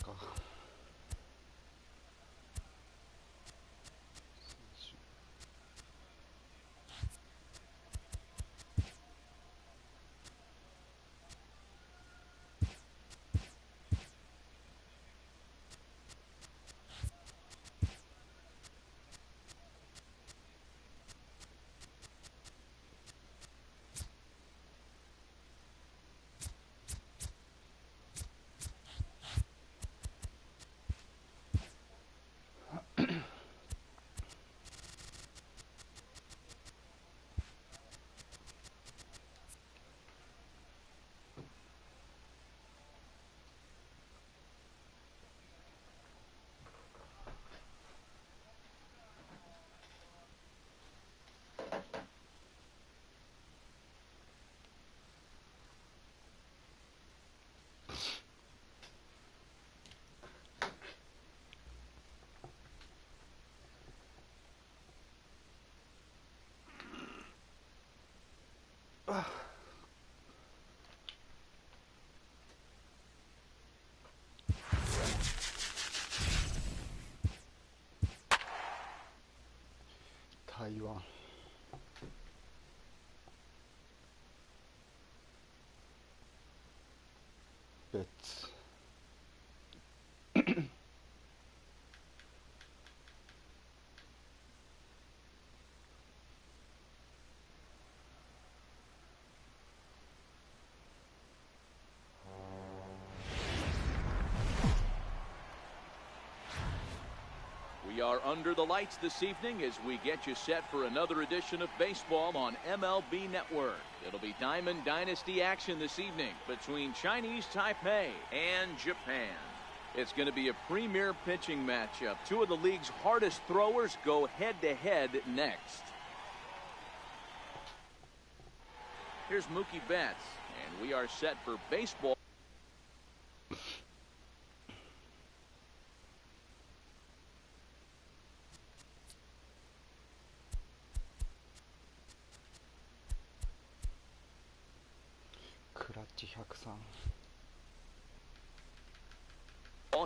か。台湾別We are under the lights this evening as we get you set for another edition of baseball on MLB Network. It'll be Diamond Dynasty action this evening between Chinese Taipei and Japan. It's going to be a premier pitching matchup. Two of the league's hardest throwers go head-to-head next. Here's Mookie Betts, and we are set for baseball.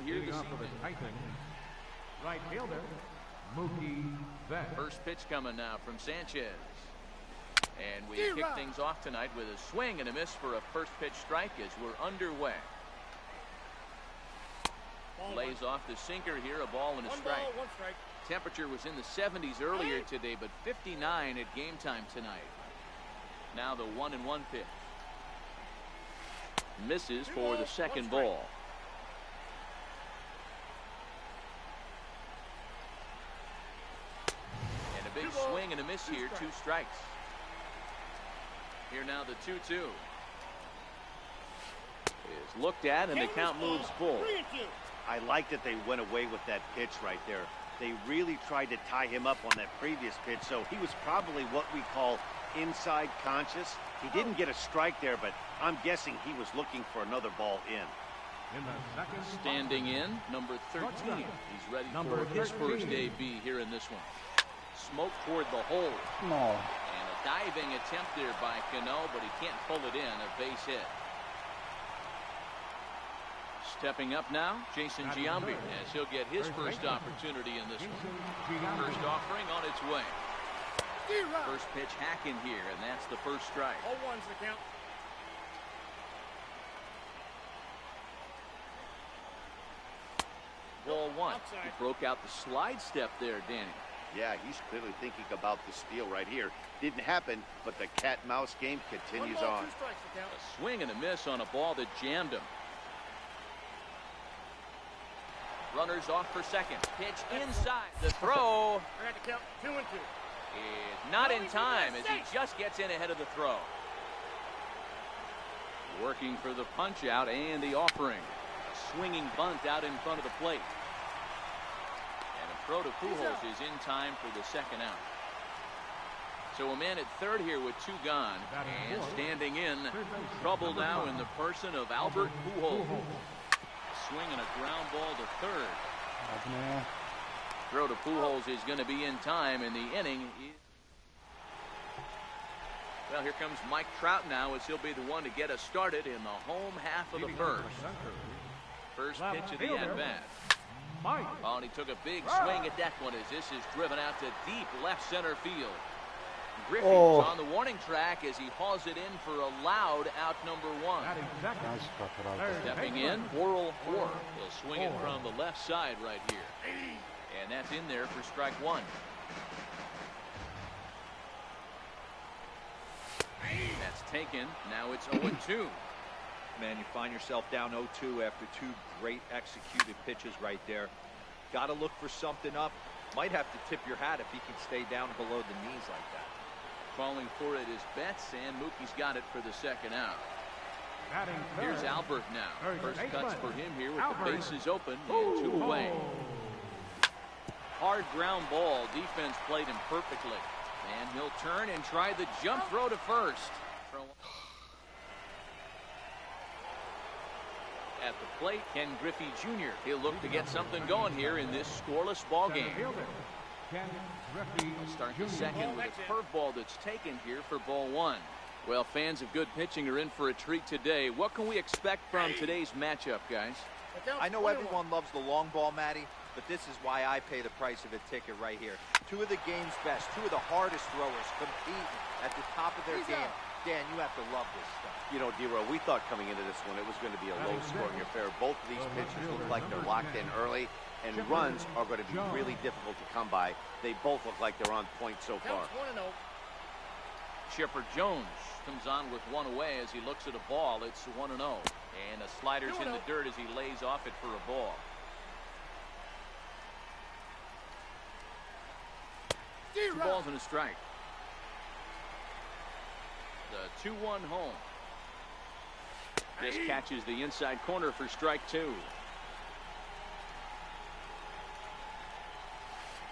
Here this evening. Right fielder, Mookie Betts. First pitch coming now from Sanchez. And we kick things off tonight with a swing and a miss for a first pitch strike as we're underway. Lays off the sinker here, a ball and a strike. One strike. Temperature was in the 70s earlier today, but 59 at game time tonight. Now the 1-1 pitch. Misses for the second ball. And a big swing and a miss here, two strikes. Here now the 2-2. Is looked at and the count moves full. I like that they went away with that pitch right there. They really tried to tie him up on that previous pitch, so he was probably what we call inside conscious. He didn't get a strike there, but I'm guessing he was looking for another ball in. Standing in, number 13. He's ready for his first debut here in this one. Smoke toward the hole. No. And a diving attempt there by Cano, but he can't pull it in, a base hit. Stepping up now, Jason Giambi, as he'll get his first opportunity in this one. First offering on its way. First pitch hacking here, and that's the first strike. 0-1's the count. Ball one. He broke out the slide step there, Danny. Yeah, he's clearly thinking about the steal right here. Didn't happen, but the cat-mouse game continues on. A swing and a miss on a ball that jammed him. Runners off for second. Pitch inside. The throw. I got to count 2-2. Is not in time as he just gets in ahead of the throw. Working for the punch out and the offering. A swinging bunt out in front of the plate. And a throw to Pujols is in time for the second out. So a man at third here with two gone. And standing in, trouble now in the person of Albert Pujols. Swing and a ground ball to third. Throw to Pujols is going to be in time, and the inning is... Well, here comes Mike Trout now, as he'll be the one to get us started in the home half of the first. First Left pitch of the fielder. at-bat. Mike. Oh, and he took a big swing at that one as this is driven out to deep left center field. Griffey's on the warning track as he hauls it in for a loud out number one. Batting マ second. ジかトラウト。 Stepping in, Worrell Orr. He'll swing it from the left side right here. And that's in there for strike one. That's taken. Now it's 0-2. Man, you find yourself down 0-2 after two great executed pitches right there. Got to look for something up. Might have to tip your hat if he can stay down below the knees like that. Calling for it is Betts, and Mookie's got it for the second out. Batting third. Here's Albert now. Third First baseman. cuts for him here with Albert. the bases open and two away. Hard ground ball. Defense played him perfectly. And he'll turn and try the jump throw to first. At the plate, Ken Griffey Jr. He'll look to get something going here in this scoreless ball Center game. fielder. Ken Griffey He'll start the Jr. second with a curveball that's taken here for ball one. Well, fans of good pitching are in for a treat today. What can we expect from today's matchup, guys? I know everyone loves the long ball, Matty, but this is why I pay the price of a ticket right here. Two of the game's best, two of the hardest throwers competing at the top of their game. Dan, you have to love this stuff. You know, D-Row, we thought coming into this one it was going to be a low-scoring affair. Both of these pitchers look like they're locked in early, and runs are going to be really difficult to come by. They both look like they're on point so far. Chipper Jones comes on with one away as he looks at a ball. It's 1-0. And a slider's in the dirt as he lays off it for a ball. Two balls and a strike. The 2-1 home. This catches the inside corner for strike two.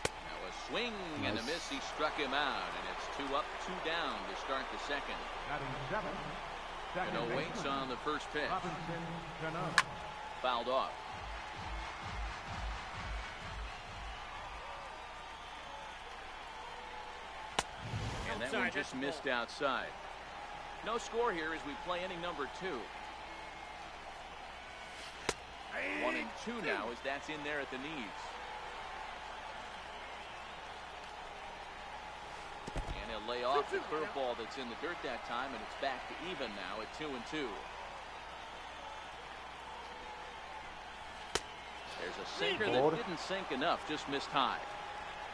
Now a swing and a miss. He struck him out, and it's 2 up, 2 down to start the second. Batting seventh. Second Cano waits baseman. on the first pitch. Robinson Cano. Fouled off. And that one just missed outside. No score here as we play inning number 2. 1-2 now as that's in there at the knees. And he'll lay off the curveball that's in the dirt that time, and it's back to even now at 2-2. There's a sinker that didn't sink enough, just missed high.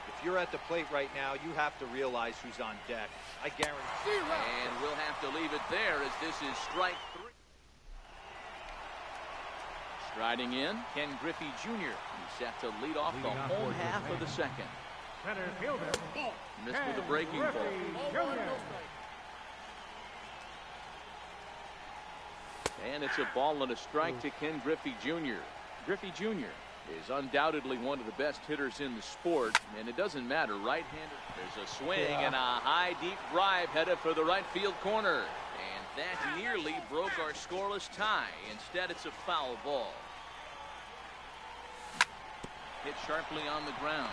If you're at the plate right now, you have to realize who's on deck. I guarantee. And we'll have to leave it there as this is strike 3. Striding in, Ken Griffey Jr. He's set to lead off the home half of the second. Center fielder. Missed with a breaking ball. Jr. And it's a ball and a strike to Ken Griffey Jr. Griffey Jr. is undoubtedly one of the best hitters in the sport, and it doesn't matter, right-hander. There's a swing and a high, deep drive headed for the right field corner. And that nearly broke our scoreless tie. Instead, it's a foul ball. Hit sharply on the ground.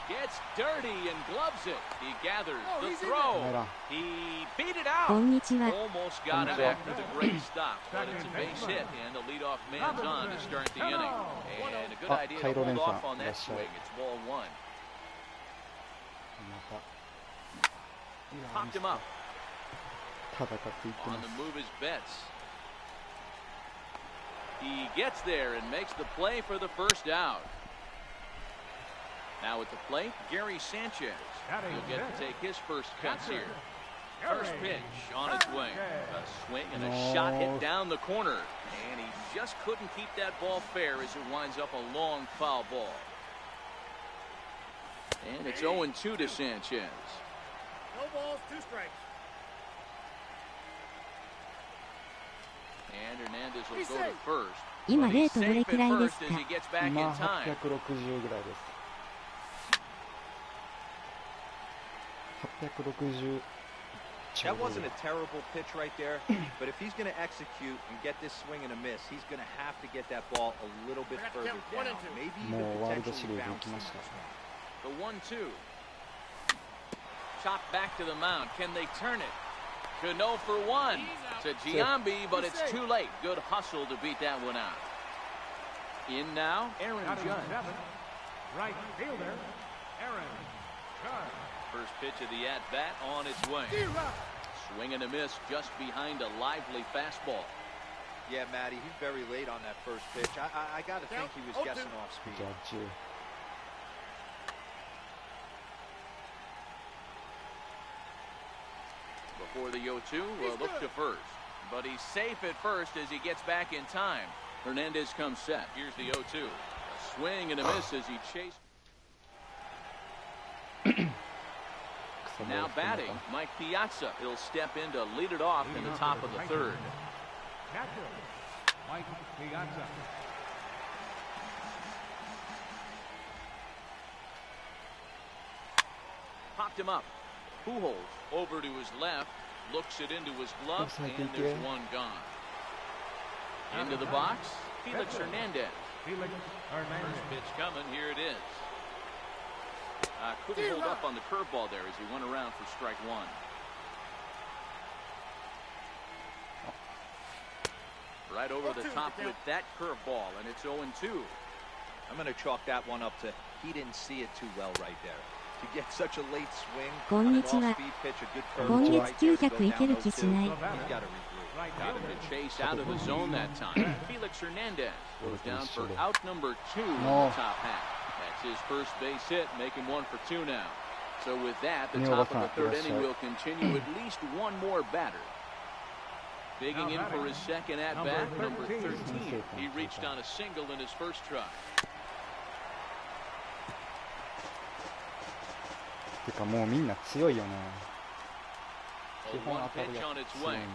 Gets dirty and gloves it. He gathers the throw. He beat it out. Almost got it after the great stop, but it's a base hit, and the leadoff man's on to start the inning. And a good idea to hold off on that swing. It's ball one. Popped him up. 戦っていってま On す the move is Betts. He gets there and makes the play for the first out. Now at the plate, Gary Sanchez. He'll get to take his first cuts here. First pitch on its way. A swing and a shot hit down the corner. And he just couldn't keep that ball fair as it winds up a long foul ball. And it's 0-2 to Sanchez. No balls, 2 strikes. And Hernandez will go to first. 今 But レ he's ートどれ safe くら at いです first か as he gets back in 今 time. 860ぐらいです860 That wasn't a terrible pitch right there, but if he's going to execute and get this swing and a miss, he's going to have to get that ball a little bit further down. Maybe も even うワールドシ potentially リーズ行 bounce きました The 1-2. Chopped back to the mound. Can they turn it? Cano for one to Giambi, but it's too late. Good hustle to beat that one out. In now, Aaron Batting Judge. seventh, right fielder, Aaron Judge. First pitch of the at-bat on its way. Swing and a miss just behind a lively fastball. Yeah, Matty, he's very late on that first pitch. I got to think he was guessing off speed. Judge. Before the 0-2, we'll look to first. But he's safe at first as he gets back in time. Hernandez comes set. Here's the 0-2. A swing and a miss as he chases. Now batting, Mike Piazza. He'll step in to lead it off in the top of the third. Catcher, Mike Piazza. Popped him up. Pujols over to his left. Looks it into his glove. And there's one gone. Into the box. Felix Hernandez. Felix Hernandez. First pitch coming. Here it is. Couldn't hold up on the curveball there as he went around for strike one. Right over the top with that curveball, and it's 0-2. I'm going to chalk that one up to he didn't see it too well right there. To get such a late swing こんにちは。今月900いける気しない。Got him to chase out of the zone that time. Felix Hernandez goes down for out number 2 in the top half. That's his first base hit, making 1 for 2 now. So with that, the top of the third inning will continue at least one more batter. Digging in for his second at-bat, number 13. He reached on a single in his first try. てかもうみんな強いよね。基 Oh, 本 one 当たる pitch や on つ its 強い way. んだ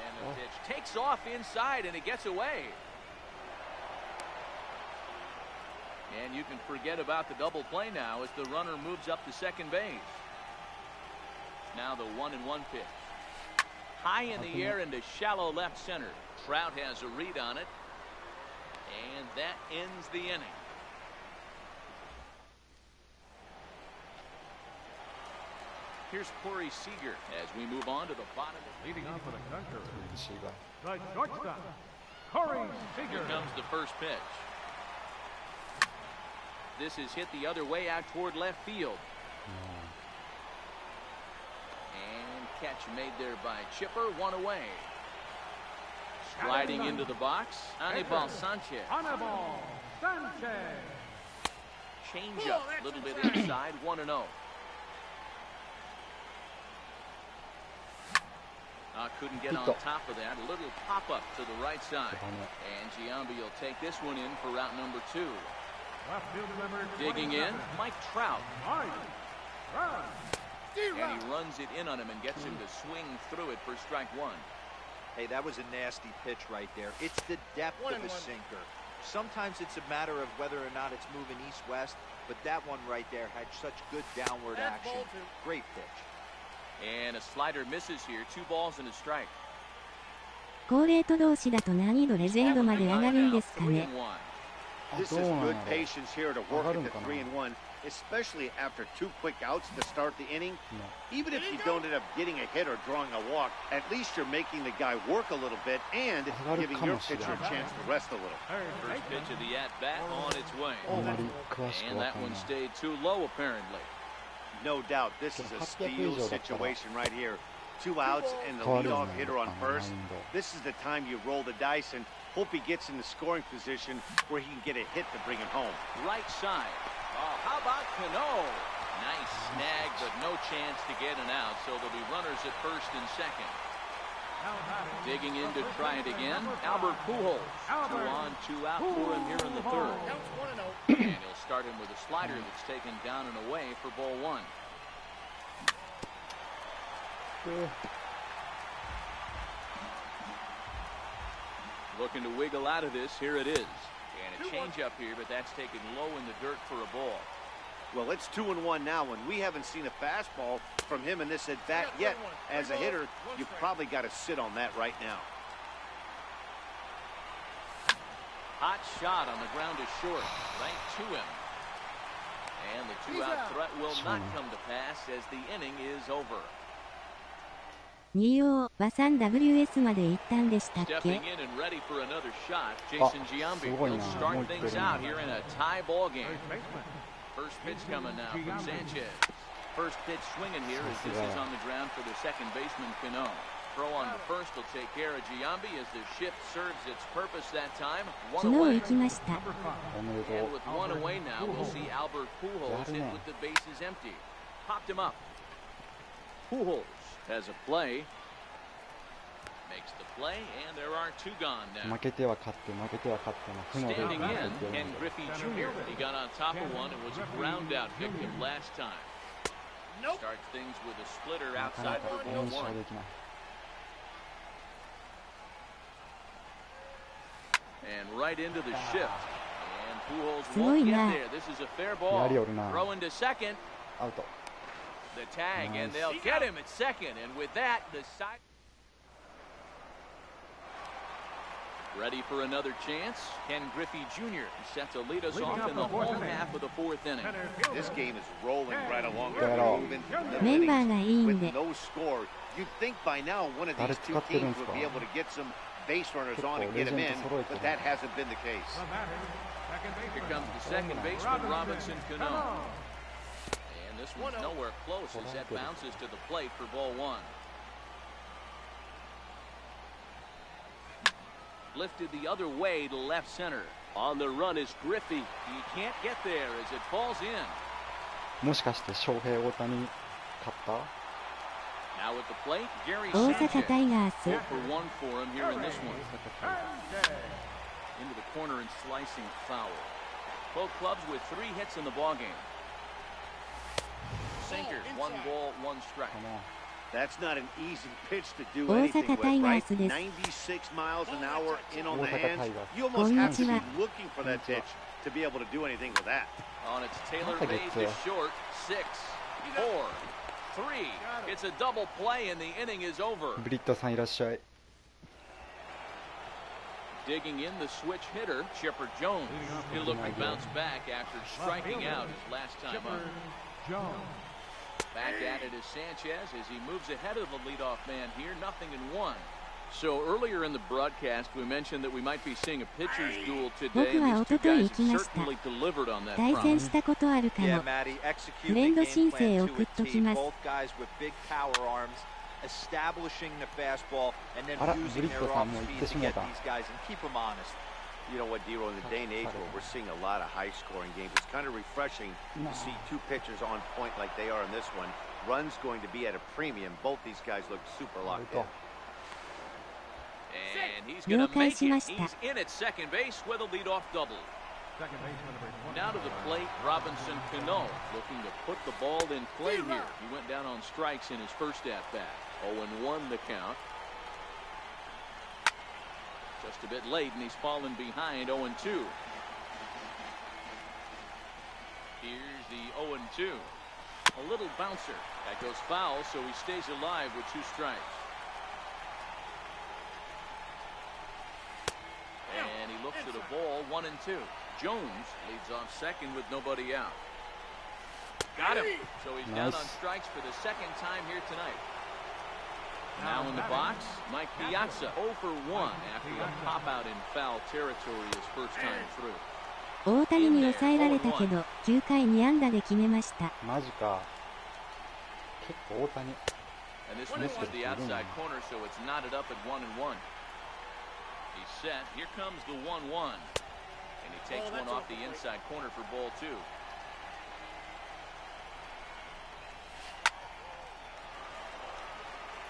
And the pitch takes off inside, and it gets away. And you can forget about the double play now as the runner moves up to second base. Now the 1-1 pitch. High in the air into shallow left center. Trout has a read on it. And that ends the inning. Here's Corey Seager as we move on to the bottom. Leading off for the country, よ。石が the shortstop, Corey Here Seager. comes the first pitch. This is hit the other way out toward left field. And catch made there by Chipper, one away. Sliding into the box, Anibal Sanchez. Anibal Sanchez. Change up a little bit inside, 1-0. Couldn't get on top of that. A little pop-up to the right side. And Giambi will take this one in for route number 2. Left fielder number Digging in, 27. Mike Trout. Mike Trout. And he runs it in on him and gets him to swing through it for strike 1. Hey, that was a nasty pitch right there. It's the depth of a sinker. Sometimes it's a matter of whether or not it's moving east-west, but that one right there had such good downward action. Great pitch. And a slider misses here. 2 balls and a strike. 高齢と同士だと難易度レジェンドまで上がるんですかね。 This is good patience here to work at the 3-1, especially after 2 quick outs to start the inning. Even if you don't end up getting a hit or drawing a walk, at least you're making the guy work a little bit and giving your pitcher a chance to rest a little. First pitch of the at-bat on its way. あまり詳しく And わ that かん one ない。 stayed too low, apparently. No doubt, this is a steal situation right here. 2 outs and the leadoff hitter on first. This is the time you roll the dice and hope he gets in the scoring position where he can get a hit to bring him home. Right side. Oh, how about Cano? Nice snag, but no chance to get an out, so there'll be runners at first and second. Digging in to try it again, Albert Pujols. 2 on, 2 out for him here in the third. And he'll start him with a slider that's taken down and away for ball 1. Looking to wiggle out of this. Here it is. And a changeup here, but that's taken low in the dirt for a ball. Well, it's 2-1 now, and we haven't seen a fastball from him in this at-bat yet. As a hitter, you've probably got to sit on that right now. Hot shot on the ground is short, right to him. And the 2-out threat will not come to pass as the inning is over. 2王は 3WS まで行ったんでしたっ Stepping け？ in and ready for another shot, Jason Giambi will start things out here in a tie ball game. First pitch coming now from Sanchez. First pitch swinging here as this is on the ground for the second baseman Cano. Throw on to first will take care of Giambi as the shift serves its purpose that time. One 昨日 away. 行きました。 And with one away now, we'll see Albert Pujols hit with the bases empty. Popped him up. Pujols has a play. Makes the play, and there are two gone now. 負けては勝って負けては勝っての負の Standing 連 in, 鎖って言ってる Ken んで Griffey Jr. He got on top of one and was a ground out victim last time. Starts things with a splitter なかな outside か for ball 連勝 one. できない。 And right into the shift. And Pujols すごい won't な。 get there. This is a fair ball. やりおるな。 Throw into second. アウト。 The tag, and Nice. they'll get him at second. And with that, the side. Ready for another chance. Ken Griffey Jr. set to lead us off in the home half of the fourth inning. This game is rolling right along. Get off. Moving メンバーがいいん with で。 no score. You'd think by now one of these two teams would be able to get some base runners on and get them in, but that hasn't been the case. Here comes the second baseman, Robinson Cano. And this one's nowhere close as that bounces to the plate for ball one. Lifted the other way to left center. On the run is Griffey. He can't get there as it falls in. もしかして翔平大谷勝った？ Now at the plate, Gary 大 Sanchez. 阪タイガース。 0 for 1 for him here in this one. Into the corner and slicing foul. Both clubs with 3 hits in the ballgame. Sinkers, 1 ball, 1 strike. Come on. That's not an easy pitch to do 大 anything 阪 with, タイガー right? スです。 96 miles an hour in on the 大阪 hands. タイガース。 You almost have to こんにちは。 be looking for that pitch to be able to do anything with that. On its tailor-made to short, 6, 4, 3. It's a double play and the inning is over. ブリットさんいらっしゃい。 Digging in the switch hitter, Chipper Jones. He'll look to bounce back after striking out his last time up. Back at it is Sanchez as he moves ahead of the leadoff man here, 0-1. So earlier in the broadcast, we mentioned that we might be seeing a pitcher's duel today, and these two guys have certainly delivered on that 対戦 promise. したことあるか Yeah, も。 Matty, executing フレンド the 申 game 請 plan 送 to っ a とき T. ます。 Both guys with big power arms, establishing the fastball, and then あら、 using ブリッ their トさ off んも行っ speed て to しまっ get た。 these guys and keep them honest. You know what, Dero, in the day and age where we're seeing a lot of high-scoring games, it's kind of refreshing to see two pitchers on point like they are in this one. Run's going to be at a premium. Both these guys look super locked in. And he's going to make it. He's in at second base with a leadoff double. Now to the plate, Robinson Cano looking to put the ball in play here. He went down on strikes in his first at-bat. 0-1 the count. Just a bit late, and he's fallen behind 0-2. Here's the 0-2. A little bouncer. That goes foul, so he stays alive with 2 strikes. And he looks at a ball, 1-2. Jones leads off second with nobody out. Got him. So he's down on strikes for the second time here tonight. Now in the box, Mike Piazza 0 for 1 after a pop-out in foul territory his first time through. 大谷に抑えられたけど、9回2安打で決めました。マジか。結構大谷。 And this misses the outside corner, so it's knotted up at 1-1. He's set. Here comes the 1-1. And he takes one off the inside corner for ball 2.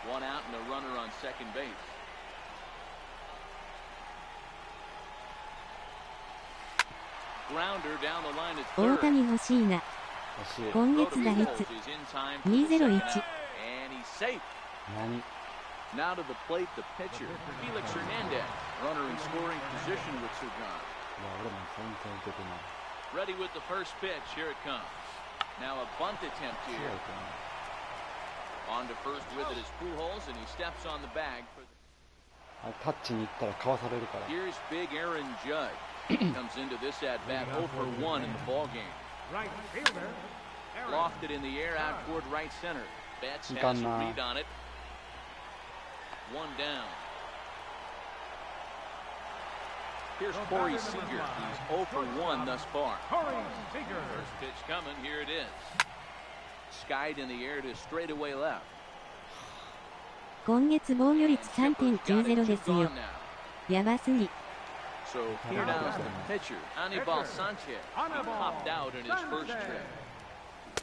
One out and a runner on second base. Grounder down the line at 大 third. 谷欲しいな。欲しい。今月打率 Pujols is in time for the 201。 second out. And he's safe. 何？ Now to the plate, the pitcher, Felix Hernandez. Runner in scoring position with Sugan. いや、俺も全然打ててない。 Ready with the first pitch. Here it comes. Now a bunt attempt 強い here. と思う。 On to first with it is Pujols, and he steps on the bag. For the... あれタッチに行ったらかわされるから。 Here's big Aaron Judge. Comes into this at-bat 0 for 1 in the ball game. Right fielder. Lofted in the air out toward right center. Betts いか has ん a な。 read on it. One down. Here's Corey Seager. He's 0 for 1 thus far. Corey Seager. First pitch coming. Here it is. Skied in the air to straightaway left. 今月防御率 3.90 ですよ。やばすぎ。 So here now is the pitcher, Anibal Sanchez. He popped out in his first trip.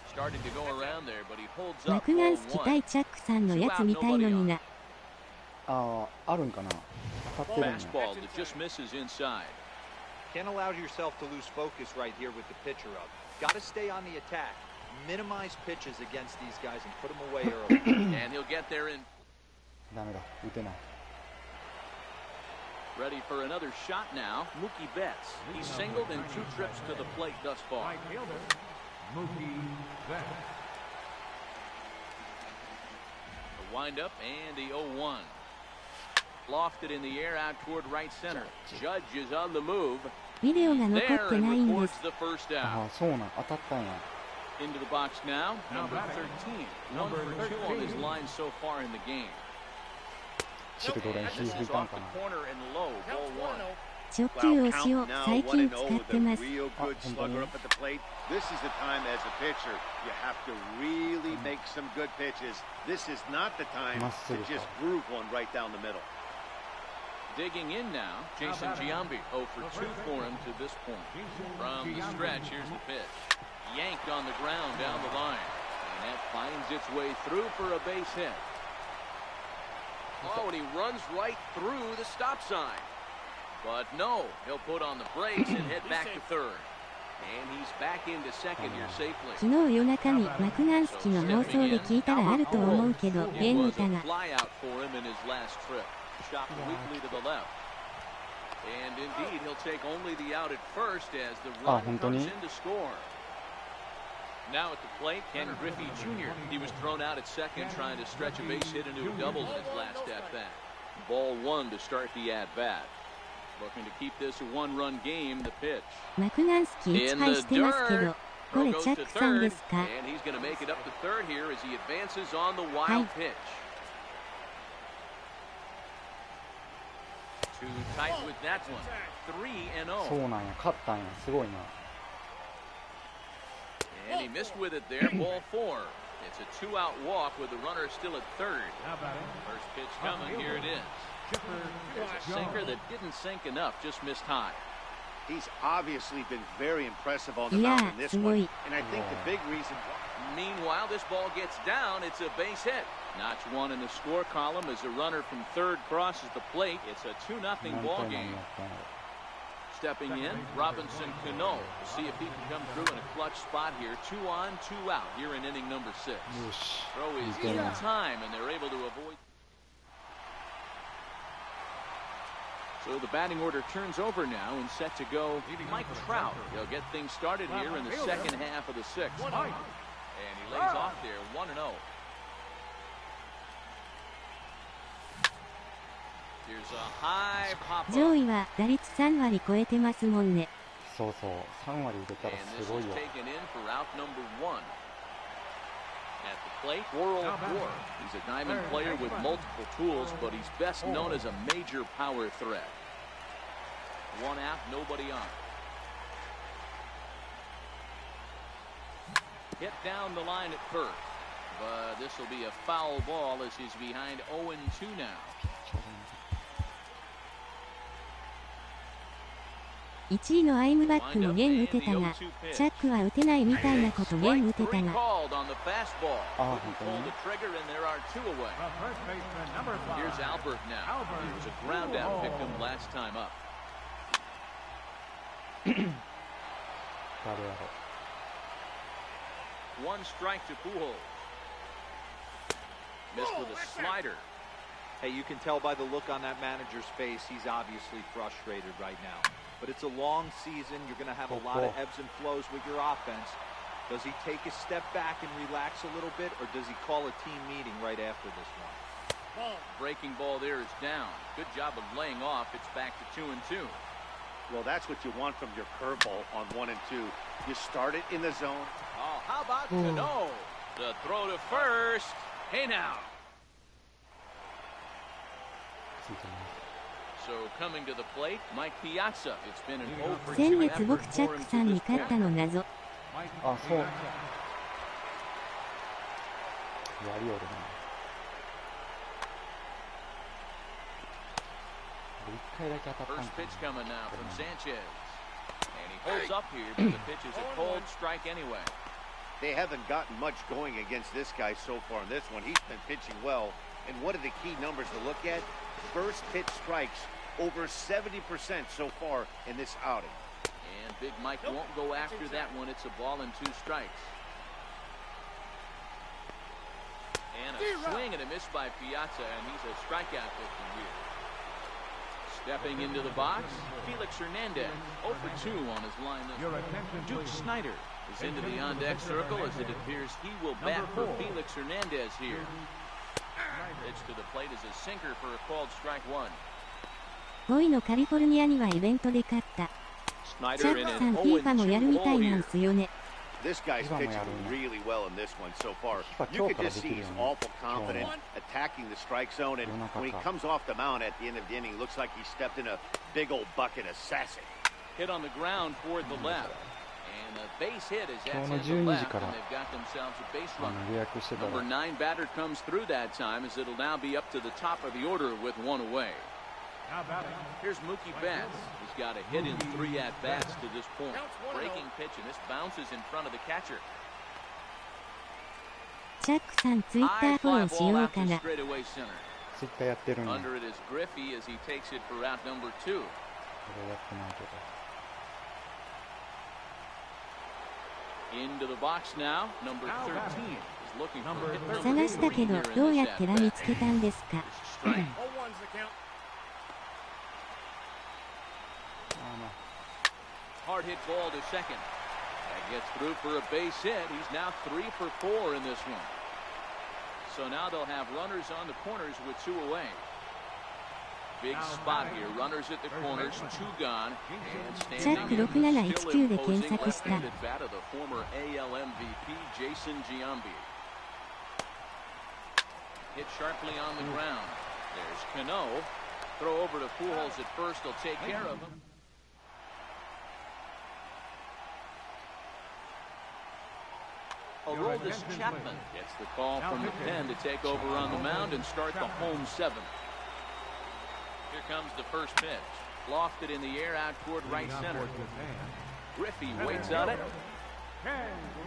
Starting to go around there, but he holds マ up クガン ball ス期 one. 待チャックさんのやつみたいのにな。ああ、あるんかな。当たってるんや。 Fastball that just misses inside. Can't allow yourself to lose focus right here with the pitcher up. Got to stay on the attack. Minimize pitches against these guys and put them away early. And he'll get there in. ダメだ、打てない。 Ready for another shot now. Mookie Betts. He's singled in 2 trips to the plate thus far. Right fielder, Mookie Betts. The windup and the 0-1. Lofted in the air out toward right center. Judge is on the move. ビデオが残 There ってない and んで records す。 the first あ out. あ、そうなん、当たったんや。 Into the box now. Number 13. 1 Number for 2 on his 13. line so far in the game. チルドレン And 火 this 吹い is たん off か the な。 corner and low. Ball 1. 直球押しを Now 最 1 近 and 使 0 っ with て a ます。 real good slugger up at the plate. This is the time as a pitcher you have to really make some good pitches. This is not the time to just groove one right down the middle. Digging in now, Jason Giambi. 0 for 2 for him to this point. From the stretch, here's the pitch. Yanked on the ground down the line. And that finds its way through for a base hit. Oh, and he runs right through the stop sign. But no, he'll put on the brakes and head back to third. And he's back into second here safely. 昨日夜中にマクガンスキの放送で聞いたらあると思うけど、 It ベン was 見た a が。 flyout for him in his last trip. Shot weakly to the left. And indeed, he'll take only the out at first as the run comes in to score. Now at the plate, Ken Griffey Jr. He was thrown out at second trying to stretch a base hit into a double in his last at-bat. Ball 1 to start the at-bat. Looking to keep this a 1-run game, the pitch. マクガンスキ打ち配してますけど、これチャックさんですか？ And he's going to make it up to third here as he advances on the wild pitch. Too tight with that one. 3-0. そうなんや、勝ったんや、すごいな。 And he missed with it there. Ball 4. It's a 2-out walk with the runner still at third. Now batting, First pitch coming. Here it is. There's a sinker that didn't sink enough, just missed high. He's obviously been very impressive on the Yeah, mound in this boy. one. And I think the big reason. Meanwhile, this ball gets down. It's a base hit. Notch 1 in the score column as a runner from third crosses the plate. It's a 2-0 ball game. Stepping in, Robinson Cano. See if he can come through in a clutch spot here. 2 on, 2 out here in inning number 6. Throw is in time, and they're able to avoid. So the batting order turns over now and set to go Mike Trout. He'll get things started here in the second half of the 6th. And he lays off there 1-0. Here's a high pop up. 上位は打率3割超えてますもんね。そうそう、3割打てたら And す this ご is いよ。 taken in for out number 1. At the plate, World War. He's a diamond player with multiple tools, but he's best known as a major power threat. 1 out, nobody on. Hit down the line at first. But this will be a foul ball as he's behind 0-2 now. 1位のアイムバックもゲン打てたが、チャックは打てないみたいなことゲン打てたが。 Called on the fastball. Oh, Couldn't pull the trigger, and there are 2 away. the first baseman, number 5. Here's Albert now. He was a ground out victim last time up. 誰やろ。 1 strike to Pujols. Missed with a slider. Hey, you can tell by the look on that manager's face, he's obviously frustrated right now. But it's a long season. You're going to have a lot of ebbs and flows with your offense. Does he take a step back and relax a little bit, or does he call a team meeting right after this one? Breaking ball there is down. Good job of laying off. It's back to 2-2. Well, that's what you want from your curveball on 1 and 2. You start it in the zone. Oh, how about Cano? The throw to first. Hey now. ついてない。 So coming to the plate, Mike Piazza. It's been an over 先 2 月僕 effort チャッ for ク him さん to に this 勝った point. の謎。あ、そう。やりよるな。1回だけ当たったん First か pitch な。 coming now from Sanchez. And he holds up here, but the pitch is a cold strike anyway. They haven't gotten much going against this guy so far in this one. He's been pitching well. And what are the key numbers to look at? First pitch strikes over 70% so far in this outing. And Big Mike won't go after that one. It's a ball and 2 strikes. And a swing and a miss by Piazza, and he's a strikeout victim here. Stepping into the box, Felix Hernandez, 0 for 2 on his line. Duke Snyder is into the on-deck circle as it appears he will bat for Felix Hernandez here. Pitch to the plate is a sinker for a called strike 1. 5位のカリフォルニアにはイベントで勝った。チャ Snyder ッ in クさん an FIFA もやるみ 0-2 ball たいなん here. すよね。 This guy's pitching really well in this one so far. You could just see he's awful confident attacking the strike zone, and when he comes off the mound at the end of the inning, looks like he stepped in a big old bucket of sassy. Hit on the ground toward the left. And a base hit is at 今日の the 12時 left, から and they've got themselves a base 予 runner. 約してたら Number 9 batter comes through that time as it'll now be up to the top of the order with 1 away. Now batting. Here's Mookie Betts. He's got a hit in 3 at-bats to this point. Breaking pitch, and this bounces in front of the catcher. チャックさんツイッタ High ーフォロ fly ーし ball よう out か to な。 straightaway center. ツイッターやってるんや。 Under it is Griffey as he takes it for out number 2. これやってないけど。 Into the box now. Number 13 is looking for hit number 探したけ 3ど here in どうや this ってら見 at-bat. つけたんですか。 Strike. 0-1's the count. Hard hit ball to second. That gets through for a base hit. He's now 3 for 4 in this one. So now they'll have runners on the corners with 2 away. Big spot here. Runners at the corners, 2 gone. And チャック standing in, still 6719 で検 imposing 索した。 left-handed bat of the former AL MVP Jason Giambi. Hit sharply on the ground. There's Cano. Throw over to Pujols at first. He'll take care of him. Aroldis Chapman gets the call from the pen to take over on the mound and start the home 7th. Here comes the first pitch. Lofted in the air out toward right center. Griffey waits on it. Ken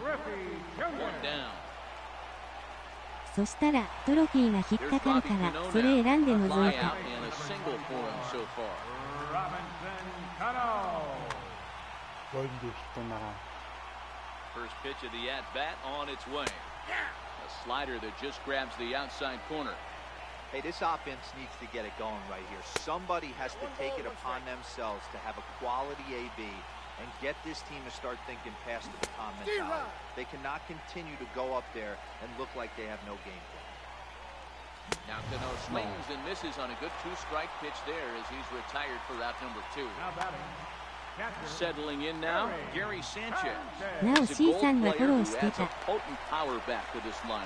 Griffey Jr. 1 down. そしたらトロフィーが引っ Here's かかる Robbie から Cano それ now. 選んで A 覗 fly いた。 out and a single for him so far. Robinson Cano. これでヒットならん。 First pitch of the at-bat on its way. A slider that just grabs the outside corner. Hey, this offense needs to get it going right here. Somebody has to take it upon themselves to have a quality AB and get this team to start thinking past the baton mentality. They cannot continue to go up there and look like they have no game plan. Now Cano swings and misses on a good 2-strike pitch there as he's retired for out number 2. Now batting. Settling in now, Gary Sanchez. なお He's a C gold さんが player フォロ who ーして adds た a。potent power back to this lineup.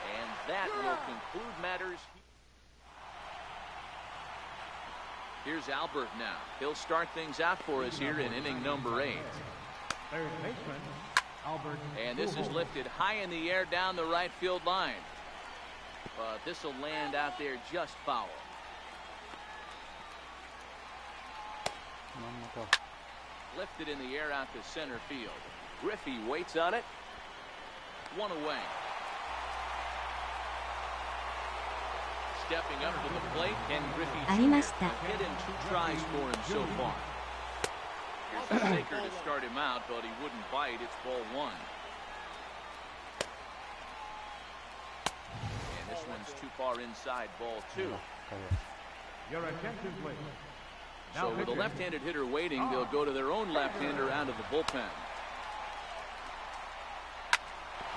And that will conclude matters. Here's Albert now. He'll start things out for us here in inning number 8. Third baseman Albert. And this is lifted high in the air down the right field line. But this will land out there just foul. 真ん中。 Lifted in the air out to center field. Griffey waits on it. 1 away. Stepping up to the plate, Ken Griffey ありま Jr. した。 A hit in 2 tries for him so far. Here's the sinker to start him out, but he wouldn't bite. It's ball 1. And this one's too far inside, ball 2. Your attention, please. So with a left-handed hitter waiting, they'll go to their own left-hander out of the bullpen.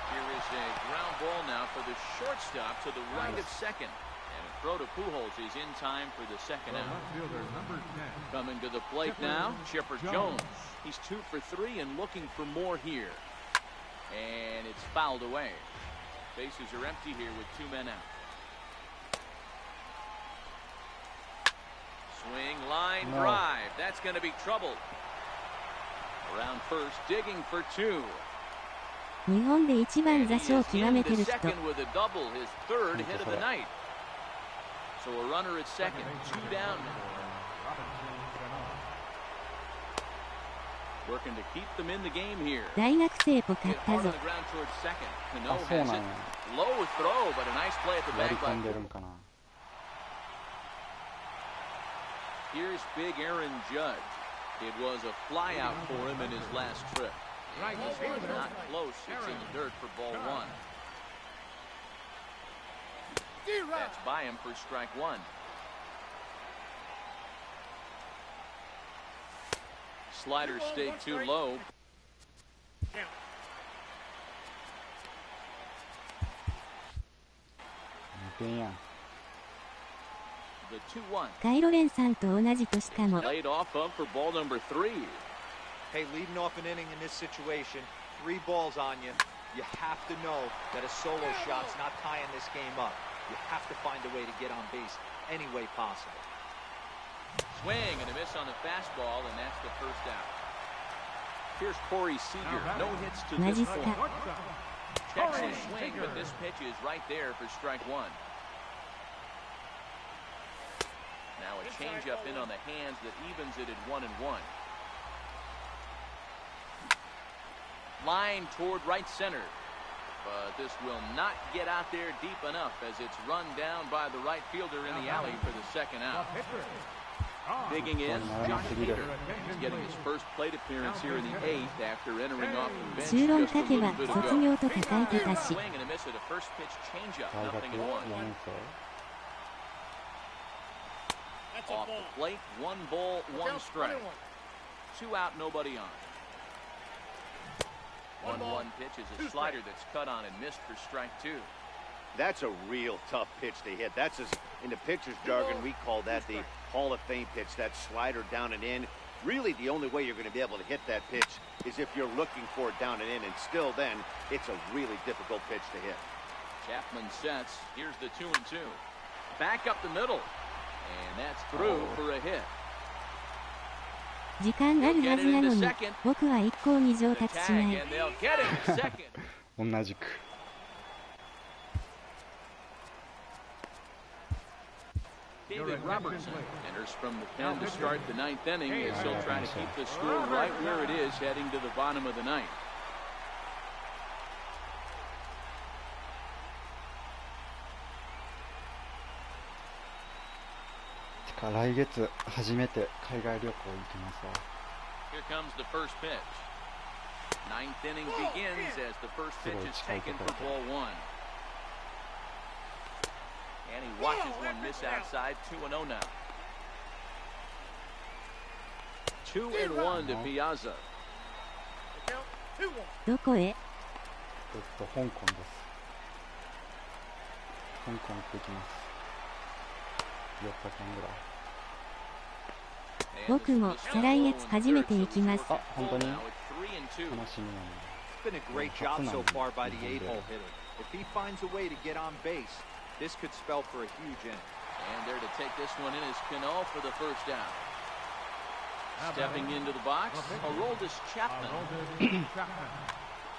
Here is a ground ball now for the shortstop to the right of second. And a throw to Pujols is in time for the second The out. left fielder, number 10. Coming to the plate now, Chipper Jones. He's 2 for 3 and looking for more here. And it's fouled away. Bases are empty here with 2 men out. Swing, line, No. drive. That's going to be trouble. Around first, digging for two. 日本で一番 And 座 he 礁を is 極め in て to る人。 second with a double, his third hit of the night. So a runner at second, two down. Working to keep them in the game here. 大学生ポ買 Hit った hard ぞ on。the ground towards second. あ、 Cano そう has なん it. や。 Low throw, but a nice play at the 割り back 込ん by. でるんかな。 Here's big Aaron Judge. It was a flyout for him in his last trip. And this one not close. It's in the dirt for ball one. That's by him for strike one. Slider stayed too low. 2点やん。 The 2-1. カイロレンさんと同じ年かも。 Laid off of for ball number 3. Hey, leading off an inning in this situation, 3 balls on you. You have to know that a solo shot's not tying this game up. You have to find a way to get on base any way possible. Swing and a miss on the fastball, and that's the first out. Here's Corey Seager. No hits to this point. Checks his swing, but this pitch is right there for strike one. Now a changeup in on the hands that evens it at 1-1. Line toward right center. But this will not get out there deep enough as it's run down by the right fielder in the alley for the second out. Digging in, Josh Hader. He's getting his first plate appearance here in the 8th after entering off the bench 修論 just 書 a けば little bit 卒 ago. 業とか書いてたし。 Swing and a miss at a first pitch changeup. 大学 Nothing in 4 one. 年生。 That's a Off ball. the plate, 1 ball, 1 strike. 2 out, nobody on. 1-1 pitch is a slider that's cut on and missed for strike 2. That's a real tough pitch to hit. That's in the pitcher's jargon, we call that the Hall of Fame pitch, that slider down and in. Really, the only way you're going to be able to hit that pitch is if you're looking for it down and in, and still then, it's a really difficult pitch to hit. Chapman sets. Here's the 2-2. Back up the middle. And that's through for a hit. 時間あるはずなのに、僕は一向に上 The 達し tag, ない。 and they'll get him second. 同じく。 David Robertson enters from the pen to start the 9th inning as he'll try to keep the score right where it is heading to the bottom of the 9th. 来月初めて海外旅行行きますわ。 Here comes the first pitch. 9th inning begins as the first pitch is taken for ball 1. And he watches one miss outside. 2-0 now. 2-1 to Piazza. Count 2-1. どこへ？香港です。香港行ってきます。4日間ぐらい。僕も再来月初めて行きます。あ、本当に？ Now 楽 it's 3-2. しみなの。 It's been a great job so far by the 8-hole hitter. If he finds a way to get on base, this could spell for a huge inning. And there to take this one in is Cano for the first out. Stepping into the box, Aroldis Chapman.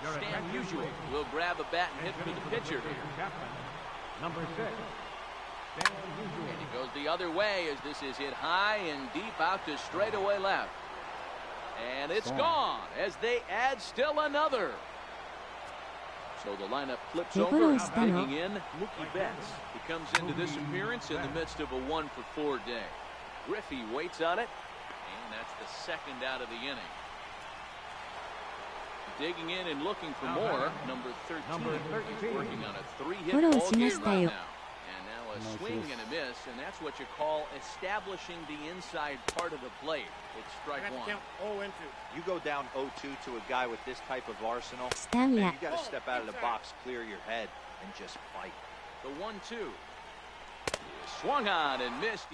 Stan Musial will grab a bat and hit for the pitcher here. Number 6. And he goes the other way as this is hit high and deep out to straightaway left. And it's gone as they add still another. So the lineup flips over, digging in Mookie Betts. He comes into this appearance in the midst of a 1-for-4 day. Griffey waits on it, and that's the second out of the inning. Digging in and looking for more, number 13. He's working on a 3-hit ball game right now. And now a swing and a miss, and that's what you call establishing the inside part of the plate. It's strike That's 1. count 0-2. You go down 0-2 to a guy with this type of arsenal, スタミ man, ナ you。got to step out of the box, clear your head, and just fight. The 1-2. Swung on and missed.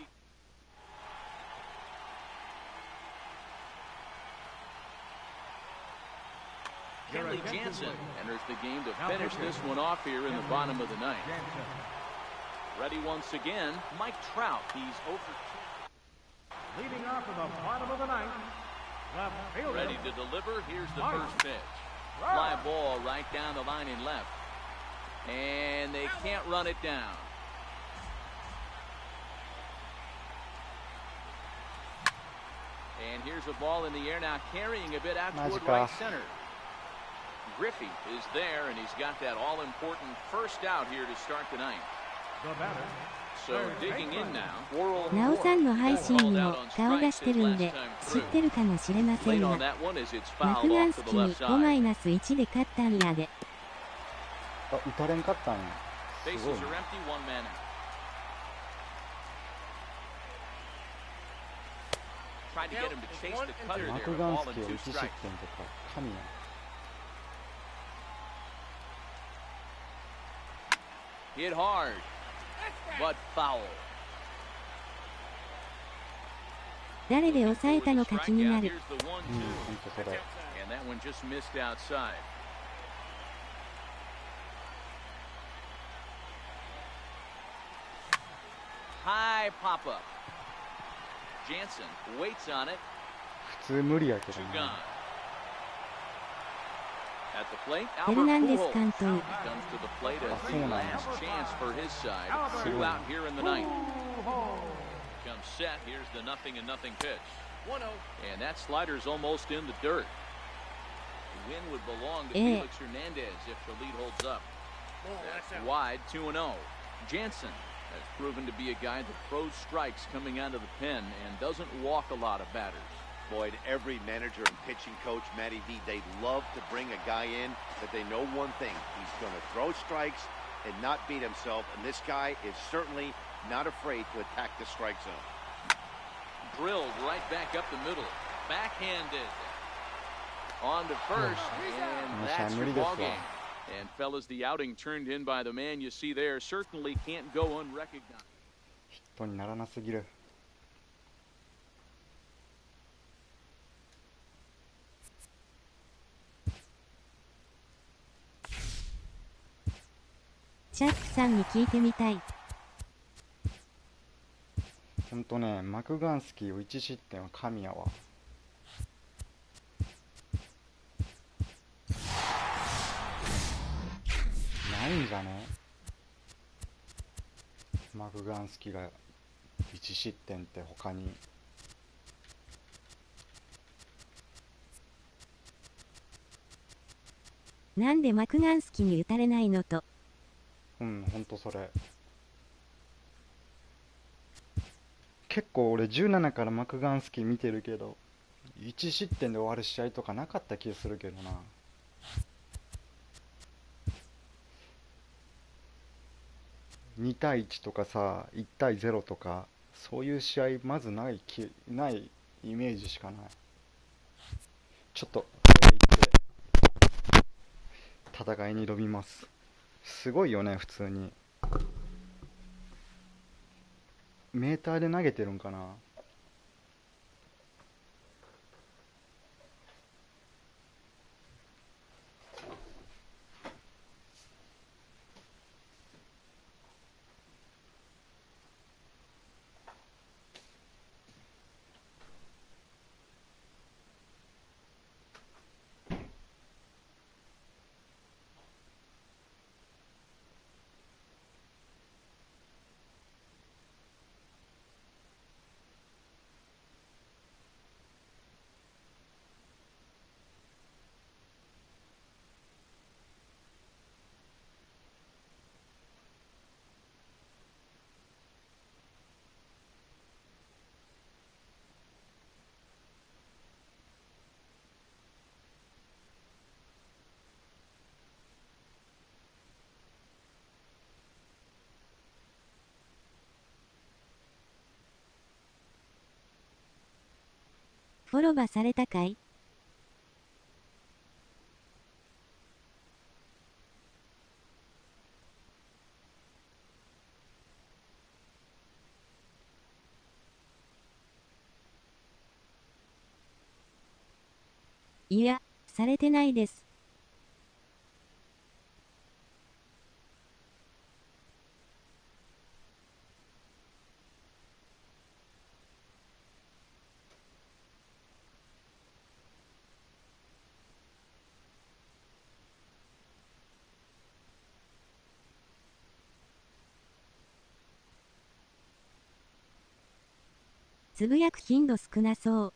Kenley Jansen enters the game to finish this one off here in the bottom of the 9th. Ready once again, Mike Trout. He's over 2. Leading off in the bottom of the ninth, the fielder. Ready to deliver. Here's the first pitch. Fly ball right down the line in left. And they can't run it down. And here's a ball in the air now, carrying a bit out toward right center. Griffey is there, and he's got that all-important first out here to start the ninth. The batter. So digging in now. なおさんの配信にも顔出してるんで知ってるかもしれません Late が on that one as it's マ fouled クガ off ン to ス the キに left 5-1 で勝ったんやで。あ、打たれんかったんや。 Bases すごい are ね。 empty, one man out. Tried to get him to chase the cutter マ there. ク A ガン ball ス and キを two 1失点 strikes. とか神や。Hit hard, but foul. 誰で抑えたのか気になる。 Here's the 1-2. うん、ほんとそれ。 And that one just missed outside. High pop-up. Jansen waits on it. 普通無理やけど Two ね。 gone. At the plate, フェル Albert ナンデス Pujols 監督。 comes to the plate as the last chance for his side. Two out here in the ninth. Comes set. Here's the 0-0 pitch. 1-0. And that slider's almost in the dirt. The win would belong to Felix Hernandez if the lead holds up. Ball, that's That's out. wide, 2-0. Jansen has proven to be a guy that throws strikes coming out of the pen and doesn't walk a lot of batters. Boyd, every manager and pitching coach, Matty V, they love to bring a guy in that they know one thing. He's going to throw strikes and not beat himself. And this guy is certainly not afraid to attack the strike zone. Drilled right back up the middle. Backhanded. On to first. And that's your ball game. And fellas, the outing turned in by the man you see there certainly can't go unrecognized. ヒットにならなすぎる。チャックさんに聞いてみたい。ほんとね、マクガンスキーを1失点は神やわ。ないんじゃね？マクガンスキーが1失点って他に。なんでマクガンスキに打たれないのと。うん、ほんとそれ。結構俺17からマクガンスキー見てるけど、1失点で終わる試合とかなかった気するけどな。2対1とかさ、1対0とか、そういう試合まずないイメージしかない。ちょっとトイレ行って戦いに挑みます。すごいよね、普通に。メーターで投げてるんかな。フォロバされたかい？いや、されてないです。つぶやく頻度少なそう。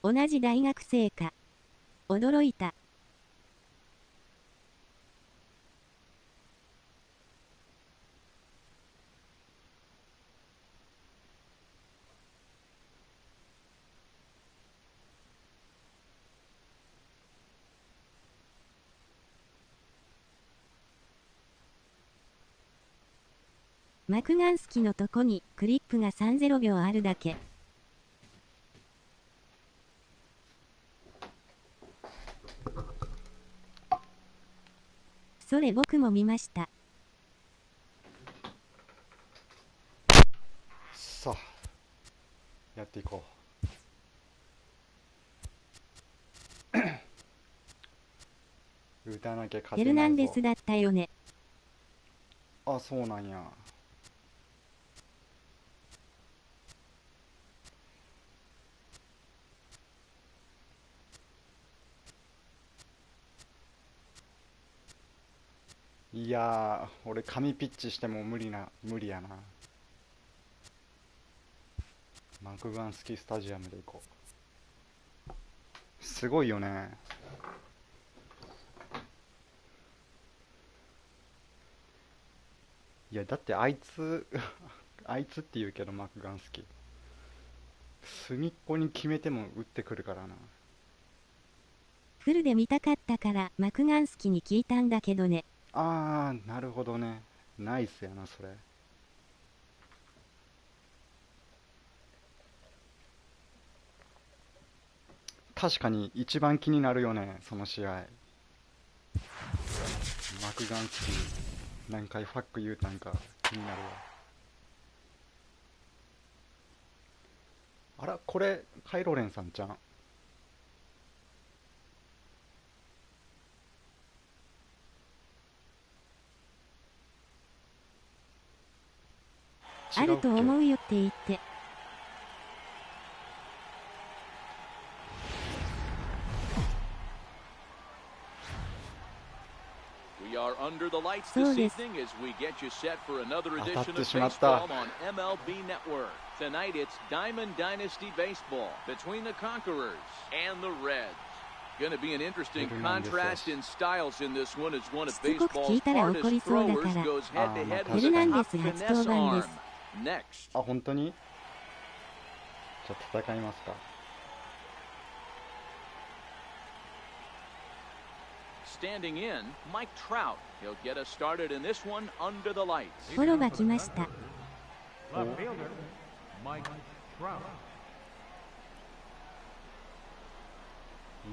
同じ大学生か。驚いた。マクガンスキのとこにクリップが30秒あるだけ。それ僕も見ました。さあやっていこう。打たなきゃ勝てないぞ。ヘルナンデスだったよね。あ、そうなんや。いやー、俺神ピッチしても無理やな。マクガンスキースタジアムで行こう。すごいよね。いやだってあいつあいつって言うけどマクガンスキー隅っこに決めても打ってくるからな。フルで見たかったからマクガンスキに聞いたんだけどね。あー、なるほどね。ナイスやなそれ。確かに一番気になるよねその試合。マクガンスキー何回ファック言うたんか気になるわ。あら、これカイロレンさんちゃん。あると思うよって言って。そうです。当たってしまった。MLB Network. Tonight it's Diamond Dynasty Baseball between the Conquerors and the Reds. Going to be an interesting contrast in styles in this one as one of baseball's hardest throwers goes head to head with a top finesse arm. Next. あ、本当に？じゃあ戦いますか。Standing in, Mike Trout. He'll get us started in this one under the lights. フォローが来ました。Left fielder, Mike Trout.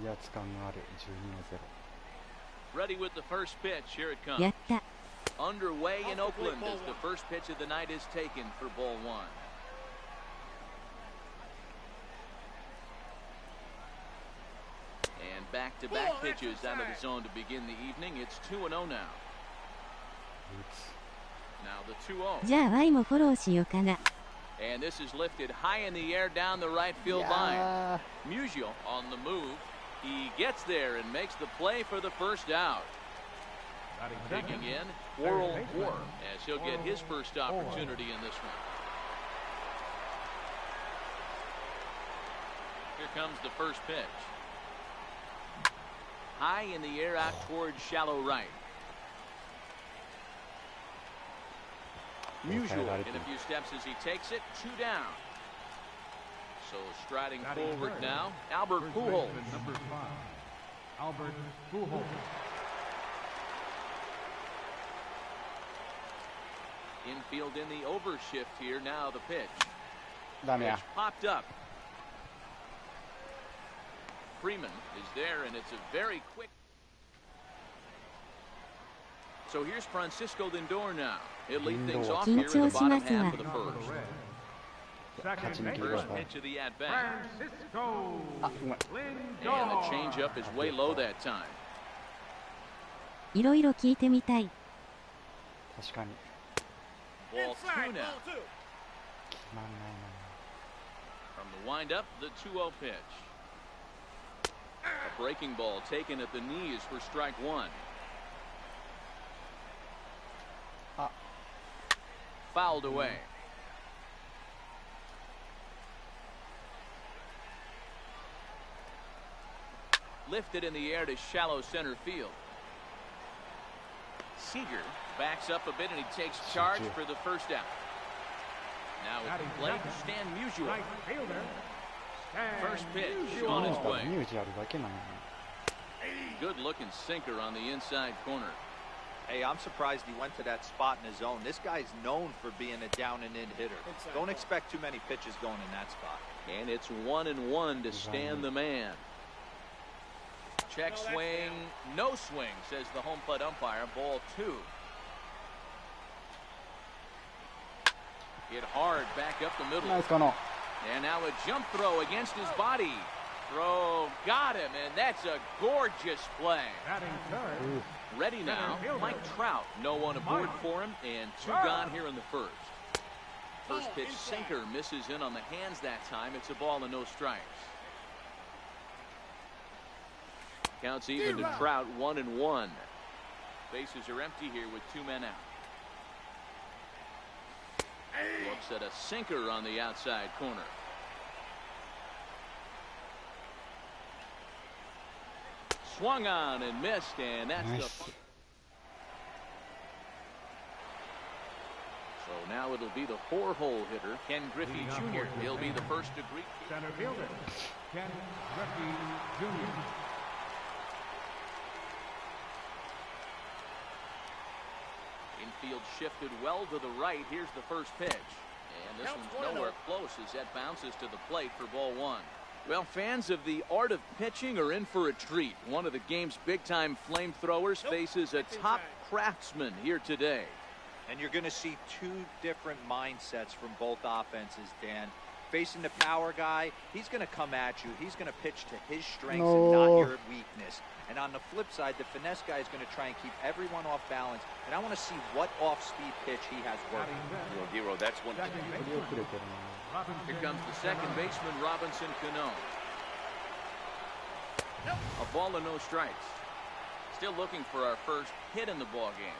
威圧感のある12-0。Ready with the first pitch. Here it comes. やった。Underway in Oakland as the first pitch of the night is taken for ball one. And back-to-back pitches out of the zone to begin the evening. It's 2-0 now. Now the 2-0. じゃあ Y もフォローしようかな。 And this is lifted high in the air down the right field line. Musial on the move. He gets there and makes the play for the first out. Digging in, Worrell Moore, as he'll get his first opportunity in this one. Here comes the first pitch. High in the air out towards shallow right. Musial in a few steps as he takes it, 2 down. So striding forward now, Albert Pujols. Number 5, Albert Pujols. Infield in the overshift here. Now the pitch. ダメ Pitch や。 popped up. Freeman is there, and it's a very quick. So here's Francisco Lindor now. He'll lead things off here in the bottom half of the first. Second First pitch of the at bat. Francisco あ、うまい。 And the changeup is way low that time. いろいろ聞いてみたい。確かに。 Ball two Inside, now. ball two. 決まんない From the windup, the 2-0 pitch. A breaking ball taken at the knees for strike one. あ、 Fouled away. Lifted in the air to shallow center field. Seager backs up a bit and he takes charge for the first out. Now at the plate, Stan Musial. Right fielder. Stan First pitch Musial. on な his んか way. ミュージアルだけなんや Good looking sinker on the inside corner. Hey, I'm surprised he went to that spot in his zone. This guy's known for being a down and in hitter. Don't expect too many pitches going in that spot. And it's 1-1 to Stan the man. Check swing, no swing, says the home plate umpire. Ball two. Hit hard back up the ナ middle. イスかな And now a jump throw against his body. Throw got him, and that's a gorgeous play. Batting third. Ready now, Mike Trout. No one aboard for him, and two gone here in the first. First pitch sinker misses in on the hands that time. It's a ball and no strikes. Counts even to Trout, 1-1. Bases are empty here with two men out. Looks at a sinker on the outside corner. Swung on and missed, and that's ナイ the. ス So now it'll be the four-hole hitter, Ken Griffey Jr. He'll be the first to greet. Center fielder. Ken Griffey Jr. Infield shifted well to the right. Here's the first pitch. And this one's nowhere close as that bounces to the plate for ball one. Well, fans of the art of pitching are in for a treat. One of the game's big-time flamethrowers faces a top craftsman here today. And you're going to see two different mindsets from both offenses, Dan. Facing the power guy, he's going to come at you. He's going to pitch to his strengths and not your weakness. And on the flip side, the finesse guy is going to try and keep everyone off balance. And I want to see what off-speed pitch he has working. Hero, that's one. 振り遅れてるな Here comes the second baseman, Robinson Cano. A ball and no strikes. Still looking for our first hit in the ball game.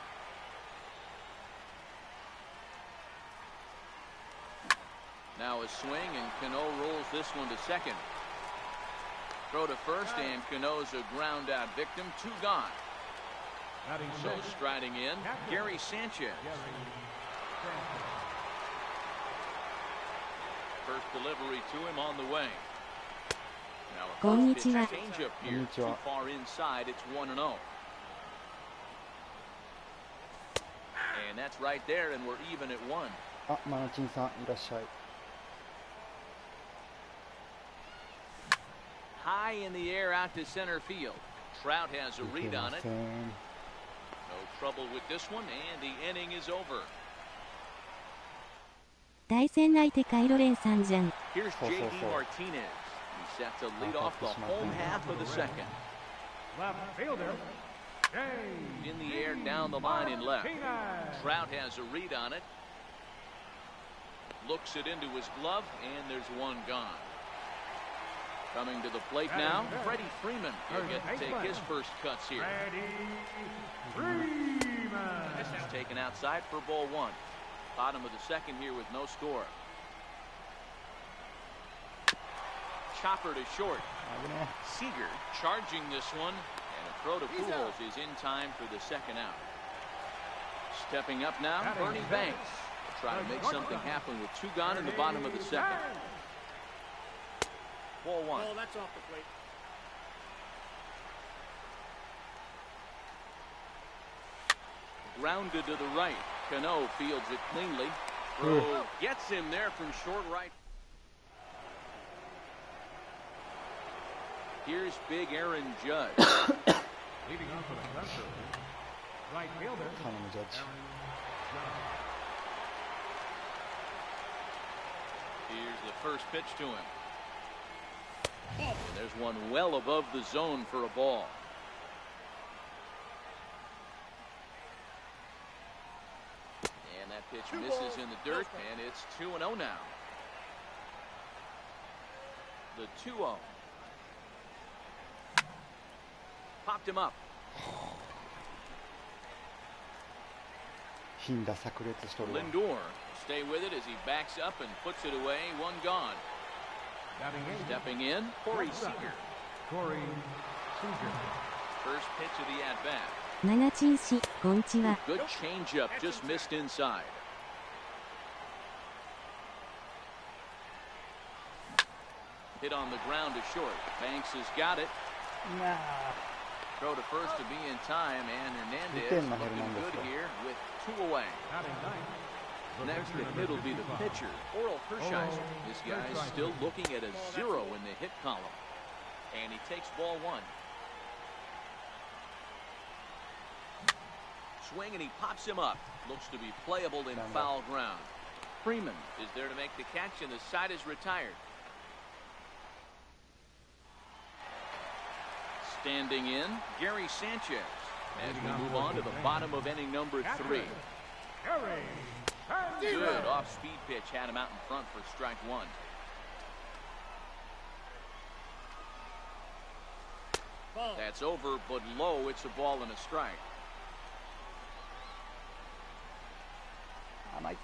Now a swing, and Cano rolls this one to second. Throw to first, and Cano's a ground out victim. Two gone. Batting So sixth. striding in, Gary Sanchez. First delivery to him on the way. Now a first pitch こんにちは。 changeup こんに here. ちは。 Too far inside. It's 1-0. And that's right there, and we're even at one. あ、マナチンさんいらっしゃい High in the air out to center field. Trout has a いけ read ま on it. せん No trouble with this one, and the inning is over. 対戦相手カイロレンさんじゃん。 Here's So, J.D. so, so. Martinez. He's set to lead off the home half of the second. Left fielder. J. In the air, down the line in left. Martinez. Trout has a read on it. Looks it into his glove, and there's one gone. Coming to the plate now, Freddie Freeman. He'll get to take his first cuts here. Freddie Freeman. This is taken outside for ball one. Bottom of the second here with no score. Chopper to short. 危ね Seager charging this one, and a throw to Pujols is in time for the second out. Stepping up now, Bernie Banks. Try to make something happen with two gone in the bottom of the second. Ball one. Oh, that's off the plate. Grounded to the right. Cano fields it cleanly. Throw gets him there from short right. Here's big Aaron Judge. Leading off for the center. Right fielder. 頼むジャッジ。 Here's the first pitch to him. And there's one well above the zone for a ball. And that pitch misses in the dirt, and it's 2-0 now. The 2-0. Popped him up. 頻打炸裂しとるわ。 Lindor stay with it as he backs up and puts it away. One gone. Batting in. Stepping in, Corey Seager. Corey Seager. First pitch of the at bat. 七珍氏、こんちは。 Good changeup, just missed inside. Hit on the ground to short. Banks has got it. Throw to first to be in time, and Hernandez looking good here with 2 away. Batting ninth. The Next to pitcher hit will that be is the on. pitcher, Oral Hershiser. This guy's still looking at a 0 in the hit column. And he takes ball 1. Swing, and he pops him up. Looks to be playable in foul ground. Freeman is there to make the catch, and the side is retired. Standing in, Gary Sanchez. As we move on to the bottom of inning number 3. Gary. Good off-speed pitch had him out in front for strike 1. That's over, but low. It's a ball and a strike. I might.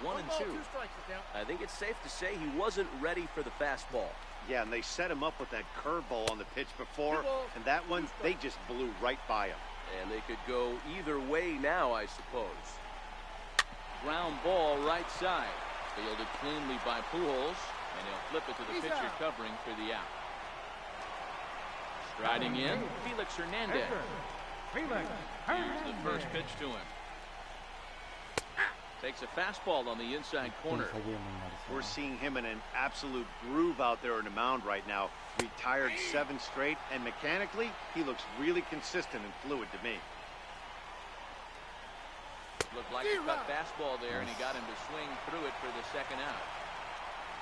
1 and 2. I think it's safe to say he wasn't ready for the fastball. Yeah, and they set him up with that curveball on the pitch before, and that one, they just blew right by him. And they could go either way now, I suppose. Ground ball right side. Fielded cleanly by Pujols, and he'll flip it to the pitcher covering for the out. Striding in, Felix Hernandez. Felix. Here's the first pitch to him. Takes a fastball on the inside 点 corner. 差ゲームになりそう We're な。 seeing him in an absolute groove out there in the mound right now. Retired 7 straight, and mechanically, he looks really consistent and fluid to me. Looked like a cut fastball there, and he got him to swing through it for the second out.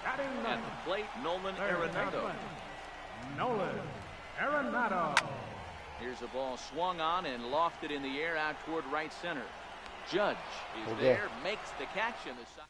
Batting At ninth. the plate, Nolan Third Arenado. baseman, Nolan Arenado. Here's a ball swung on and lofted in the air out toward right center. Judge is Okay. there, makes the catch in the side.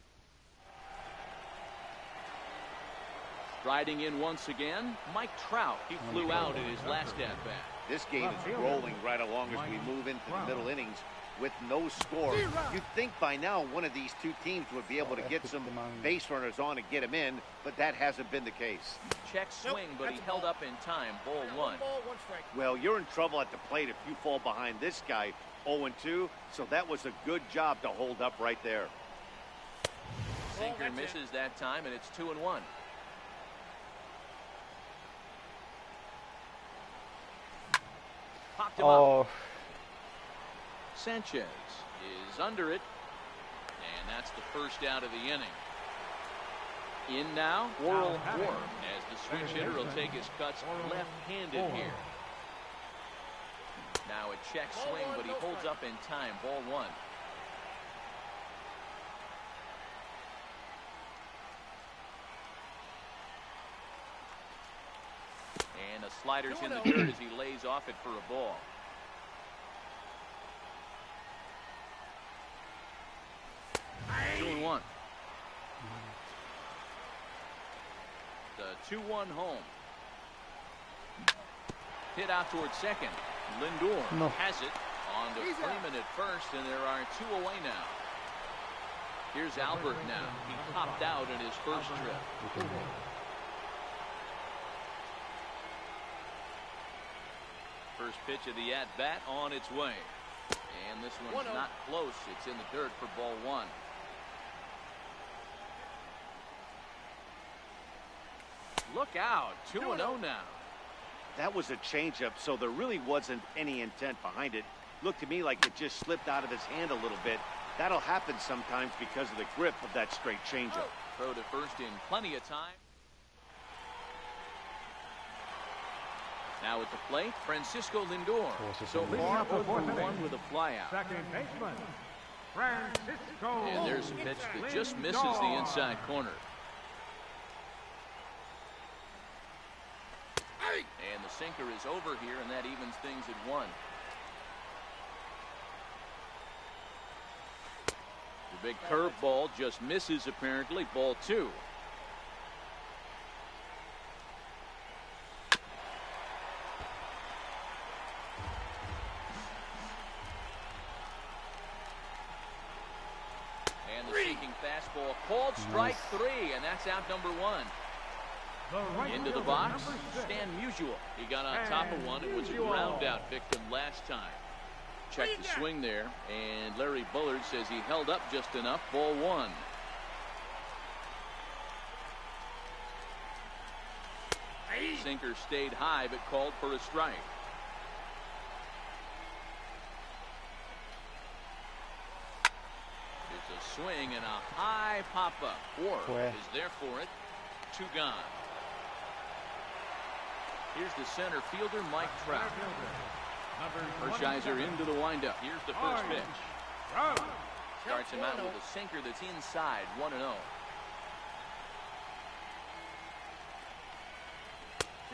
Striding in once again, Mike Trout. He flew out in his last at bat. This game is rolling right along as we move into the middle innings with no score. You'd think by now one of these two teams would be able to get some base runners on and get them in, but that hasn't been the case. Check swing, but he held up in time. Ball 1. Well, you're in trouble at the plate if you fall behind this guy 0-2, so that was a good job to hold up right there. Sinker misses that time, and it's 2-1. Popped him up. Oh, Sanchez is under it, and that's the first out of the inning. In now, Oral Orr, as the switch hitter will take his cuts left-handed here. Now a check swing, but he holds up in time. Ball 1. And the slider's in the dirt as he lays off it for a ball. Two and 1. The 2-1 home. Hit out towards second. Lindor No. has it on to Freeman at first, and there are 2 away now. Here's Albert now. He popped out in his first trip. First pitch of the at-bat on its way. And this one's not close. It's in the dirt for ball 1. Look out. 2-0 now. That was a changeup, so there really wasn't any intent behind it. Looked to me like it just slipped out of his hand a little bit. That'll happen sometimes because of the grip of that straight changeup. Throw to first in plenty of time. Now at the plate, Francisco Lindor. So far, 0-for-1 with a flyout. Second baseman, Francisco. And there's a pitch that just misses the inside corner. And the sinker is over here, and that evens things at 1. The big curveball just misses, apparently. Ball 2. And the sinking fastball called strike 3, and that's out number 1. Into the box, Stan Musial. He got on top of one and was a ground out victim last time. Check the swing there, and Larry Bullard says he held up just enough. Ball 1. Sinker stayed high but called for a strike. It's a swing and a high pop-up. 4 is there for it. 2 gone. Here's the center fielder, Mike Trout. Hershiser into the windup. Here's the first pitch. Starts him out with a sinker that's inside, 1-0.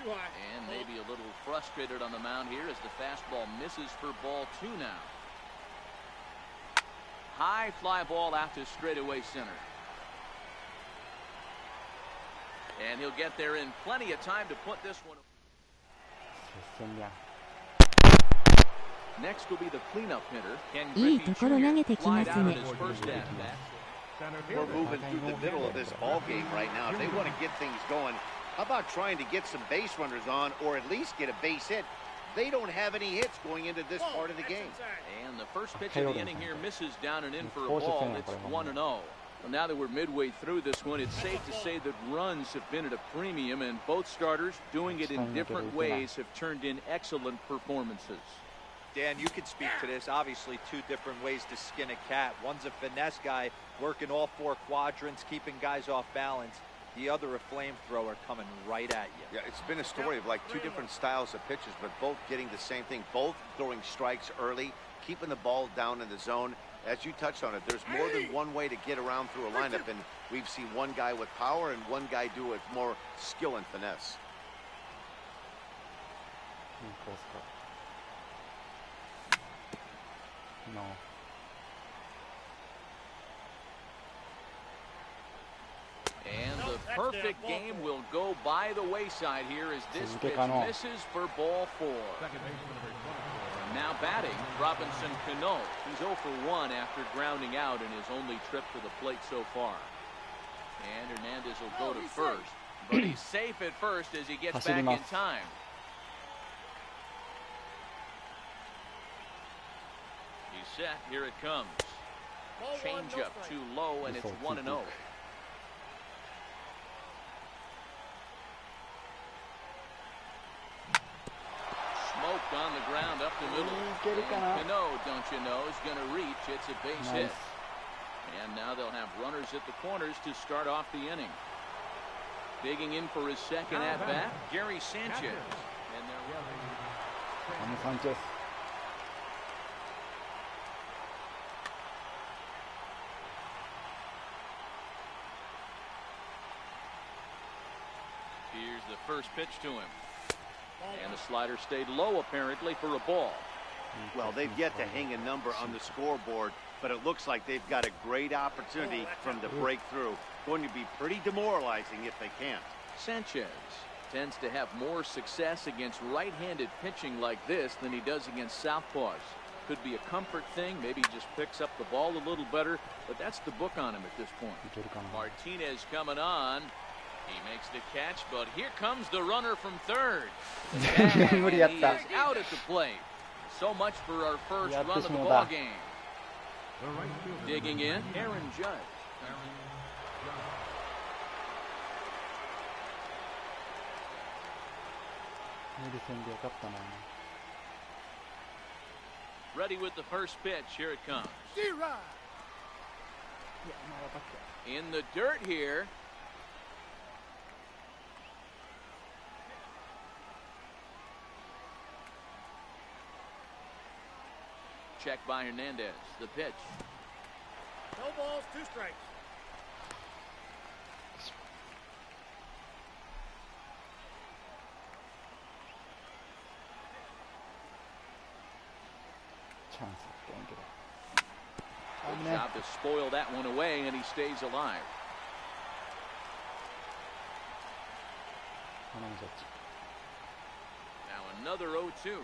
And maybe a little frustrated on the mound here as the fastball misses for ball 2 now. High fly ball out to straightaway center. And he'll get there in plenty of time to put this one. Next will be the cleanup hitter, Ken Griffey Jr. Flied out in his first at bat. We're moving through the middle of this ball game right now. If they want to get things going, how about trying to get some base runners on, or at least get a base hit? They don't have any hits going into this part of the game. And the first pitch of the inning here misses down and in for a ball. It's 1-0. Well, now that we're midway through this one, it's safe to say that runs have been at a premium, and both starters, doing it in different ways, have turned in excellent performances. Dan, you could speak to this. Obviously, 2 different ways to skin a cat. One's a finesse guy working all 4 quadrants, keeping guys off balance. The other, a flamethrower coming right at you. Yeah, it's been a story of like 2 different styles of pitches, but both getting the same thing, both throwing strikes early, keeping the ball down in the zone. As you touched on it, there's more than one way to get around through a lineup, and we've seen one guy with power and one guy do it with more skill and finesse. No. And the perfect game will go by the wayside here as this pitch misses for ball 4. Now batting, Robinson Cano. He's 0-for-1 after grounding out in his only trip to the plate so far. And Hernandez will go to first, but he's safe at first as he gets back in time. He's set. Here it comes. Change up too low, and it's 1-0. Smoked on the ground up the middle. Cano, don't you know, is going to reach. It's a base hit. And now they'll have runners at the corners to start off the inning. Digging in for his second at-bat, Gary Sanchez. And Sanchez. here's the first pitch to him. And the slider stayed low, apparently, for a ball. Well, they've yet to hang a number on the scoreboard, but it looks like they've got a great opportunity from the breakthrough. Going to be pretty demoralizing if they can't. Sanchez tends to have more success against right-handed pitching like this than he does against southpaws. Could be a comfort thing. Maybe he just picks up the ball a little better, but that's the book on him at this point. Martinez coming on. He makes the catch, but here comes the runner from third. And he is out at the plate. So much for our first run of the ball game. Digging in, Aaron Judge. ネルセンでよかったな。 Ready with the first pitch. Here it comes. In the dirt here. Check by Hernandez. The pitch. No balls, 2 strikes. チャンスってんけど。 Good job to spoil that one away, and he stays alive. 頼むジャッジ。 Now another 0-2.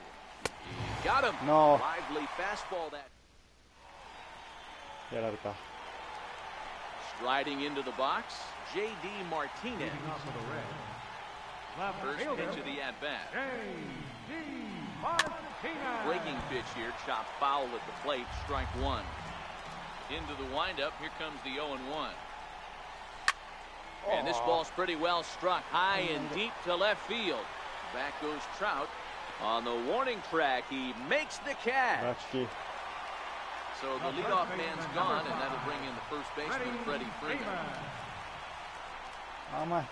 He got him. No. Lively fastball that. やられた。 Striding into the box, J.D. Martinez. Leading off with a red. Left First fielder, pitch of the at-bat. J.D. Martinez. Breaking pitch here, chopped foul at the plate, strike 1. Into the windup, here comes the 0-1. And this ball's pretty well struck, high and deep to left field. Back goes Trout. On the warning track, he makes the ラッ catch. キー。 So the leadoff man's gone, and that'll bring in the first baseman, Freddie Freeman. 甘い。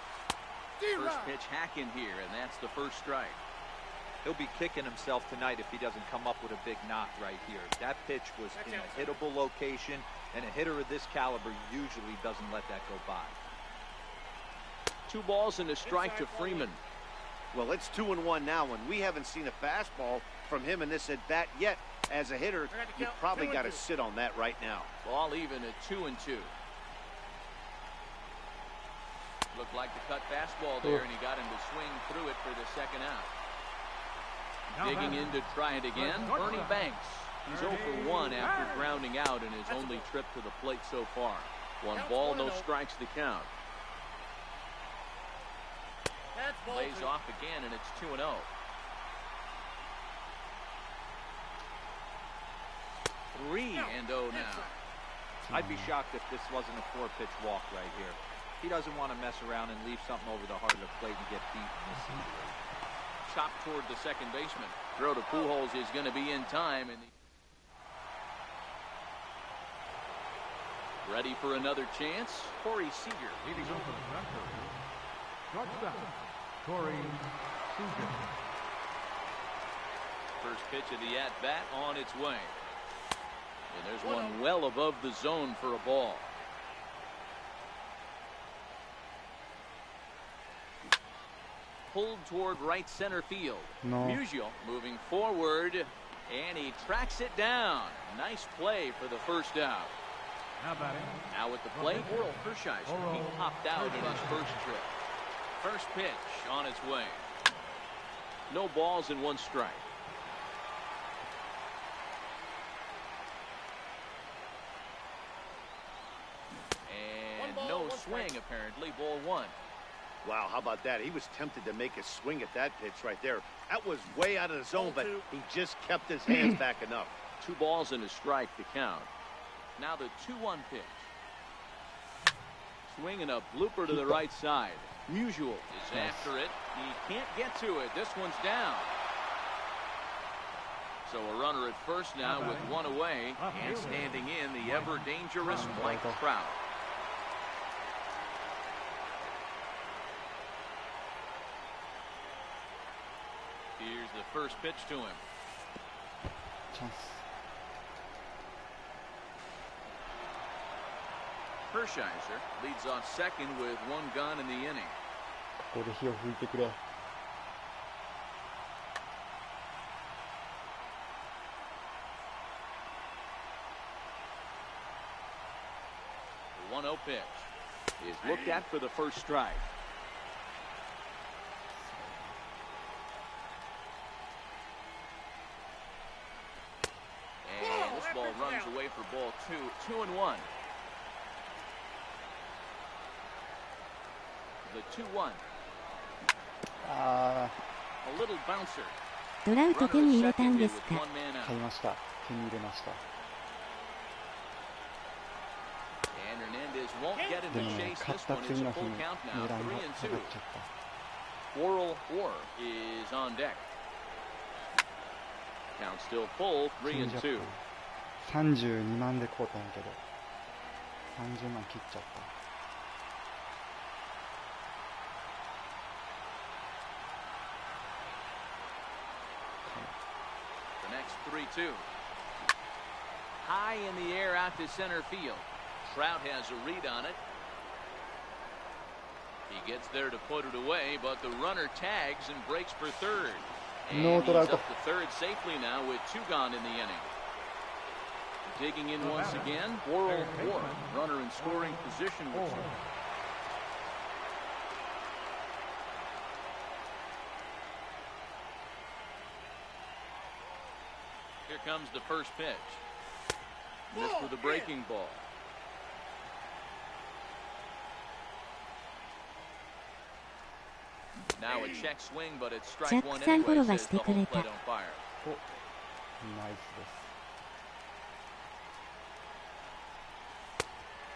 First pitch hack in here, and that's the first strike. He'll be kicking himself tonight if he doesn't come up with a big knock right here. That pitch was in a hittable location, and a hitter of this caliber usually doesn't let that go by. 2 balls and a strike to Freeman. Well, it's 2-1 now, and we haven't seen a fastball from him in this at-bat yet. As a hitter, you probably got to sit on that right now. Ball even at 2-2. Looked like the cut fastball there, and he got him to swing through it for the second out. Digging in to try it again, Ernie Banks. He's 0 for 1 after grounding out in his only trip to the plate so far. 1 ball, no strikes to count. Lays off again, and it's 2-0. 3-0 now. I'd be shocked if this wasn't a 4-pitch walk right here. He doesn't want to mess around and leave something over the heart of the plate and get beat in this situation. Chopped toward the second baseman. Throw to Pujols is going to be in time. And ready for another chance, Corey Seager. Leading off with a center. Shortstop, Corey Seager. First pitch of the at-bat on its way. And there's one well above the zone for a ball. Pulled toward right center field. No. Musial moving forward, and he tracks it down. Nice play for the first out. Now batting. Now at the plate, Oral Hershiser. He popped out in his first trip. First pitch on its way. No balls and 1 strike. And no swing, apparently. Ball 1. Wow, how about that? He was tempted to make a swing at that pitch right there. That was way out of the zone, but he just kept his hands back enough. 2 balls and a strike to count. Now the 2-1 pitch. Swinging a blooper to the right side. Musial is after it. He can't get to it. This one's down. So a runner at first now with 1 away, and standing in the ever dangerous Mike Trout. Here's the first pitch to him. チャンス。 Hershiser leads off second with 1 gun in the inning. ここで火を吹いてくれ。 1-0 pitch is looked at for the first strike. And this ball runs away for ball 2. 2-1. The 2-1. あ A little bouncer. トラウト手に入れたんです with か。 1 man あ、買い out. ました。手に入れました。 And Hernandez won't get in で the もね、 chase 買っ this た one. 次 It's の a 日 full に count 値 now. 段が下がっ 3-2. ちゃった。Quarrel Orr is on deck. Count still full, 3-2. 32万で買うたんやけど30万切っちゃった。The next 3-2. High in the air out to center field. Trout has a read on it. He gets there to put it away, but the runner tags and breaks for third. And he's up to third safely now with 2 gone in the inning. Digging in once again, Quarrel Orr, runner in scoring position with 2. Here comes the first pitch. Missed with a breaking ball. Now a check swing, but it's strike one anyway, says the home plate umpire. ナイスです。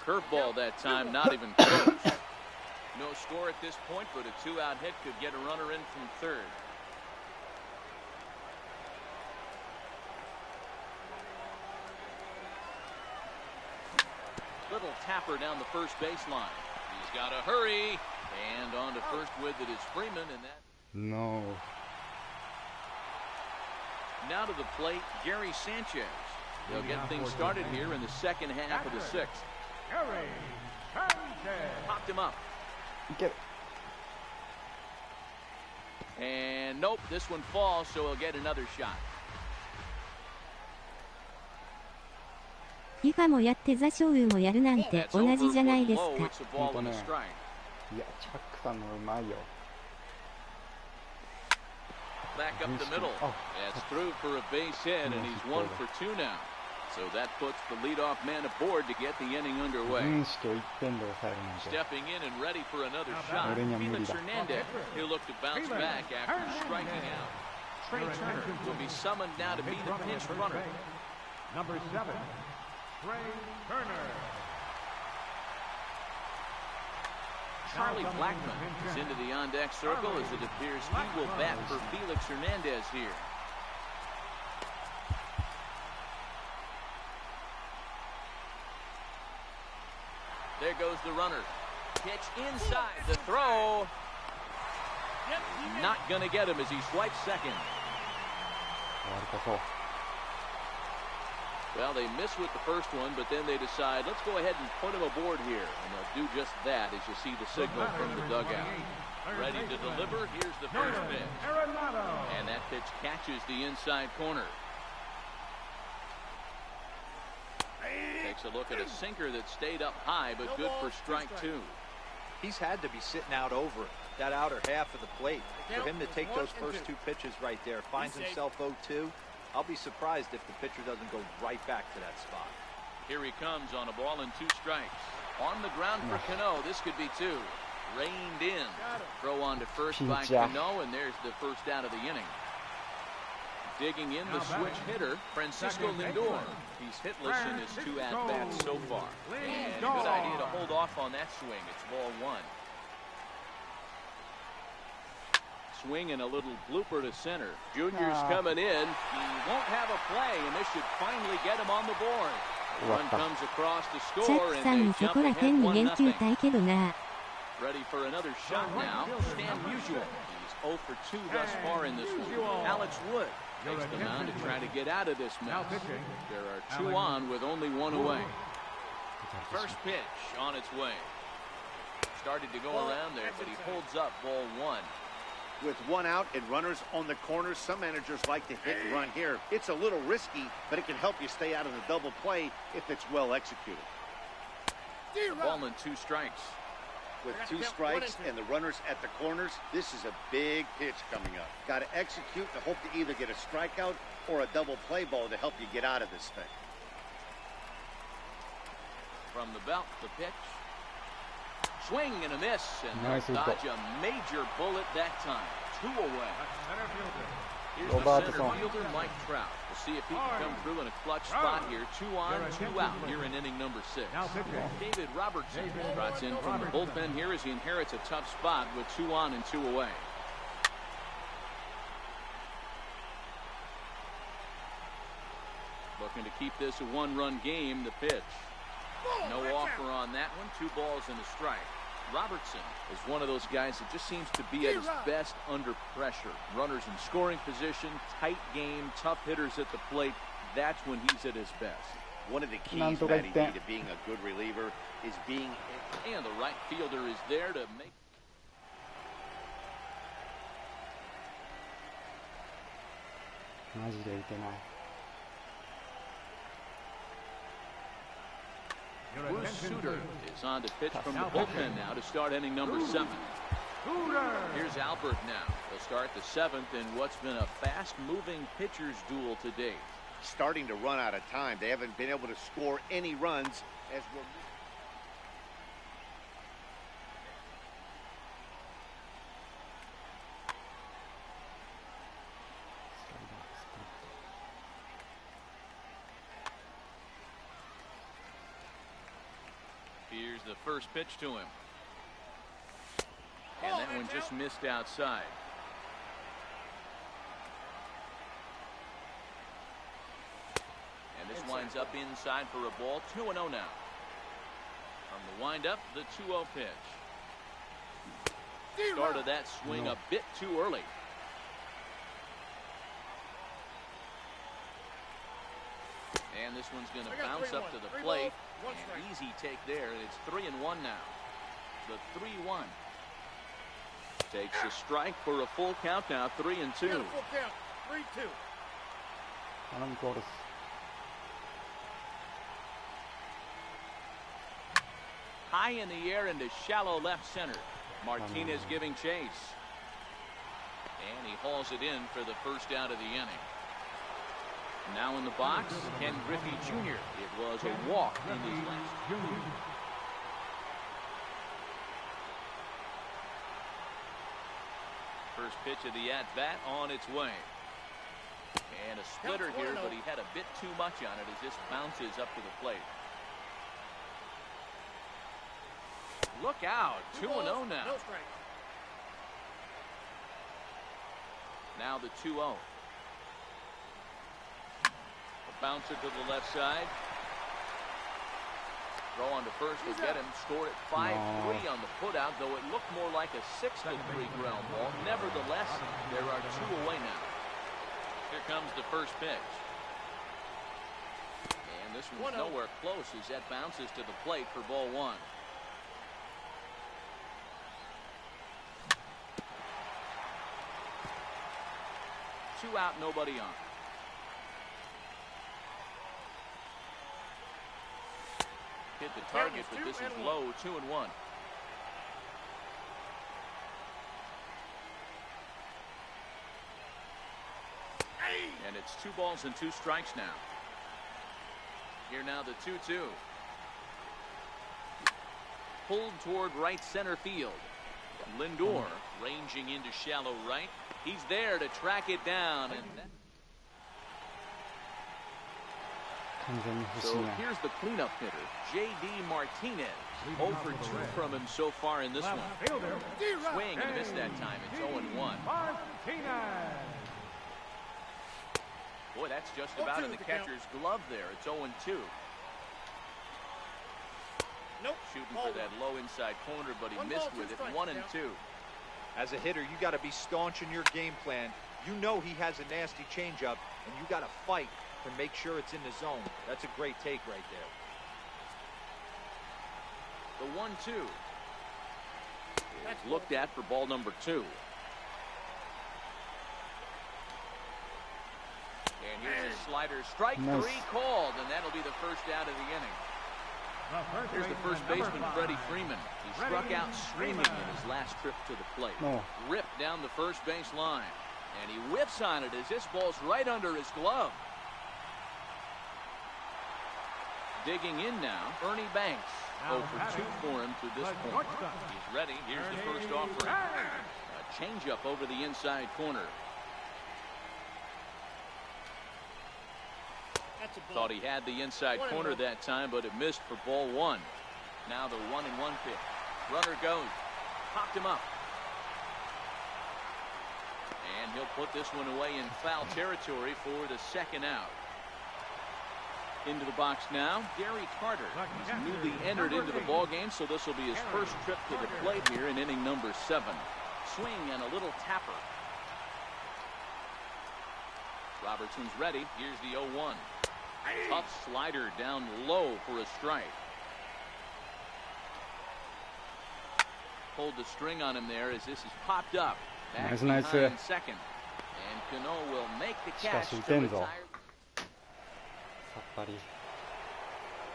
Curveball that time, not even close. No score at this point, but a 2-out hit could get a runner in from third. Little tapper down the first baseline. He's got to hurry. And on to first with it is Freeman, and that. No. Now to the plate, Gary Sanchez. They'll get things started here in the second half of the 6th. Gary Sanchez. Popped him up. Get it. And nope, this one falls, so he'll get another shot. FIFA もやってザ・ショウもやるなんて同じじゃないですか。本当ね。いや、チャックさんのうまいよ。Back up the middle. That's through for a base hit, and he's 1 for 2 now. So that puts the leadoff man aboard to get the inning underway. Stepping in and ready for another shot, Felix Hernandez. He'll look to bounce back after striking out. Trey Turner will be summoned now to be the pinch runner. Number 7, Trey Turner. Charlie Blackmon is into the on-deck circle as it appears he will bat for Felix Hernandez here. There goes the runner. Pitch inside. The throw. Not going to get him as he swipes second. Well, they miss with the first one, but then they decide, let's go ahead and put him aboard here. And they'll do just that as you see the signal from the dugout. Ready to deliver. Here's the first pitch. And that pitch catches the inside corner. Takes a look at a sinker that stayed up high, but good for strike 2. He's had to be sitting out over that outer half of the plate. For him to take those first 2 pitches right there, finds himself 0-2. I'll be surprised if the pitcher doesn't go right back to that spot. Here he comes on a ball and 2 strikes. On the ground for Cano. This could be 2. Reined in. Throw on to first by Cano, and there's the first out of the inning. Digging in the switch hitter, Francisco Lindor. He's hitless in his 2 at-bats so far. And a good idea to hold off on that swing. It's ball 1. Swing and a little blooper to center. Junior's coming in. He won't have a play, and this should finally get him on the board. Run comes across to score, and they jump ahead 1-0. Ready for another shot now. Stan Musial. He's 0 for 2 thus far in this one. Alex Wood takes the mound to try to get out of this mess. There are 2 on with only 1 away. First pitch on its way. Started to go around there, but he holds up ball 1. With 1 out and runners on the corners, some managers like to hit and run here. It's a little risky, but it can help you stay out of the double play if it's well executed. Ball and 2 strikes. With 2 strikes and the runners at the corners, this is a big pitch coming up. Got to execute to hope to either get a strikeout or a double play ball to help you get out of this thing. From the belt, the pitch. Swing and a miss, and they'll dodge a major bullet that time. 2 away. Here's the center fielder, Mike Trout. We'll see if he can come through in a clutch spot here. 2 on, 2 out here in inning number 6. David Robertson trots in from the bullpen here as he inherits a tough spot with 2 on and 2 away. to keep this a one-run game. The pitch. No offer on that one. 2 balls and a strike. Robertson is one of those guys that just seems to be at his best under pressure. Runners in scoring position, tight game, tough hitters at the plate. That's when he's at his best. One of the keys, Matty D, to being a good reliever is being... And the right fielder is there to make... Bruce Sutter is on to pitch from the bullpen now to start inning number 7. Here's Albert now. They'll start the 7th in what's been a fast-moving pitcher's duel to date. Starting to run out of time. They haven't been able to score any runs as we're... Here's the first pitch to him. And that one just missed outside. And this winds up inside for a ball. 2-0 now. From the windup, the 2-0 pitch. Started that swing a bit too early. And this one's going to bounce up to the plate. An easy take there. It's 3-1 now. The 3-1. Takes a strike for a full count now. 3-2. Full count. 3-2. High in the air into shallow left center. Martinez giving chase. And he hauls it in for the first out of the inning. Now in the box, Ken Griffey Jr. It was a walk in his last. First pitch of the at-bat on its way. And a splitter here, but he had a bit too much on it as this bounces up to the plate. Look out. 2-0 now. Now the 2-0. Bouncer to the left side. Throw on to first will get him. Scored at 5-3 on the putout, though it looked more like a 6-3 ground ball. Nevertheless, there are 2 away now. Here comes the first pitch. And this one's nowhere close as that bounces to the plate for ball 1. Two out, nobody on. Hit the target, but this is low. 2-1. And it's 2 balls and 2 strikes now. Here now the 2-2. Pulled toward right center field. Lindor ranging into shallow right. He's there to track it down. And so here's the cleanup hitter, J.D. Martinez. 0 for 2 from him so far in this one. Swing and miss that time. It's 0-1. Boy, that's just about in the catcher's glove there. It's 0-2. Shooting for that low inside corner, but he missed with it. 1-2. As a hitter, you got to be staunch in your game plan. You know he has a nasty changeup, and you got to fight to make sure it's in the zone. That's a great take right there. The 1-2 is looked at for ball number 2. And here's a slider. Strike 3 called, and that'll be the first out of the inning. Here's the first baseman, Freddie Freeman. He struck out swinging in his last trip to the plate. Ripped down the first base line. And he whiffs on it as this ball's right under his glove. Digging in now, Ernie Banks. 0 for 2 for him to this point. He's ready. Here's the first offering. A changeup over the inside corner. Thought he had the inside corner that time, but it missed for ball 1. Now the 1-1 pitch. Runner goes. Popped him up. And he'll put this one away in foul territory for the second out. Into the box now, Gary Carter. He's newly entered into the ball game, so this will be his first trip to the plate here in inning number 7. Swing and a little tapper. Robertson's ready. Here's the 0-1. Tough slider down low for a strike. Pulled the string on him there as this is popped up. Back behind second. And Cano will make the catch to retire.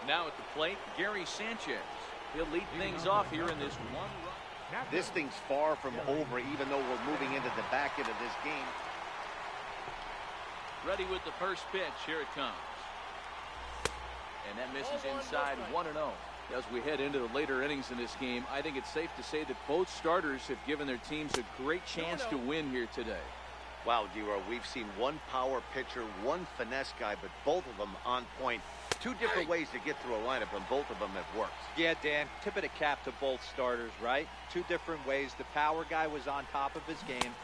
Now at the plate, Gary Sanchez. He'll lead things off here in this one run. This thing's far from over, even though we're moving into the back end of this game. Ready with the first pitch. Here it comes. And that misses inside 1-0. As we head into the later innings in this game, I think it's safe to say that both starters have given their teams a great chance to win here today. Wow, D-Row, we've seen one power pitcher, one finesse guy, but both of them on point. Two different ways to get through a lineup, and both of them have worked. Yeah, Dan, tip of the cap to both starters, right? Two different ways. The power guy was on top of his game,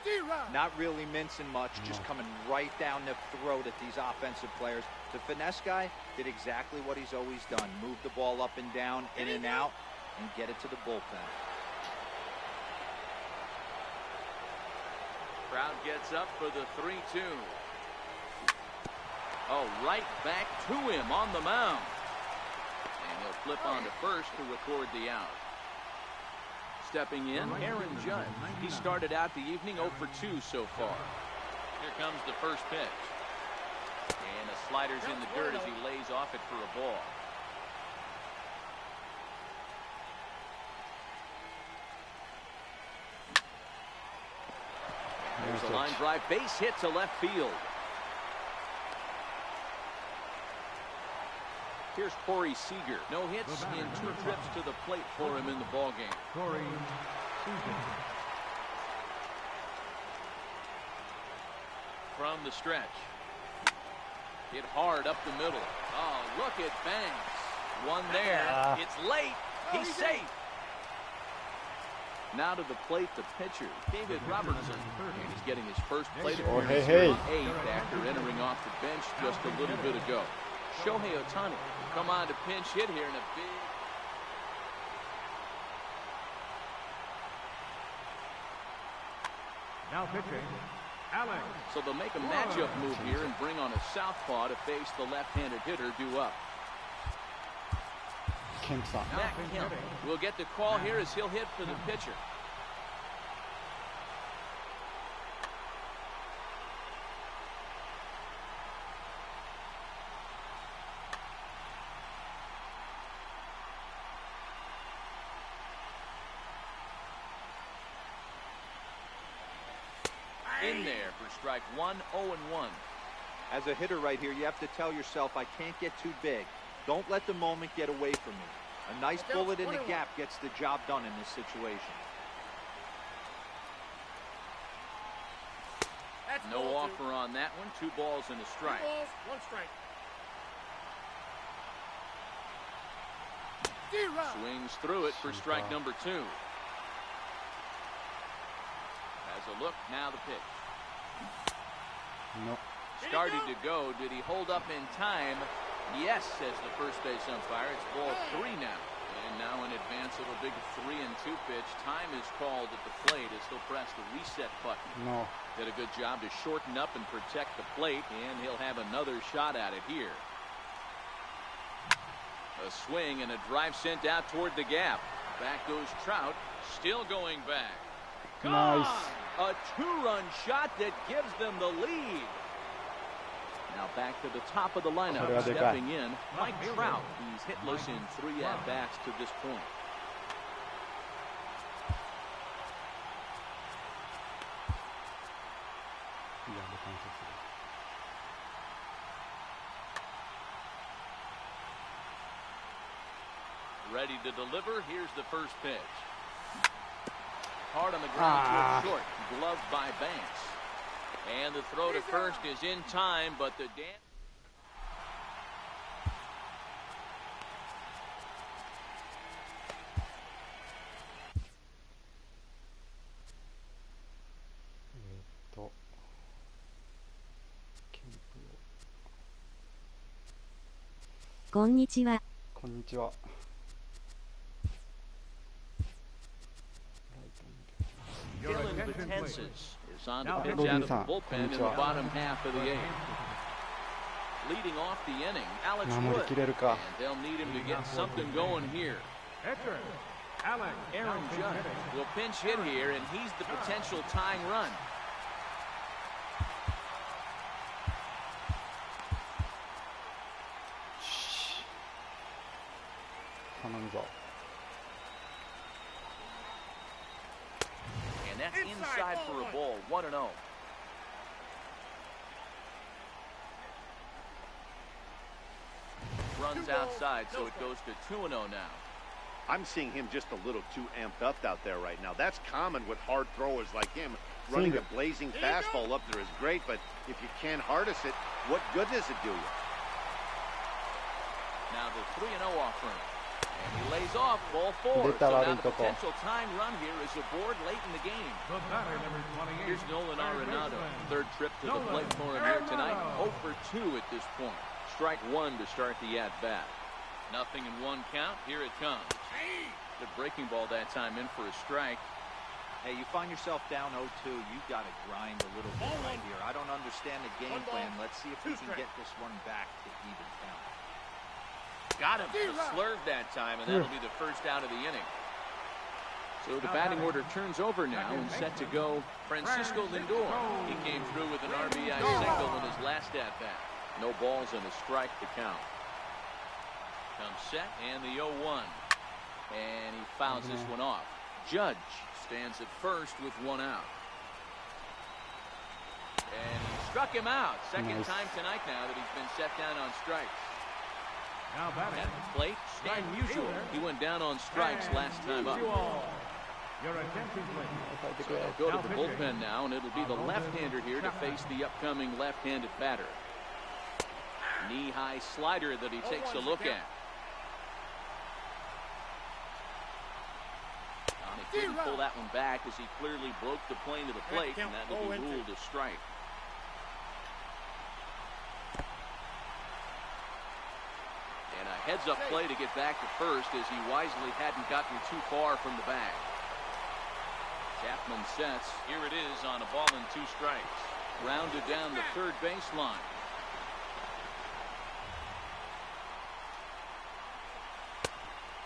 not really mincing much, just coming right down the throat at these offensive players. The finesse guy did exactly what he's always done. Move the ball up and down, in and out, and get it to the bullpen. Crowd gets up for the 3-2. Oh, right back to him on the mound. And he'll flip on to first to record the out. Stepping in, Aaron Judge. He started out the evening 0 for 2 so far. Here comes the first pitch. And a slider's in the dirt as he lays off it for a ball. There's a line drive base hit to left field. Here's Corey Seager. No hits in 2 trips to the plate for him in the ball game. Corey Seager. From the stretch. Hit hard up the middle. Oh, look at Banks. One there. It's late. He's safe. Now to the plate, the pitcher, David Robertson. And he's getting his first plate appearance in 8th after entering off the bench just a little bit ago. Shohei Ohtani come on to pinch hit here in a big. Now pitching, Alex. So they'll make a matchup move here and bring on a southpaw to face the left-handed hitter due up. Matt Kemp will get the call here as he'll hit for the pitcher. In there for strike 1, 0-1. As a hitter right here, you have to tell yourself, I can't get too big. Don't let the moment get away from me. A nice bullet in the gap gets the job done in this situation. No offer on that one. 2 balls and a strike. 2 balls, 1 strike. Swings through it for strike number 2. Has a look. Now the pitch. No. Started to go. Did he hold up in time? Yes, says the first base umpire. It's ball 3 now. And now in advance of a big 3-2 pitch. Time is called at the plate as he'll press the reset button. No. Did a good job to shorten up and protect the plate, and he'll have another shot at it here. A swing and a drive sent out toward the gap. Back goes Trout, still going back. Nice. A 2-run shot that gives them the lead. Now back to the top of the lineup, stepping in, Mike Trout. He's hitless in 3 at-bats to this point. Ready to deliver. Here's the first pitch. Hard on the ground toward short. Gloved by Banks. And the throw to first is in time, but the こんにちは。こんにちは。 Your Dylan attention, please. Betances is on to Now, pitch Robin out of the san, bullpen in the konnichiwa. bottom half of the eighth. Leading off the inning, Alex 守り Wood. きれるか。 And they'll need him to get something going here. Pitcher, Alex. Aaron now Judge hitting. will pinch hit here, and he's the potential tying run. Shh. 頼むぞ。 And that's inside for a ball, 1-0. Runs outside, so it goes to 2-0 now. I'm seeing him just a little too amped up out there right now. That's common with hard throwers like him. Running a blazing fastball up there is great, but if you can't harness it, what good does it do you? Now the 3-0 offering. And he lays off ball four. Deta So la now the rin to ko. potential tying run here is aboard late in the game. The batter, number 28. Here's Nolan third Arenado. baseman. Third trip to the Nolan plate for him here tonight. Arenado. 0 for 2 at this point. Strike one to start the at-bat. Nothing in one count. Here it comes. Good breaking ball that time in for a strike. Hey, you find yourself down 0-2, you got to grind a little bit right here. I don't understand the game plan. Let's see if we can get this one back to even count. Got him to slurve that time, and that'll be the first out of the inning. So the batting order turns over now and set to go Francisco Lindor. He came through with an RBI single in his last at-bat. No balls and a strike to count. Comes set and the 0-1. And he fouls this one off. Judge stands at first with one out. And he struck him out. Second time tonight now that he's been set down on strikes. Now batting. At the plate, Stan Musial. He went down on strikes last time up. Your attention, please. So they'll go to the bullpen now, and it'll be the left-hander here to face the upcoming left-handed batter. Knee-high slider that he takes a look at. He didn't pull that one back as he clearly broke the plane to the plate, and that will be ruled a strike. And a heads-up play to get back to first as he wisely hadn't gotten too far from the bag. Chapman sets. Here it is on a ball and 2 strikes. Rounded down the third baseline.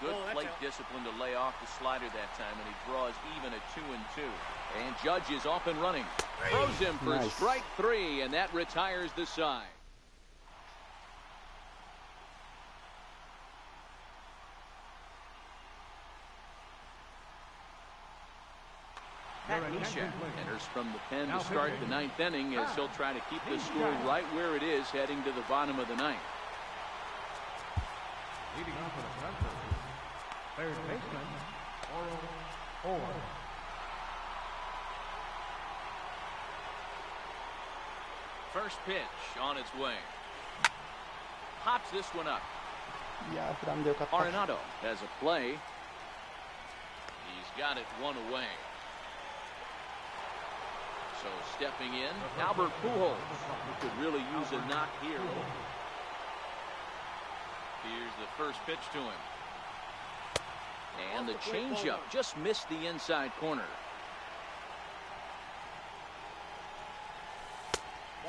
Good plate discipline to lay off the slider that time, and he draws even at 2-2. And Judge is off and running. Throws him for strike 3, and that retires the side. Pat Misha enters from the pen to start the 9th inning as he'll try to keep the score right where it is heading to the bottom of the 9th. Leading off with a front third baseman, Orr. First pitch on its way. Pops this one up. いやー、フランでよかった。 Arenado has a play. He's got it one away. So stepping in, Albert Pujols, who could really use a knock here. Here's the first pitch to him. And the changeup just missed the inside corner.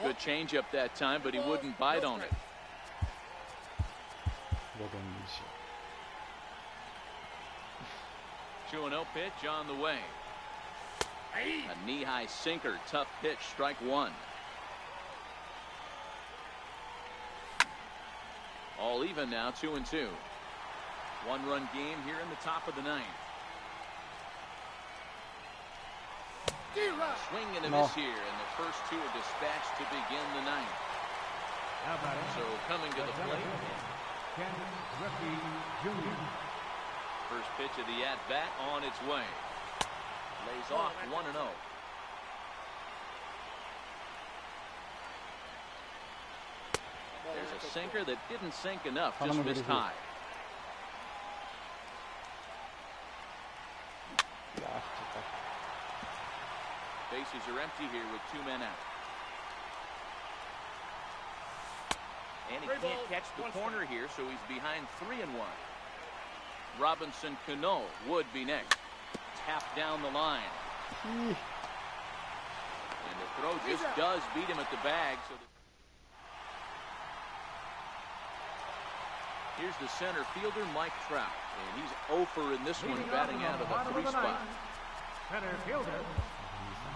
Good changeup that time, but he wouldn't bite on it. ロドンにしよ 2-0 pitch on the way. A knee-high sinker, tough pitch, strike 1. All even now, 2-2. One-run game here in the top of the 9th. Swing and a miss here, and the first 2 are dispatched to begin the 9th. Now batting. So coming to the plate. Ken Griffey Jr. First pitch of the at-bat on its way. Lays off 1-0. There's a sinker that didn't sink enough, just missed high. う。いやー、ちょっ Bases are empty here with 2 men out. And he can't catch the corner here, so he's behind 3-1. Robinson Cano would be next. Tapped down the line. And the throw just does beat him at the bag. So here's the center fielder, Mike Trout. And he's 0 in this one, batting out of the 3 spot. Center fielder.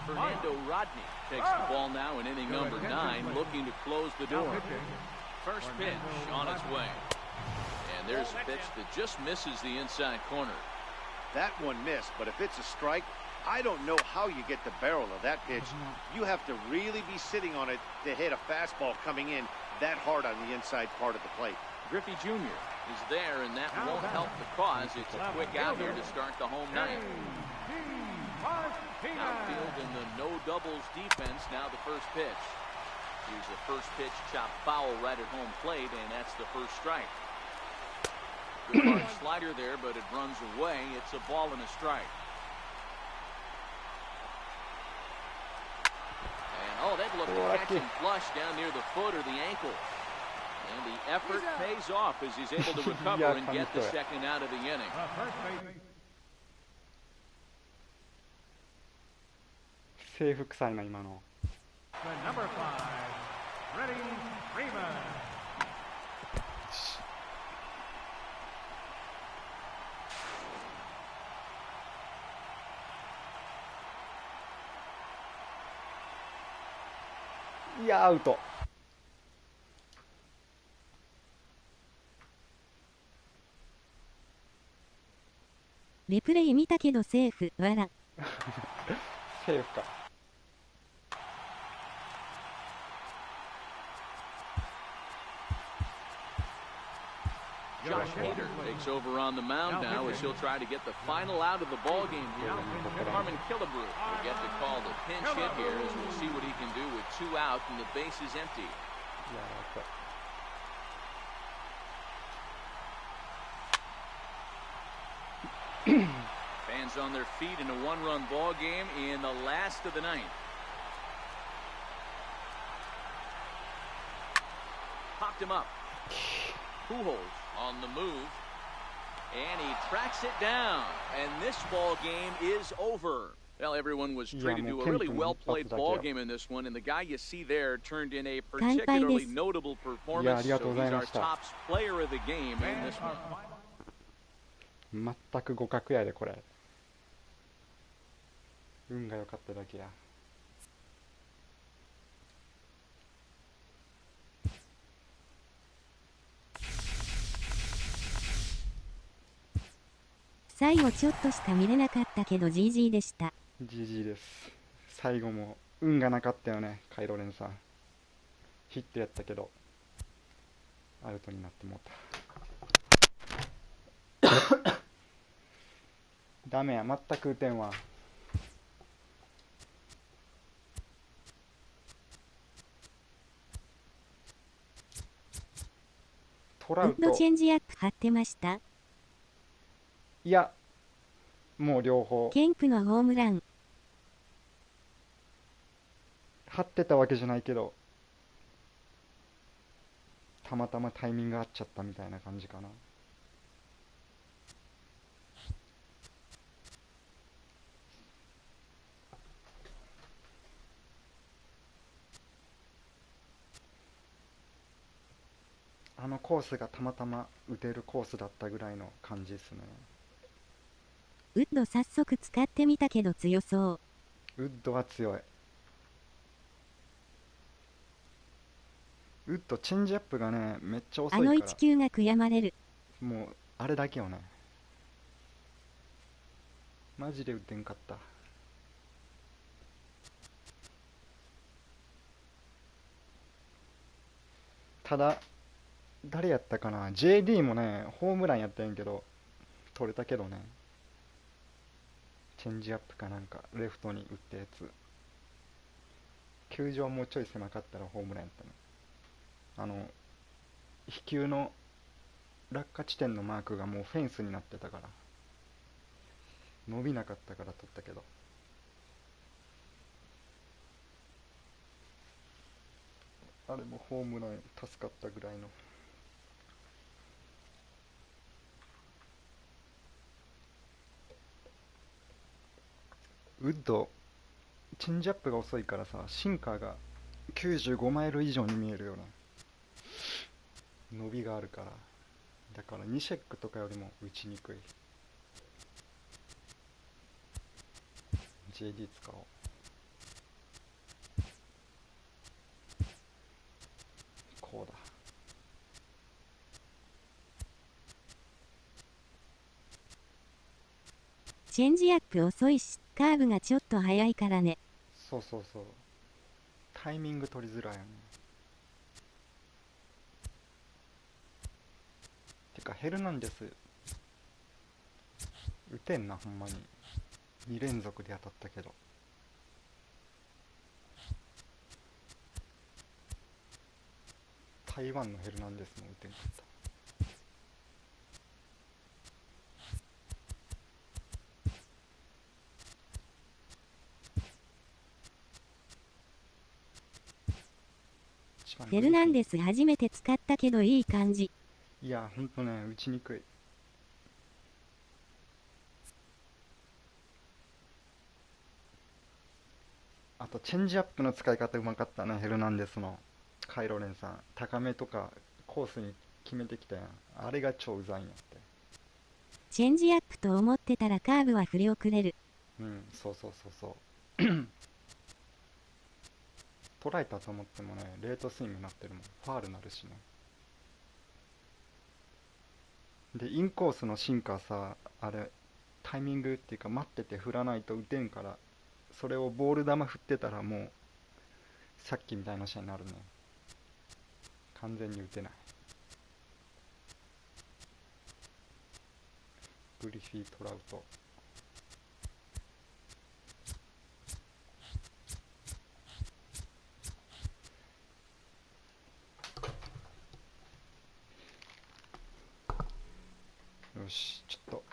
Fernando Rodney takes the ball now in inning number 9, looking to close the door. First pitch on its way. And there's a pitch that just misses the inside corner. That one missed, but if it's a strike, I don't know how you get the barrel of that pitch. You have to really be sitting on it to hit a fastball coming in that hard on the inside part of the plate. Griffey Jr. is there, and that won't help the cause. It's a quick out here to start the home ninth. Outfield in the no doubles defense. Now the first pitch. Here's the first pitch chopped foul right at home plate, and that's the first strike. Good hard slider there, but it runs away. It's a ball and a strike. And oh, that looked to catch him flush down near the foot or the ankle. And the effort pays off as he's able to recover and get the second out of the inning. Safe 臭いな今の。The number 5, Freddie Freeman. いやアウト。リプレイ見たけどセーフ、わら。セーフか。Josh Hader takes over on the mound now as he'll try to get the final out of the ball game here. Harmon Killebrew will get to call the pinch hit here as we'll see what he can do with 2 out and the base is empty. Fans on their feet in a 1-run ball game in the last of the 9th. Popped him up. Pujols on the move, and he tracks it down, and this ball game is over. Well, everyone was treated to a really well-played ball game in this one, and the guy you see there turned in a particularly notable performance, so he's our top player of the game in this one. 全く互角やでこれ。運が良かっただけや。最後ちょっとしか見れなかったけど GG でした。 GG です。最後も運がなかったよね、カイロレンさん。ヒットやったけどアウトになってもうた。ダメや、全く打てんわ。トラウト。ウッドチェンジアップ張ってました？いや、もう両方。ケンプのホームラン。張ってたわけじゃないけど、たまたまタイミング合っちゃったみたいな感じかな。あのコースがたまたま打てるコースだったぐらいの感じですね。ウッド早速使ってみたけど強そう。ウッドは強い。ウッドチェンジアップがねめっちゃ遅いから。あの1球が悔やまれる。もうあれだけよね。マジで打てんかった。ただ誰やったかな、 JD もねホームランやったんやけど取れたけどね。チェンジアップかなんかレフトに打ったやつ。球場もうちょい狭かったらホームランやったね。飛球の落下地点のマークがもうフェンスになってたから伸びなかったから取ったけど。あれもホームラン助かったぐらいの。ウッドチェンジアップが遅いからさ、シンカーが95マイル以上に見えるよね。伸びがあるから。だから2シェックとかよりも打ちにくい。 JD 使おう。こうだ。チェンジアップ遅いし、カーブがちょっと速いからね。そうそうそう。タイミング取りづらいよね。てかヘルナンデス打てんな、ほんまに。2連続で当たったけど。台湾のヘルナンデスも打てんかった。フェルナンデス初めて使ったけどいい感じ。いや、ほんとね、打ちにくい。あと、チェンジアップの使い方うまかったね、ヘルナンデスの。カイロレンさん。高めとかコースに決めてきたやん。あれが超うざいんやって。チェンジアップと思ってたらカーブは振り遅れる。うん、そうそうそうそう捉えたと思ってもね、レートスイングになってるもん。ファールなるしね。で、インコースのシンカーさ、あれタイミングっていうか待ってて振らないと打てんから、それをボール球振ってたらもうさっきみたいな試合になるね。完全に打てない。グリフィー・トラウト。よし、ちょっと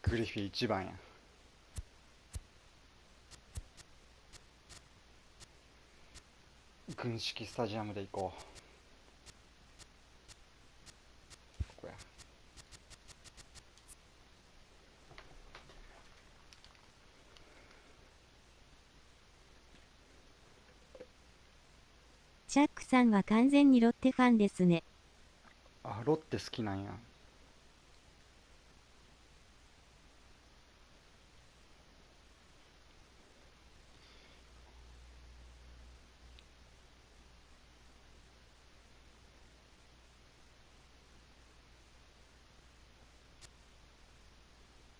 グリフィー1番や。軍式スタジアムで行こう。ここや。チャックさんは完全にロッテファンですね。あ、ロッテ好きなんや。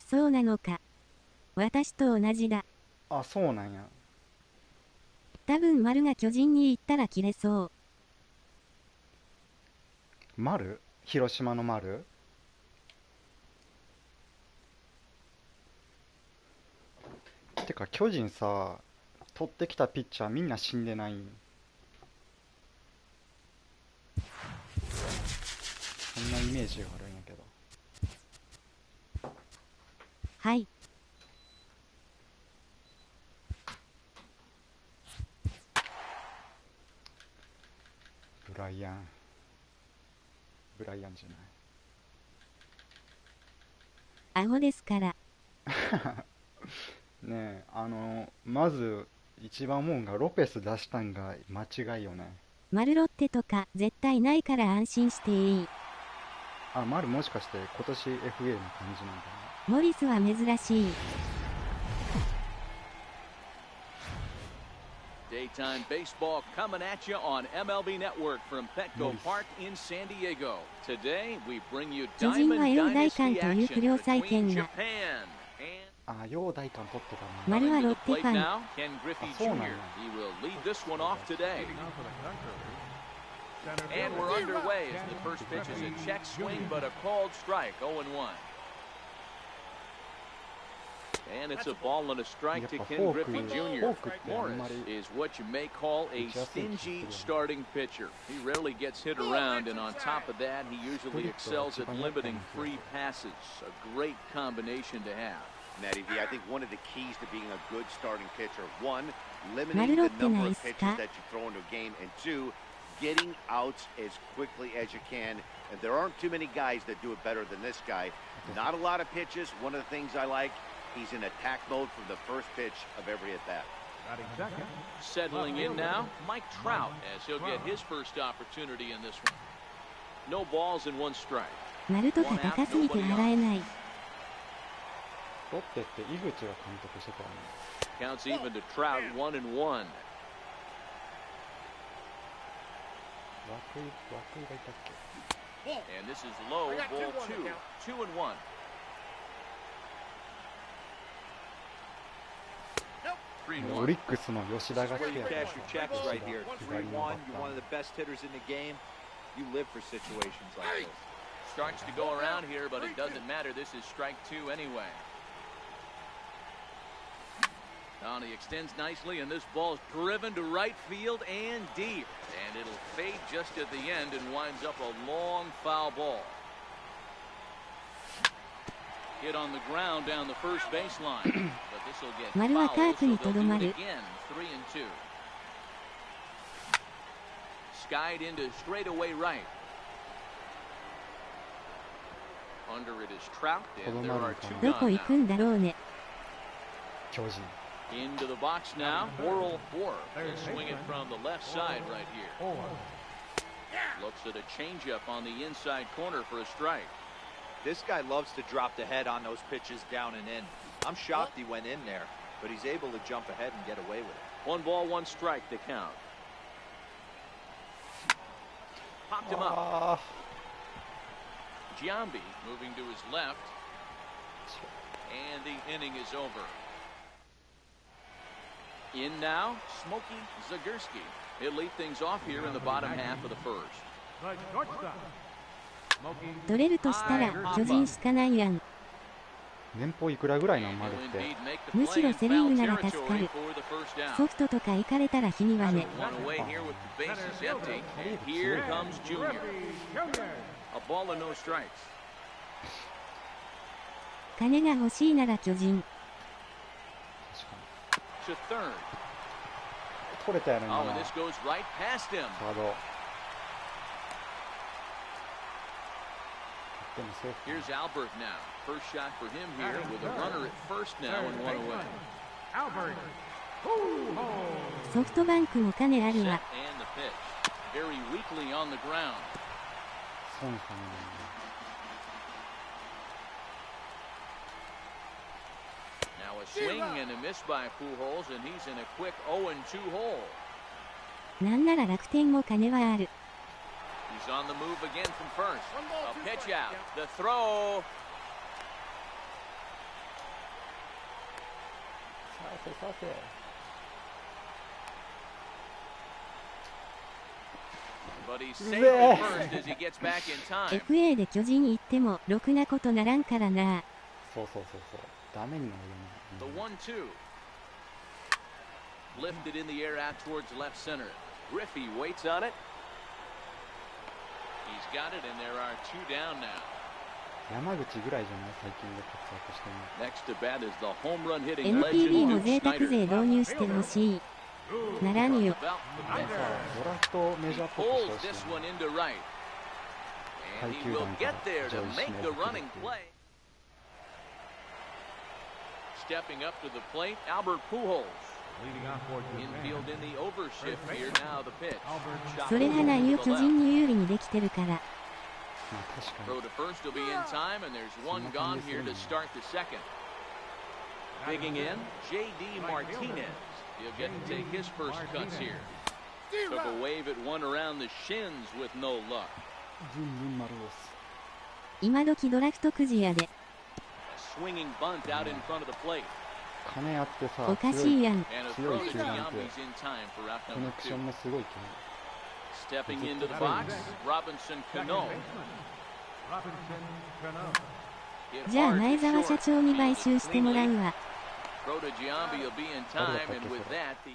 そうなのか。私と同じだ。あ、そうなんや。多分丸が巨人に行ったら切れそう。丸？広島の丸？てか巨人さ、取ってきたピッチャーみんな死んでないん？そんなイメージがあるんやけど。はい。ブライアンじゃない。アホですから。ねえ、まず一番思うんがロペス出したんが間違いよね。丸ロッテとか絶対ないから安心していい。あ、丸もしかして今年 FA の感じなんかモリスは珍しい。Daytime baseball coming at you on MLB Network from Petco Park in San Diego. Today we bring you 巨人は Diamond 陽大 Dynasty 館という不良債 action 権 between が。 Japan and な。あ、陽大館取ってたな。丸は coming ロ to ッ the テフ plate ァン。now, Ken Griffey あ、そうなんや。 Jr. He will lead this one off today. Now for the center fielder. Center And fielder. we're underway as the first pitch is a check swing, but a called strike, 0-1. And it's a ball and a strike to Ken Griffey Jr. Morris is what you may call a stingy starting pitcher. He rarely gets hit around, and on top of that, he usually excels at limiting free passes. A great combination to have. Matty V, I think one of the keys to being a good starting pitcher, one, limiting the number of pitches that you throw into a game, and two, getting outs as quickly as you can. And there aren't too many guys that do it better than this guy. Not a lot of pitches. One of the things I like, he's in attack mode from the first pitch of every at-bat. Batting second. Settling in now, Mike Trout, as he'll get his first opportunity in this one. No balls and one strike. 丸とか高すぎて笑えない。ロッテって井口が監督してたよね。Counts even to Trout, 1-1. 涌井がいたっけ？ And this is low, ball 2, 2-1. Nope. オリックスの吉田が来 Where て you や cash your checks right here. 左のバッ 3-1, タ you're one of the best hitters in the game. You live for situations like this. Starts to go around here, but it doesn't matter. This is strike 2 anyway. Now he extends nicely, and this ball's driven to right field and deep. And it'll fade just at the end and winds up a long foul ball. Hit on the ground down the first baseline. But this will get 丸はカー fouled, プ so に they'll とど do ま it る。 again. 3-2. Skied into straightaway right. Under it is Trout, and there are two どこ gone 行くんだろうね。巨人。 Into the box now, Oral Four. He'll swing it from the left side right here. Looks at a changeup on the inside corner for a strike. This guy loves to drop the head on those pitches down and in. I'm shocked he went in there, but he's able to jump ahead and get away with it. 1 ball, 1 strike to count. Popped him up. Giambi moving to his left. And the inning is over. In now, Smokey Zagurski. He'll lead things off here in the bottom half of the first. The shortstop. Smoking. 取れるとしたら巨人しかないやん。年俸いくらぐらいなん丸 He'll って。 indeed make the むしろ play in セリー foul グなら助か territory る。 for the first down. ソフトとか行かれたら日にはね。 One away here with the bases empty. And here comes Junior. Griffey Jr. A ball and no strikes. 金が欲しいなら巨人。確かに To third. 取れたやろ Oh, 今 and の this goes right past him. サードでもセーフ Here's Albert now. First shot for him here with a runner at first now and one away. Albert Pujols. ソフトバンクも金ある Set わ。 and the pitch. Very weakly on the ground. そうかな Now a swing and a miss by Pujols, and he's in a quick 0-2 hole. なんなら楽天も金はある。 He's on the move again from first. A pitch out. The throw. させさせ But he's safe at first as he gets back in time. FA で巨人行ってもろくなことならんからな。そうそうそうそうダメになる The よね 1-2. Lifted in the air out towards left center. Griffey waits on it. He's got it, and there are two down now. 山口ぐらいじゃない最近で活躍してるの Next to bat is the home run hitting NPB も legend 贅 Duke 沢税 Snyder. 導入してほしい。ならぬよ。 About the でもさ batter. ドラフトメ He ジャーっぽく pulls してほし this い one into right. And he will get there to make the running play. Stepping up to the plate, Albert Pujols. Leading off for Japan. Infield in the overshift here. Now the pitch. Shot それはな to 言う the 巨 left. 人に有利にできてるから。まあ確か Throw に to first will be in time, and there's one gone here to start the second. Digging in, J.D. Martinez. He'll get to take his first cuts here. Took a wave at one around the shins with no luck. ズンズン丸押す今時ドラフトくじやで。 A swinging bunt out in front of the plate. 金あってさおかし強いいやん。 And a throw to 強い球団って Giambi's in time for out コネ number クシ two. ョンもすごいけ Stepping into the box, Robinson Second Cano. baseman. Robinson Cano. Hit じゃあ hard 前 to 澤 short. 社長に買収してもらうわ。 Throw to Giambi will be in time, and with that, the.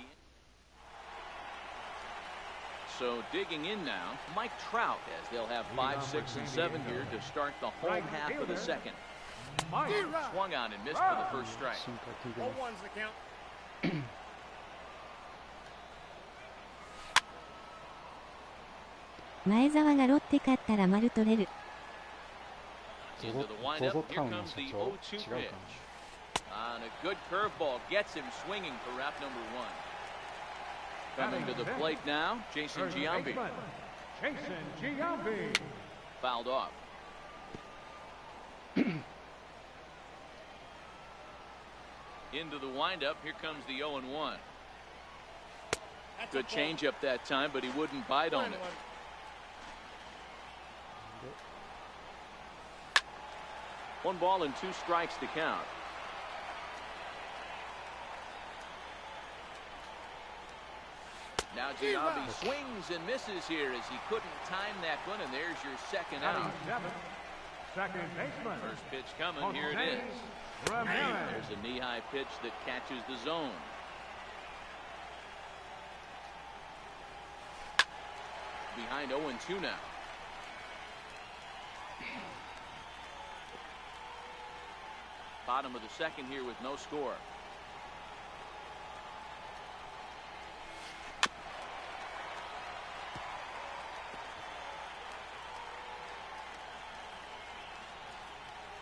So digging in now, Mike Trout, as they'll have 5, 6, and 7 here to start the home half of the second. Mike Swung on and missed for the first strike. 深海球で 0-1's the count. 前澤がロッテ勝ったら丸取れる。 Into the windup, ZOZO here タウンの comes 社 the 長 0-2 違うか pitch. On a good curveball, gets him swinging for wrap number one. Coming to the plate now, Jason Third Giambi. baseman. Jason Giambi. Fouled off. Into the windup, here comes the 0-1. That's Good a ball. changeup that time, but he wouldn't bite on it. 1 ball and 2 strikes to count. Now Giambi swings and misses here as he couldn't time that one, and there's your second Batting out. seventh. Second baseman. First pitch coming, here it is. Ramirez. There's a knee-high pitch that catches the zone. Behind 0-2 now. Bottom of the second here with no score.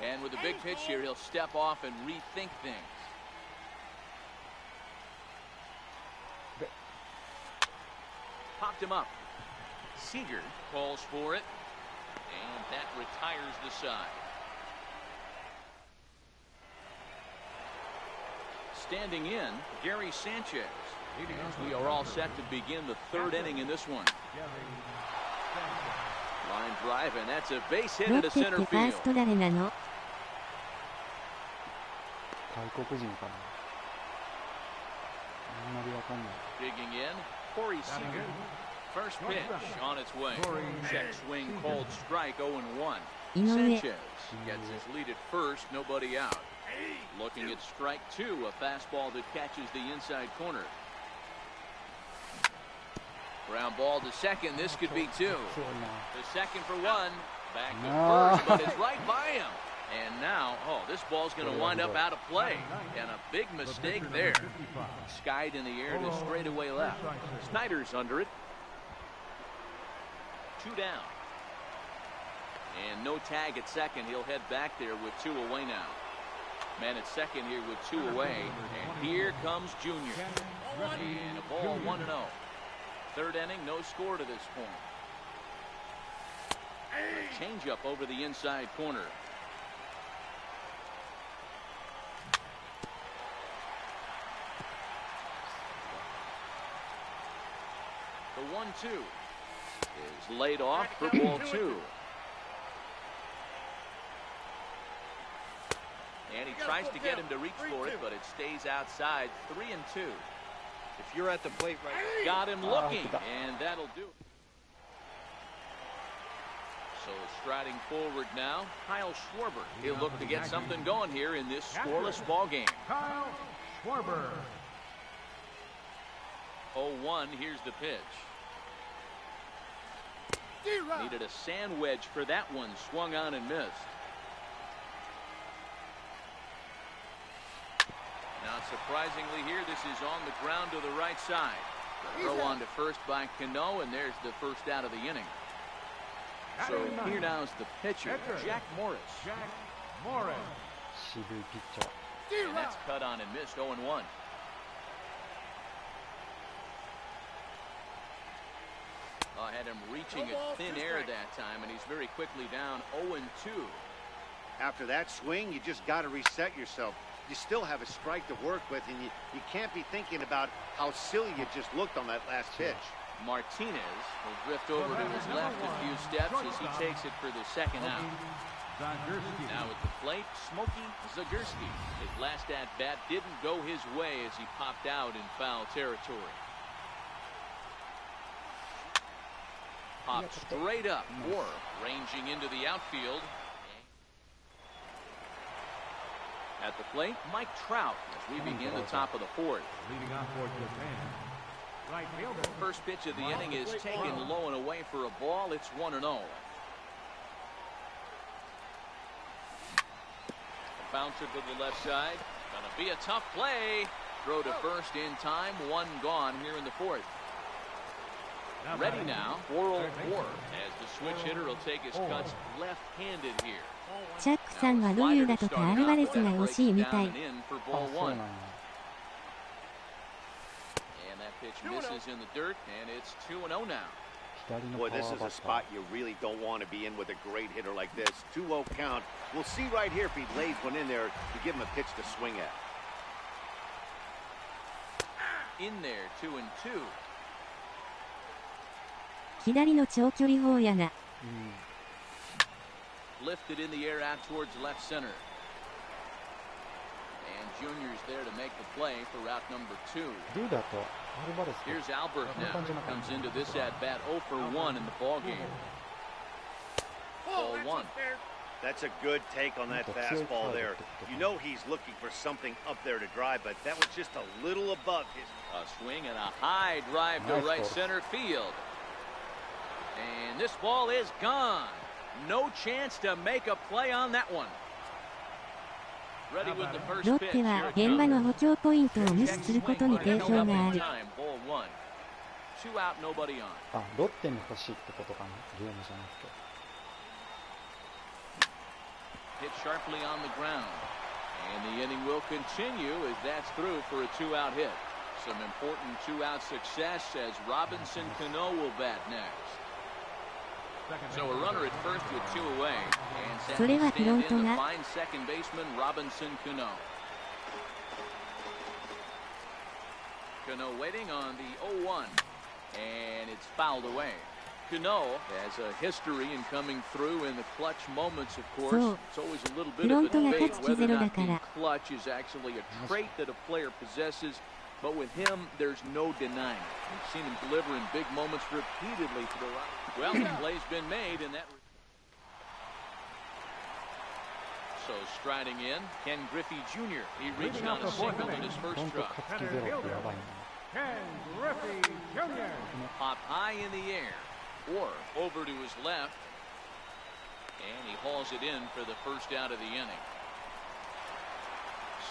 And with a big pitch here, he'll step off and rethink things. Popped him up. Seager calls for it, and that retires the side. Standing in, Gary Sanchez. We are all set to begin the third inning in this one. Line drive, and that's a base hit ロッ into テって center ファー field. スト誰なの？外国人かなあんまりわかんない Digging in, Corey Seager. First pitch on its way. Check swing, called strike, 0-1. 井上。 Sanchez gets his lead at first, nobody out. Looking at strike two, a fastball that catches the inside corner. Ground ball to second, this could be two. 強いな The second for one, back to No. first, but it's right by him. And now, oh, this ball's going to wind up out of play, and a big mistake there. Skied in the air to straightaway left. Snyder's under it. 2 down. And no tag at second. He'll head back there with 2 away now. Man at second here with 2 away. And here comes Junior. And a ball 1-0. 3rd inning, no score to this point. A changeup over the inside corner. The 1-2 is laid off for ball 2. And he tries to get him to reach for it, but it stays outside. 3-2. If you're at the plate right now. Got him looking, and that'll do it. So striding forward now, Kyle Schwarber. He'll look to get something going here in this scoreless ball game. Kyle Schwarber. 0-1, here's the pitch. Needed a sand wedge for that one, swung on and missed. Now, surprisingly here, this is on the ground to the right side. Throw on to first by Cano, and there's the first out of the inning. So here now is the pitcher, Jack Morris. Jack Morris. 渋いピッチャー。 And that's cut on and missed, 0-1. I had him reaching at thin air that time, and he's very quickly down 0-2. After that swing, you just got to reset yourself. You still have a strike to work with, and you can't be thinking about how silly you just looked on that last pitch. Martinez will drift over to his left a few steps as he takes it for the second out. Now at the plate, Smokey Zagurski. His last at-bat didn't go his way as he popped out in foul territory. Popped straight up, or ranging into the outfield. At the plate, Mike Trout as we begin the top of the 4th. Leading off for Japan. Right fielder. First pitch of the inning is taken low and away for a ball. It's 1-0. A bouncer to the left side. Gonna be a tough play. Throw to first in time. 1 gone here in the 4th. Ready now, Worrell Moore as the switch hitter will take his cuts left-handed here. チャックさんはドユだとかアルバレスが惜しいみたい。And that pitch misses in the dirt, and it's 2-0 now. Boy, this is a spot you really don't want to be in with a great hitter like this. 2-0 count. We'll see right here if he lays one in there to give him a pitch to swing at. In there, 2-2. 左の長距離砲やな。Lifted in the air out towards left center. And Junior's there to make the play for route number 2. Here's Albert now. Comes into this at-bat 0 for 1 in the ball game. Ball 1. That's a good take on that fastball there. You know he's looking for something up there to drive, but that was just a little above his. A swing and a high drive to right center field. And this ball is gone. No chance to make a play on that one. Ready with the first ロ pitch. ッテは現場の補強ポイントを無視することに定評がある。Ball 1. 2 out, nobody on. あ、ロッテに欲しいってことかな、ゲームじゃなくて。 Hit sharply on the ground. And the inning will continue as that's through for a 2-out hit. Some important 2-out success as Robinson Cano will bat next. So a runner at first with 2 away. And set to stand in the fine second baseman Robinson Cano. Cano waiting on the 0-1. And it's fouled away. Cano has a history in coming through in the clutch moments, of course. It's always a little bit of a debate whether or not being clutch is actually a trait that a player possesses. But with him, there's no denying it. We've seen him deliver in big moments repeatedly throughout. Well, the play's been made, and that. So striding in, Ken Griffey Jr. He reached on a single in his first truck. Ken Griffey Jr. Popped high in the air, or over to his left, and he hauls it in for the first out of the inning.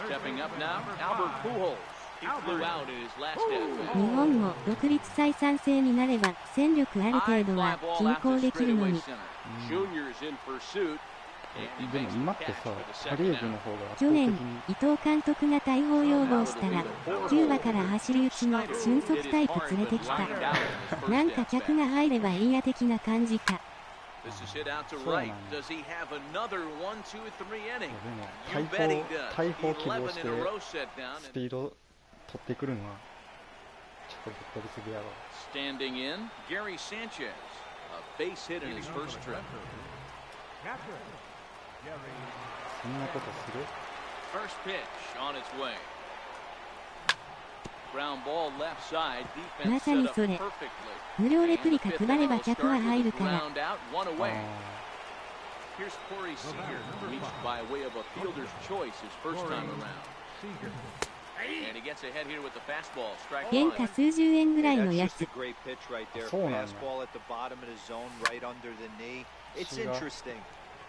Stepping up now, Albert Pujols. He flew out in his last at-bat. 日本も独立採算制になれば戦力ある程度は均衡できるのに。 Junior's in pursuit. でも今ってさ、パ・リーグの方が圧去年倒的に伊藤監督が大砲要望したらキューバから走り打ちの俊足タイプ連れてきた。なんか客が入ればいいや的な感じか。 This is hit out to right. Does he have another 1-2-3 inning? で You も bet he does. 大砲希望 11し in て a row set down. スピード取ってくるのはちょっとぶっ飛びすぎやろ。 Standing in, Gary Sanchez. A base hit in his first trip. Catcher, Gary. そんなことする？ First pitch on its way. Ground ball left side. ま Defense さ set に up それ。 perfectly. 無料レプリカ And the 配れ fifth ば inning will 客は start 入 with る the から。 ground out, one away. あ Here's Corey Seager, reached by way of a fielder's choice his first time around. Seager. And he gets ahead here with the fastball. Strike 原 one. 価数十円ぐらいの That's や just つ a。great pitch right there. そうなんだ。 Fastball at the bottom of the zone, right under the knee. It's 違う。 interesting.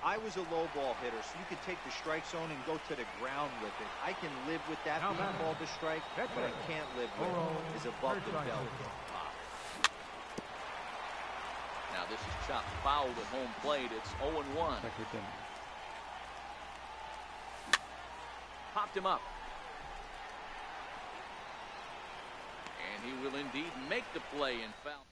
I was a low ball hitter, so you could take the strike zone and go to the ground with it. I can live with that being called a strike, but I can't live with is above the belt. Now this is chopped foul at home plate. It's 0-1. 避けてんの。 Popped him up. And he will indeed make the play and foul.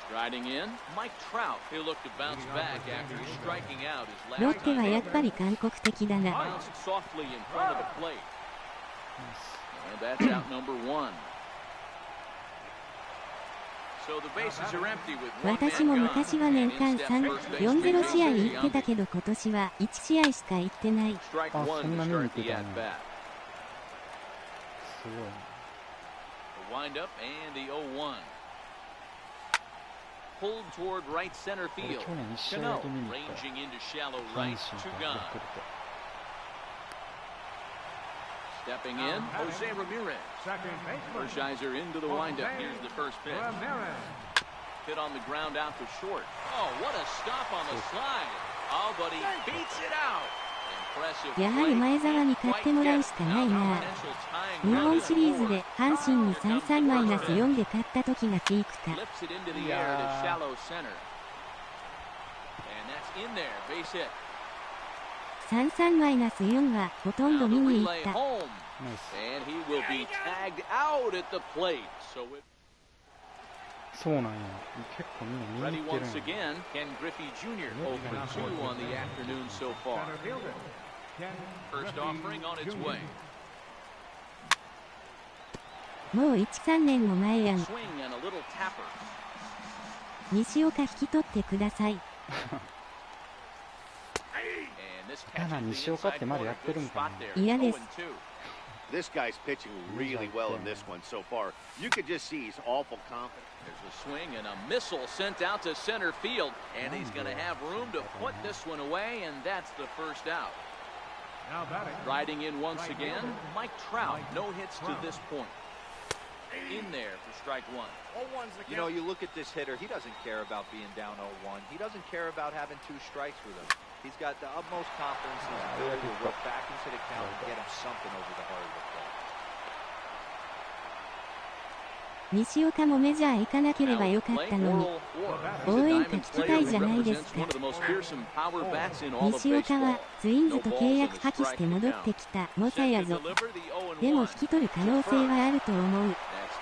Striding in, Mike Trout. He'll look to bounce back after striking out his ロ last ッテはやっ time. ぱり韓国的だな。 Bounced softly in front of the plate. And that's out number one. So the bases are empty with one 私も man 昔 gone. は年 And 間 in steps first baseman 40試合行ってた Young. けど今年は1試合しか行ってない。 Strike あ、 one そんな to 見に start 行って the た at の。 bat. すごいな。 The windup and the 0-1. Pulled toward right center 俺 field. 去年一試合 Cano だけ見に行った ranging into shallow 阪 right. 神 Two とヤ gone. クルト。 Stepping in, Jose Ramirez. Second baseman. Hershiser into the windup. Here's the first pitch. Ramirez. Hit on the ground out to short. Oh, what a stop on the slide. Oh, but he beats it out. Impressive やはり play. 前澤に勝ってもらうしかないな。 日本シリーズで阪神に 33-4 で勝った時がピークか。 Flips it into the air to shallow center. And that's in there. Base hit. 33-4 はほとんど Now 見 the に行っ relay た。 home. ナイス。 And he will be tagged out at the plate. So it そうなんや。結構みんな見 ready に行って once るんや。 again. Ken Griffey Jr. 0 for 2 on the afternoon so far. Center fielder. Ken First Griffey offering on its Jr. way. もう 1,3 年も前やん。 Swing and a little tapper. 西岡引き取ってください。 And this やな、 catches 西 the 岡っ inside てまだや corner. ってる Good んか spot な。 there. 嫌です。 0-2. This guy's pitching really well in this one so far. You could just see he's awful confident. There's a swing and a missile sent out to center field. And he's going to have room to put this one away. And that's the first out. Now batting. Riding in once again, Mike Trout. No hits to this point. In there for strike one. You know, you look at this hitter, he doesn't care about being down 0-1. He doesn't care about having 2 strikes with him. He's got the utmost confidence in his ability to work back into the count and get him something over the heart of the plate. 西岡もメジャー行かなければよかったのに。応援歌聞きたいじゃないですか。西岡はツインズと契約破棄して戻ってきた猛者やぞ。でも引き取る可能性はあると思う。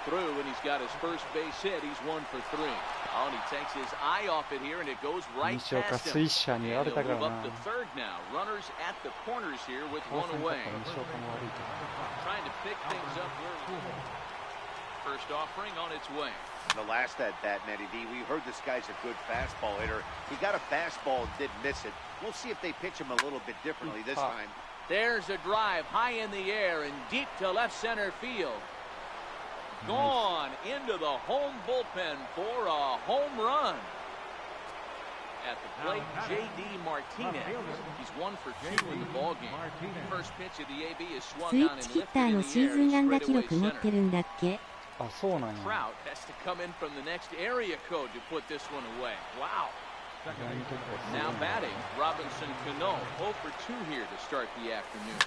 Through and he's got his first base hit. He's 1 for 3. Oh, and he takes his eye off it here and it goes right 西岡 past ス him. イッシャーにやら And れた he'll から move な。 up to third now. Runners at the corners here with 高 one 専 away. とか西岡も悪いけど。 Trying to pick things up early. First offering on its way. The last at bat, Nettie D, we heard this guy's a good fastball hitter. He got a fastball and did miss it. We'll see if they pitch him a little bit differently this time. There's a drive high in the air and deep to left center field. Gone into the home bullpen for a home run. At the plate, J.D. Martinez. He's 1 for 2 in the ballgame. First pitch of the AB is ス swung イ on ッ and チヒッ lifted ター in の the シー air ズン to 安打記 straightaway 録持って center. るんだっけ。あ、そうなんや。 Trout has to come in from the next area code to put this one away. Wow. Now batting, Robinson Cano, 0 for 2 here to start the afternoon.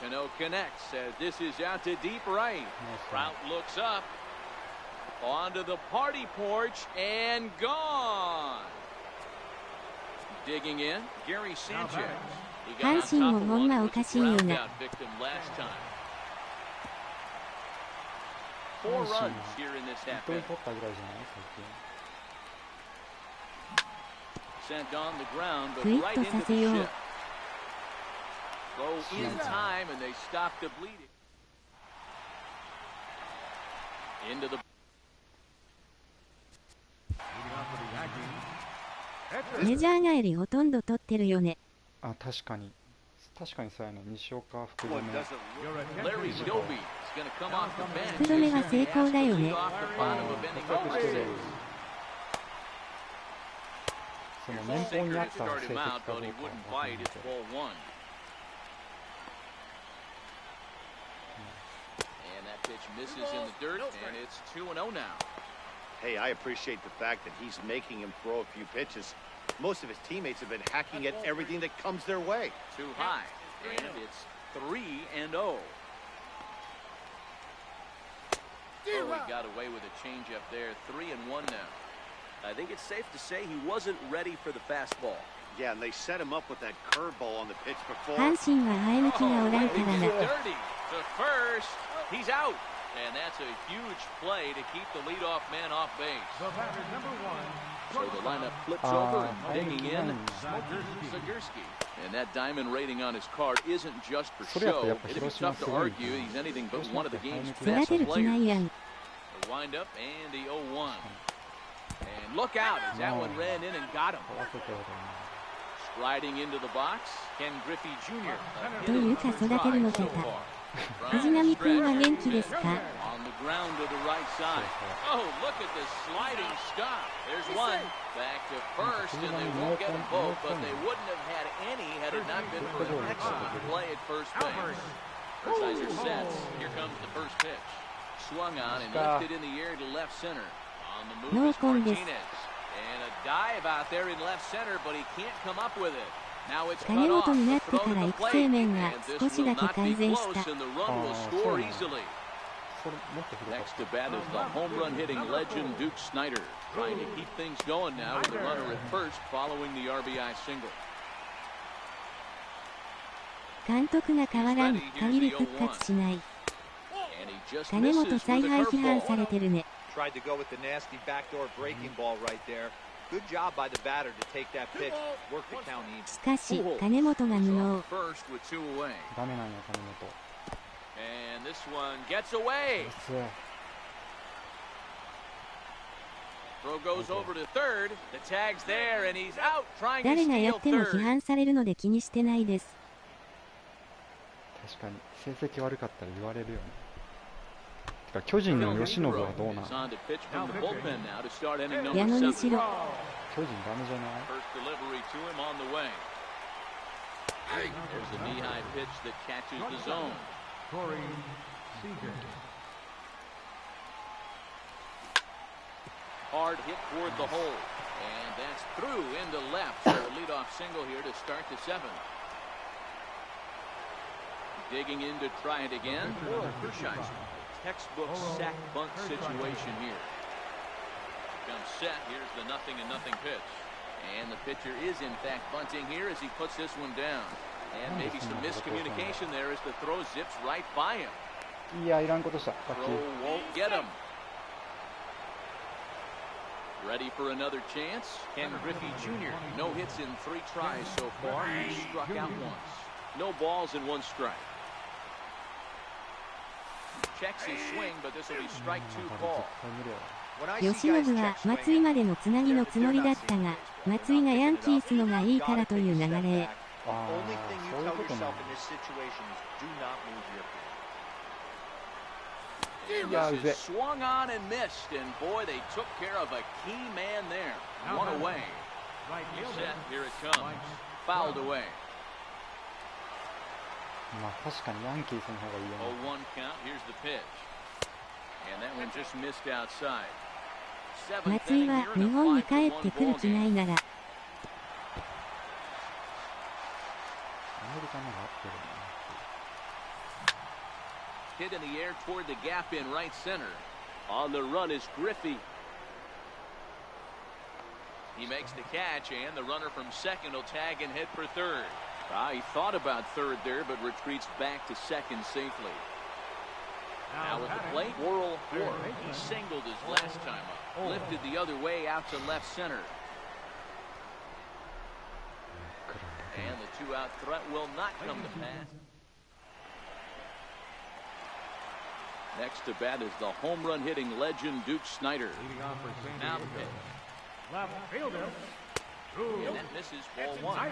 Cano connects as this is out to deep right. Trout looks up. Onto the party porch and gone. Digging in, Gary Sanchez. He got on top of one who was a ground out victim last time. 4 runs here in this half inning. Sent on the ground, but right into the shift. Throw in time, and they stop the bleeding. Into the. メジャー帰りほとんど取ってるよね。あ、確かにそうやね。西岡福留。福留は成功だよね。その年俸にあった成績かどうかは分かんないけど。Hey, I appreciate the fact that he's making him throw a few pitches. Most of his teammates have been hacking at everything that comes their way. Too high, and it's 3-0. Oh, he got away with a changeup there. 3-1 now. I think it's safe to say he wasn't ready for the fastball. Yeah, and they set him up with that curveball on the pitch before. 阪神は生え抜きがおらんからな。To first, he's out. And that's a huge play to keep the leadoff man off base. So the lineup flips over and digging in, Zagurski. And that diamond rating on his card isn't just for show. It'd be tough to argue he's anything but one of the game's best players. The wind up and the 0-1. And look out as that one ran in and got him. Striding into the box, Ken Griffey Jr. というか育てるの下手。藤波君は元気ですか？ On the ground to the right side. Oh, look at this sliding stop. There's one. Back to first, and they won't get them both, but they wouldn't have had any had it not been for an excellent play at first base. Sizer sets. Here comes the first pitch. Swung on and lifted in the air to left center. On the move is Martinez. And a dive out there in left center, but he can't come up with it. 金本になってから育成面が少しだけ改善した。Next to bat is the home run hitting legend Duke Snider, trying to keep things going now with the runner at first following the RBI single. 監督が変わらん限り復活しない。金本采配批判されてるね。Tried to go with the nasty backdoor breaking ball right there. Good job by the batter to take that pitch, work the count even. しかし金本が無能。ダメなんや金本。And this one gets away. Throw goes over to third. The tag's there and he's out trying to 誰がや steal っても批 third. 判されるので気にしてないです。確かに成績悪かったら言われるよね。てか巨人の由伸はどうなん？ Is on to pitch from the bullpen now to start inning 矢 number 野に 7. しろ。巨人ダメじゃない？ First delivery to him on the way. There's a knee-high pitch that catches the zone. Hard hit toward the hole. And that's through into left. So a leadoff single here to start the 7th. Digging in to try it again. Hershiser. Textbook sack bunt situation here. Comes set. Here's the 0-0 pitch. And the pitcher is in fact bunting here as he puts this one down. And maybe some miscommunication there as the throw zips right by him. いやいらんことした。 Throw won't get him. Ready for another chance. Ken Griffey Jr. No hits in 3 tries so far. He struck out once. No balls and 1 strike. Checks his swing, but this will be strike 2 call. 由伸は松井までのつなぎのつもりだったが、松井がヤンキースのがいいからという流れ。The only thing you tell yourself in this situation is do not move your feet. And this is swung on and missed, and boy, they took care of a key man there. 1 away. Set, here it comes. Fouled away. まあ確かにヤンキースの方がいいよね。 0-1 count. Here's the pitch. And that one just missed outside. 松井は日本に帰ってくる気ないなら、Hit in the air toward the gap in right center. On the run is Griffey. He makes the catch, and the runner from second will tag and head for third. He thought about third there, but retreats back to second safely. Now with the plate, Worrell Ward. He singled his last time up. Lifted the other way out to left center. And the two-out threat will not come to pass. Next to bat is the home run hitting legend Duke Snider. Now the pitch. Left fielder. And that misses ball one.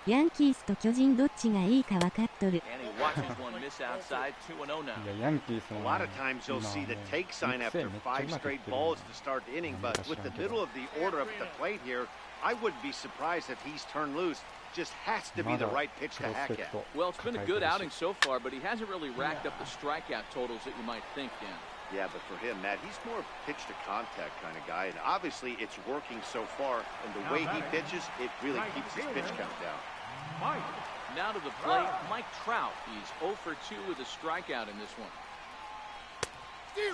ヤンキースと巨人どっちがいいか分かっとる。 And he watches one miss outside, 2-0 now. いや、ヤンキースの A lot of times you'll see the take sign after 5 straight balls to start the inning, but with the middle of the order up at the plate here, I wouldn't be surprised if he's turned loose. Just has to be the right pitch to hack at. Well, it's been a good outing so far, but he hasn't really racked up the strikeout totals that you might think, Dan. Yeah, but for him, Matt, he's more pitch to contact kind of guy, and obviously it's working so far, and the way he pitches, it really keeps his pitch count down. Now to the plate, Mike Trout. He's 0 for 2 with a strikeout in this one.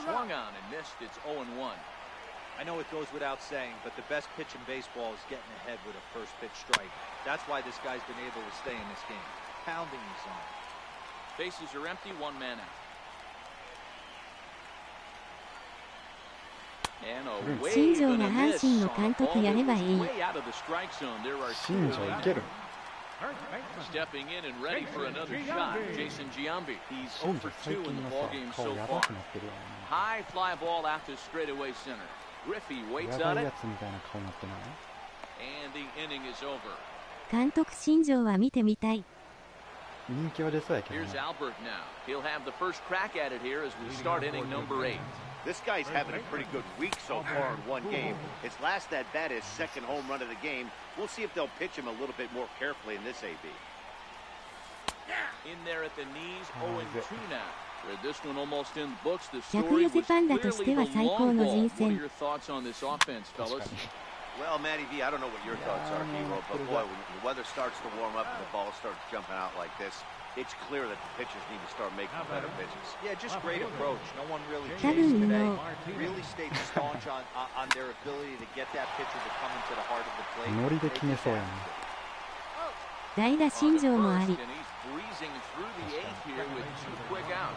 Swung on and missed. It's 0-1. I know it goes without saying, but the best pitch in baseball is getting ahead with a first pitch strike. That's why this guy's been able to stay in this game. Pounding the zone. Bases are empty, one man out. And a wave 新庄 and が a 阪 miss 神の on a 監督 ball や that れば was いい。 way out of the strike zone. There are 新庄いける。 stepping in and ready for another shot. Jason Giambi. He's 0 for 2 in the ball game 顔 so やば far. くなってるよね。 High fly ball out to straightaway center. Griffey waits やば on い it, やつみたいな顔になってない？ and the inning is over. 監督新庄は見てみたい。人気は出そうやけどね。 Here's Albert now. He'll have the first crack at it here as we start inning number 8. This guy's having a pretty good week so far in one game. His last at bat is second home run of the game. We'll see if they'll pitch him a little bit more carefully in this AB. In there at the knees, 0-2 now. Where this one almost in the books. The 逆 story 寄せ was パンダとして clearly は the 最高 long の ball. 人 What are 選。 your thoughts on this offense, 確 fellas? かに。 Well, Matty V, I don't know what your thoughts are, Hero, but boy, when the weather starts to warm up and the ball starts jumping out like this, it's clear that the pitchers need to start making better pitches. Yeah, just great approach. No one really 多 chased 分 today. の Really stayed staunch on their ability to get that pitcher to come into the heart of the plate. ノリで決めそうやね。代打新庄もあ First, り。 and he's breezing through the 8th here with 2 quick outs.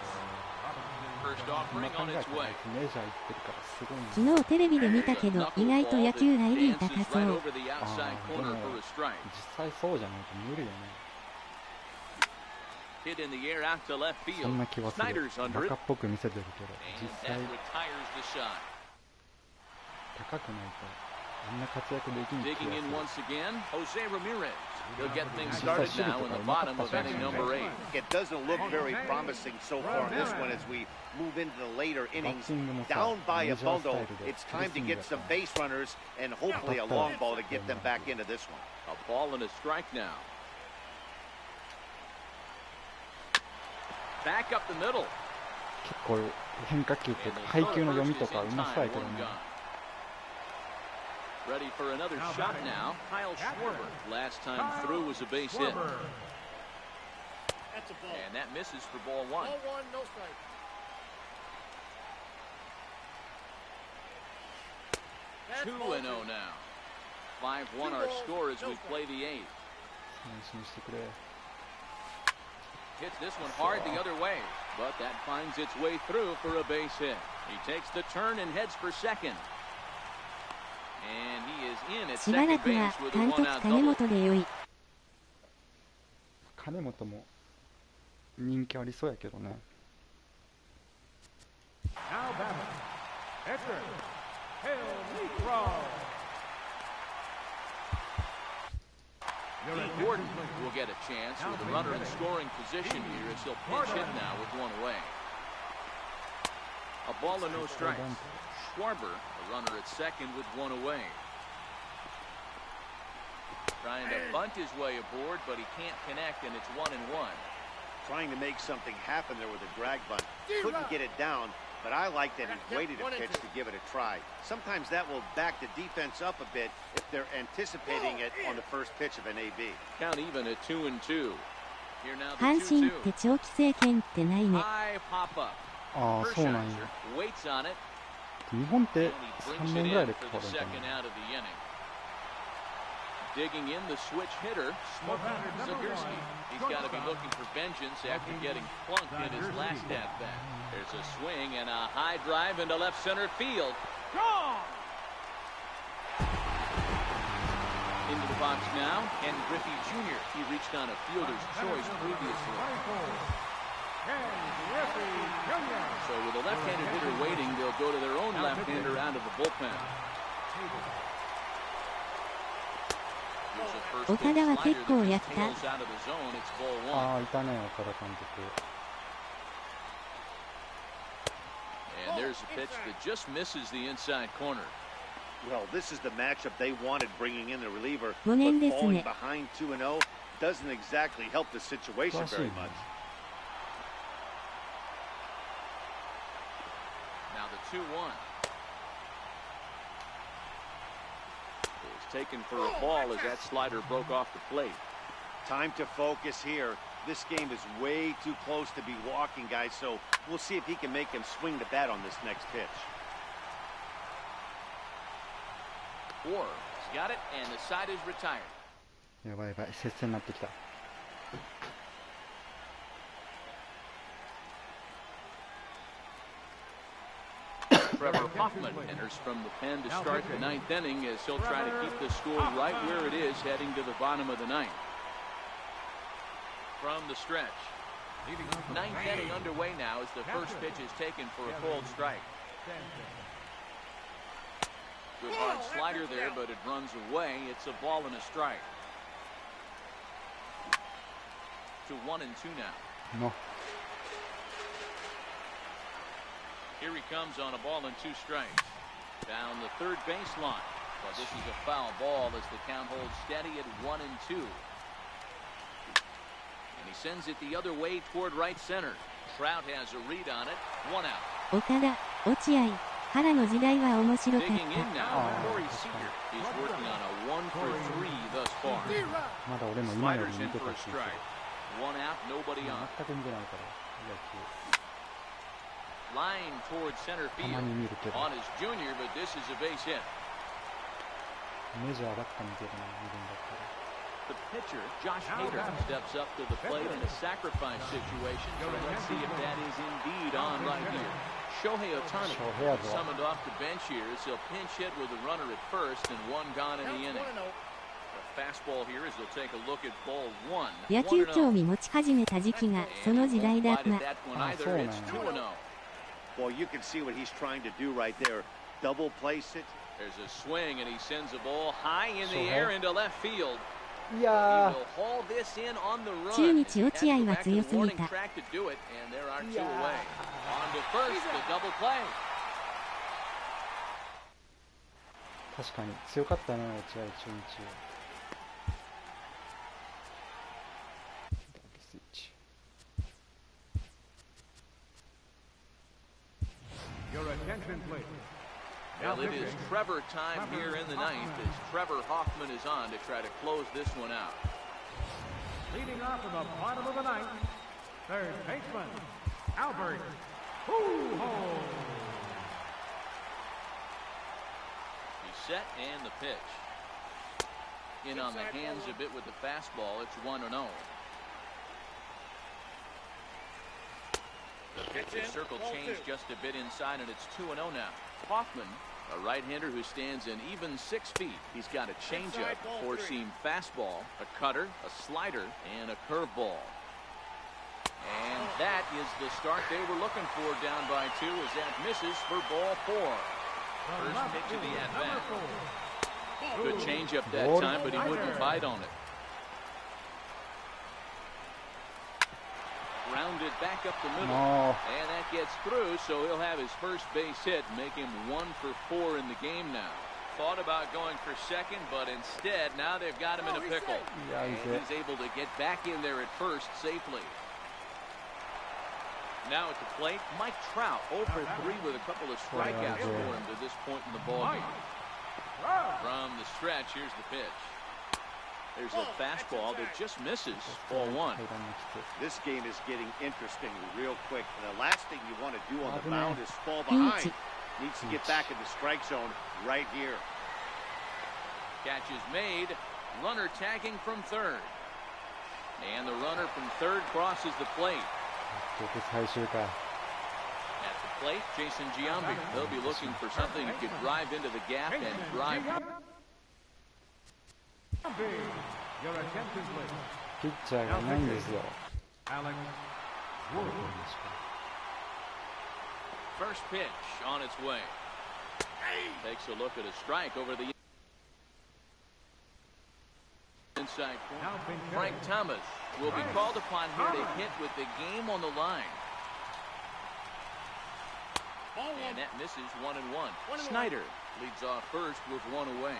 First 今 offering 考 on え its たら way. メジャー行ってるからすごいね。昨日テレビで見たけど意外と野球来臨高そ Right う。 over the outside corner for a strike. 実際そうじゃないと無理よね。 Hit in the air out to left そ field. んな気はする。 Snyder's バ under カ it. っぽく見せてるけど、 And 実 that 際 retires the shot. 高くないとあんな活躍できん気が Digging in す once again, Jose Ramirez. He'll get things started now in the bottom of inning number 8. It doesn't look very promising so far in this one as we move into the later innings. Down by a bundle, it's time to get some base runners and hopefully a long ball to get them back into this one. A ball and a strike now. Back up the middle. 結構変化球っていうか配球の読みとかうまそうやけどね。 Ready for another shot now. Kyle Schwarber. Last time through was a base hit. That's a ball. And that misses for ball 1. Ball 1, no strike. 2-0 now. 5-1 our score as we play the 8th. 安心してくれ。 Hits this one hard the other way, but that finds its way through for a base hit. He takes the turn and heads for second. And he is in at しばら second くは base with a 監督 1-out 金 double. 本でよい。金本も人気ありそうやけどね。 Now batting. Pitcher. Hail Lee Gordon will get a chance with a runner in scoring position here as he'll pinch hit now with one away. A ball and no strikes. Schwarber, a runner at second with one away. Trying to bunt his way aboard, but he can't connect, and it's 1-1. Trying to make something happen there with a drag bunt. Couldn't get it down, but I like that he waited a pitch to give it a try. Sometimes that will back the defense up a bit if they're anticipating it on the first pitch of an AB. Count even at 2-2. 阪神って長期政権ってないね。ああ、そうなんや。日本って3年ぐらいで変わるんかな。Digging in the switch hitter, Zagurski. He's got to be looking for vengeance after getting plunked in his last at-bat. There's a swing and a high drive into left center field. Gone! Into the box now, and Griffey Jr. He reached on a fielder's choice previously. So with a left-handed hitter waiting, they'll go to their own left-hander out of the bullpen. 岡田は結構やった。ああ、いたね、岡田監督。And there's a pitch that just misses the inside corner. Well, this is the matchup they wanted, bringing in the reliever, 5年 but です falling ね。 behind 2-0 doesn't exactly help the situation very much. Now the 2-1. Taken for a ball as that slider broke off the plate. Time to focus here. This game is way too close to be walking, guys, so we'll see if he can make him swing the bat on this next pitch. He's got it, and the side is retired. やばいやばい、接戦になってきた。Trevor Hoffman enters from the pen to start the ninth inning as he'll try to keep the score right where it is heading to the bottom of the ninth. From the stretch. Ninth inning underway now as the first pitch is taken for a cold strike. Good hard slider there, but it runs away. It's a ball and a strike. To 1-2 now. No. Here he comes on a ball and 2 strikes. Down the third baseline. But this is a foul ball as the count holds steady at 1-2. And he sends it the other way toward right center. Trout has a read on it. 1 out. 岡田、落合、原の時代は面白かっ Digging in た。 now, Corey Seager. He's working on a 1-for-3 thus far. まだ俺も今より Sliders 見 in て for た a し、 strike. 1 out, nobody on. 全く見てないから、野球。 Line towards center field. たまに見るけど、 On his junior, but this is a base hit. メジャーばっか見てるな、見るんだったら。 The pitcher, Josh Hader, steps up to the plate in a sacrifice situation. So let's see if that is indeed on right here. Shohei Ohtani summoned off the bench here as he'll pinch hit with a runner at first and 1 gone in the inning. The fastball here as they'll take a look at ball 1. 野球興味持ち始めた時期がその時代だな。 Well, you can see what he's trying to do right there. Double place it. There's a swing and he sends a ball high in the air into left field. いや He will haul this in on the run. 中日落合は強すぎた。 On to first, the double play. 確かに強かったね、落合中日。スイッチ。 Your attention, please. Well, it is Trevor time here in the ninth as Trevor Hoffman is on to try to close this one out. Leading off in the bottom of the ninth, third baseman, Albert Pujols. He's set and the pitch. In on the hands a bit with the fastball. It's 1-0. The circle changed just a bit inside, and it's 2-0 now. Hoffman, a right-hander who stands an even 6 feet. He's got a changeup, a four-seam fastball, a cutter, a slider, and a curveball. And that is the start they were looking for down by 2 as that misses for ball 4. First pitch of the at-bat. Good changeup that time, but he wouldn't bite on it. Rounded back up the middle, and that gets through, so he'll have his first base hit, make him 1 for 4 in the game now. Thought about going for second, but instead, now they've got him in a pickle. And he's able to get back in there at first safely. Now at the plate, Mike Trout 0 for 3 with a couple of strikeouts for him to this point in the ballgame. From the stretch, here's the pitch. There's a fastball that just misses. Ball 1. 平らに来て This game is getting interesting real quick. The last thing you want to do on the Abu mound ne? is fall Pinch. behind. Needs to get back in the strike zone right here. Catch is made. Runner tagging from third. And the runner from third crosses the plate. 結局最終か。 At the plate, Jason Giambi. They'll be looking for something that could drive into the gap and drive. Your attention, please. ピッチャーがいないんですよ。 Alex Wood. First pitch on its way. Takes a look at a strike over the inside Now corner. pinch Frank hitter. Thomas will be called upon here to hit with the game on the line. Ball 1. And that misses 1-1. 1-1. Snyder leads off first with one away.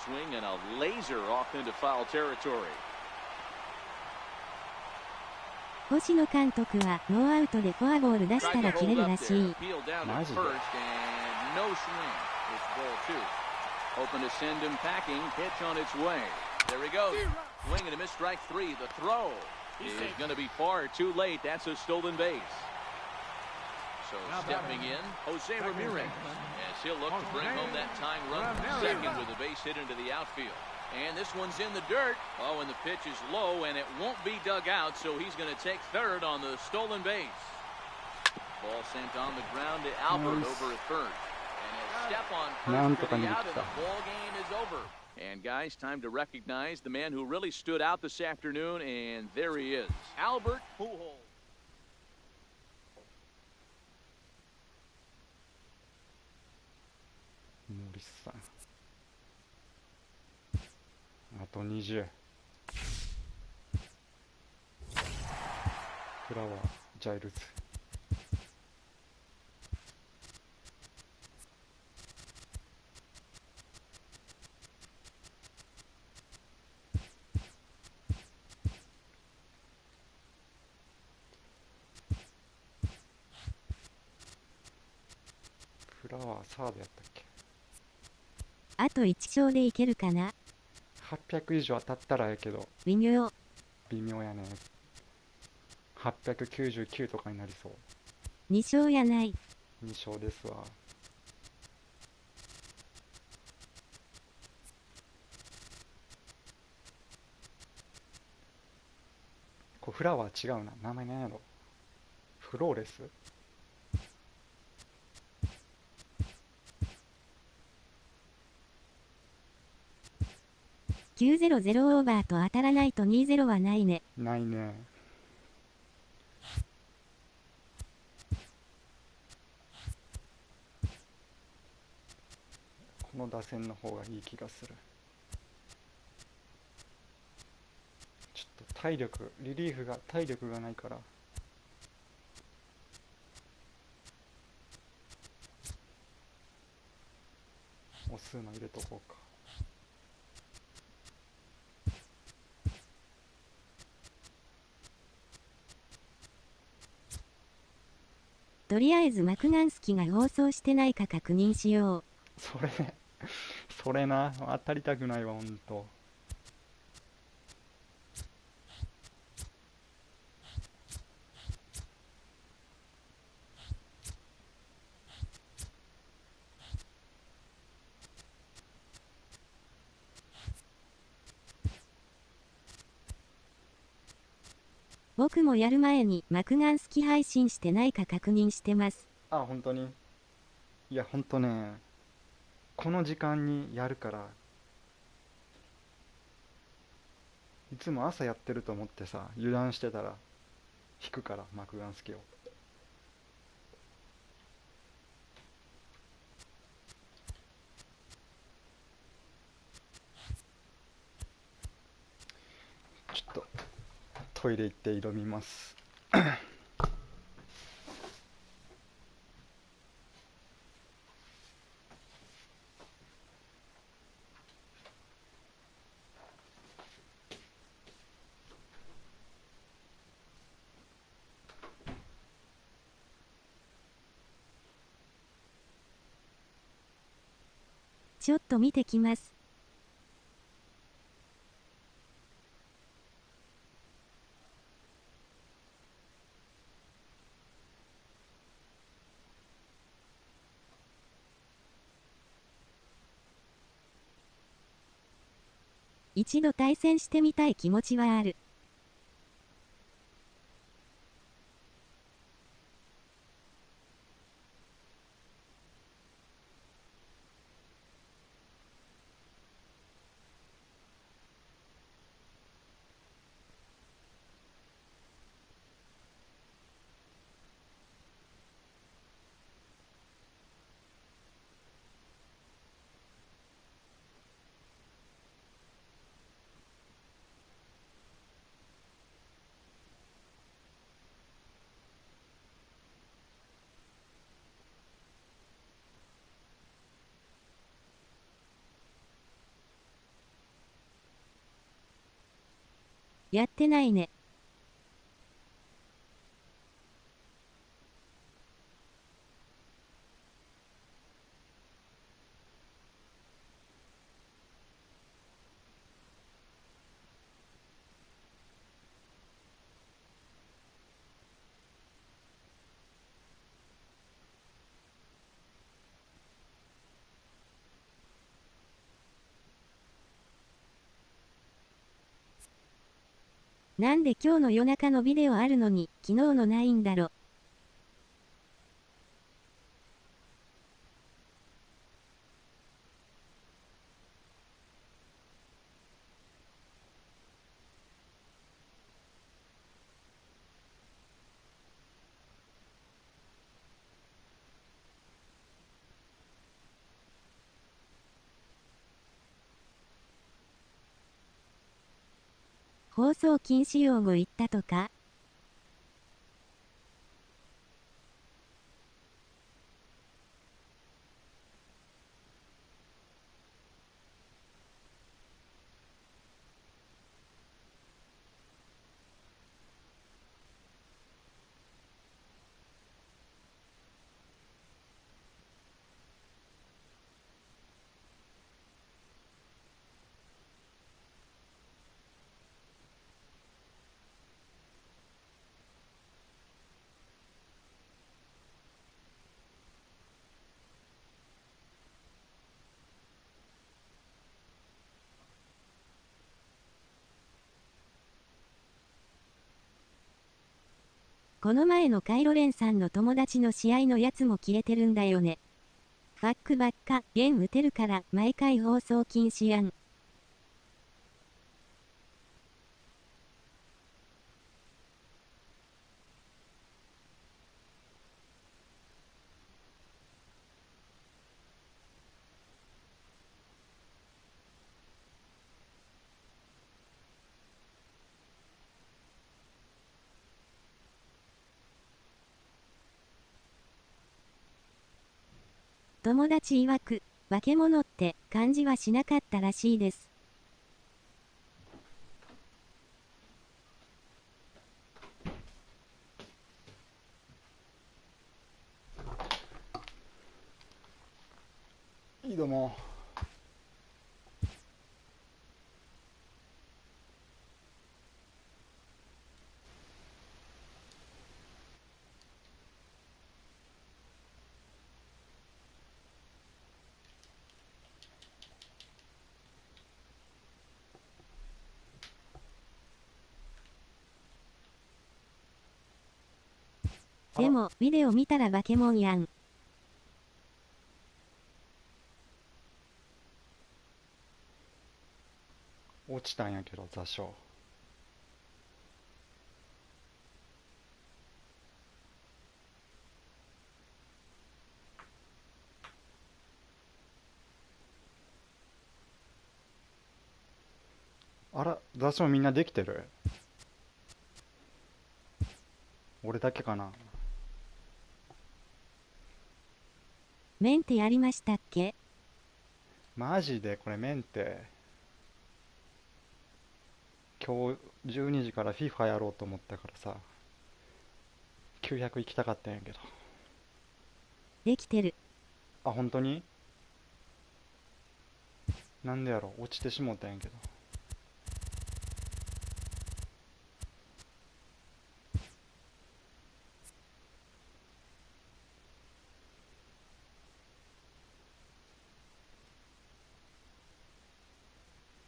Swing and a laser off into foul territory. 星野監督はノーアウトでフォアボール出し Tried た to ら切 hold れる up らし there. い。 Peel down to Maji. first and no swing. It's ball 2. Hoping to send him packing. Pitch on its way. There he goes. Swing and a miss, strike 3. The throw is going to be far too late. That's a stolen base. So stepping in, Jose Ramirez, as he'll look to bring home that tying run from second with a base hit into the outfield. And this one's in the dirt. Oh, and the pitch is low, and it won't be dug out, so he's going to take third on the stolen base. Ball sent on the ground to Albert Nice. over at third. And a step on Nan first to for the ka out, and the nagita. ball game is over. And guys, time to recognize the man who really stood out this afternoon, and there he is, Albert Pujols. 森さん。あと20。フラワー、ジャイルズ。フラワーサードやったっけ。あと1勝でいけるかな。 800以上当たったらやけど微妙。微妙やね。899とかになりそう。 2勝やない。 2勝ですわ。これフラワー違うな。名前何やろ。フローレス。900オーバーと当たらないと20はないね。ないね。この打線の方がいい気がする。ちょっと体力、リリーフが体力がないから。オスーナ入れとこうか。とりあえずマクナンスキが放送してないか確認しよう。それな、当たりたくないわ、ほんと。僕もやる前にマクナンスキ配信してないか確認してます。あ、本当に。いや、ほんとね、この時間にやるから、いつも朝やってると思ってさ、油断してたら、引くから、マクガンスキを。ちょっと、トイレ行って挑みます。ちょっと見てきます。一度対戦してみたい気持ちはある。やってないね。なんで今日の夜中のビデオあるのに、昨日のないんだろ。放送禁止用語言ったとか？この前のカイロレンさんの友達の試合のやつも消えてるんだよね。ファックばっか、弦打てるから毎回放送禁止やん。友達曰く、化け物って感じはしなかったらしいです。いいども。でも、ビデオ見たら化け物やん。落ちたんやけど、座礁。あら、座礁みんなできてる？俺だけかな？メンテやりましたっけ？マジでこれメンテ。今日12時から FIFA やろうと思ったからさ、900行きたかったんやけど。できてる。あ、本当に？なんでやろ、落ちてしもったんやけど。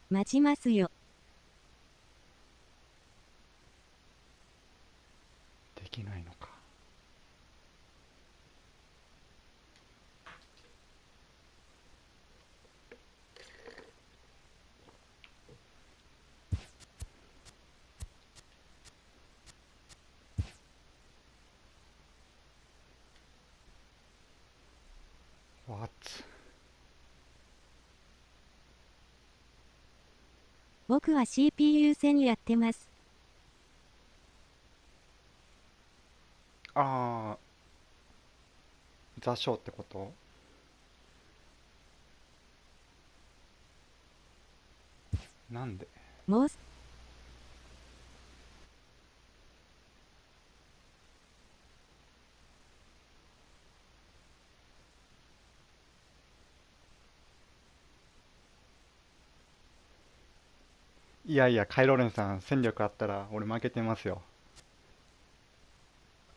待ちますよ。できないのか。What？ 僕は CPU 戦やってます。ああ、ザショーってこと？なんで？もうすいやいや、カイロレンさん、戦力あったら俺負けてますよ。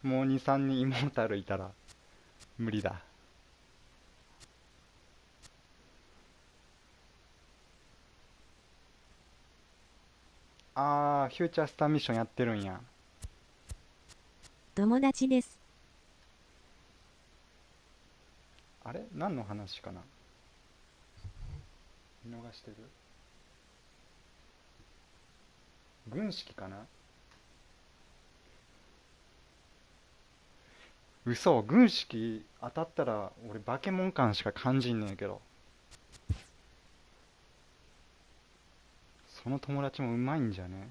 もう2、3人イモータルいたら無理だ。あー、フューチャースターミッションやってるんや。友達です。あれ何の話かな、見逃してる？軍式かな？嘘、軍式当たったら俺バケモン感しか感じんねんけど。その友達もうまいんじゃね？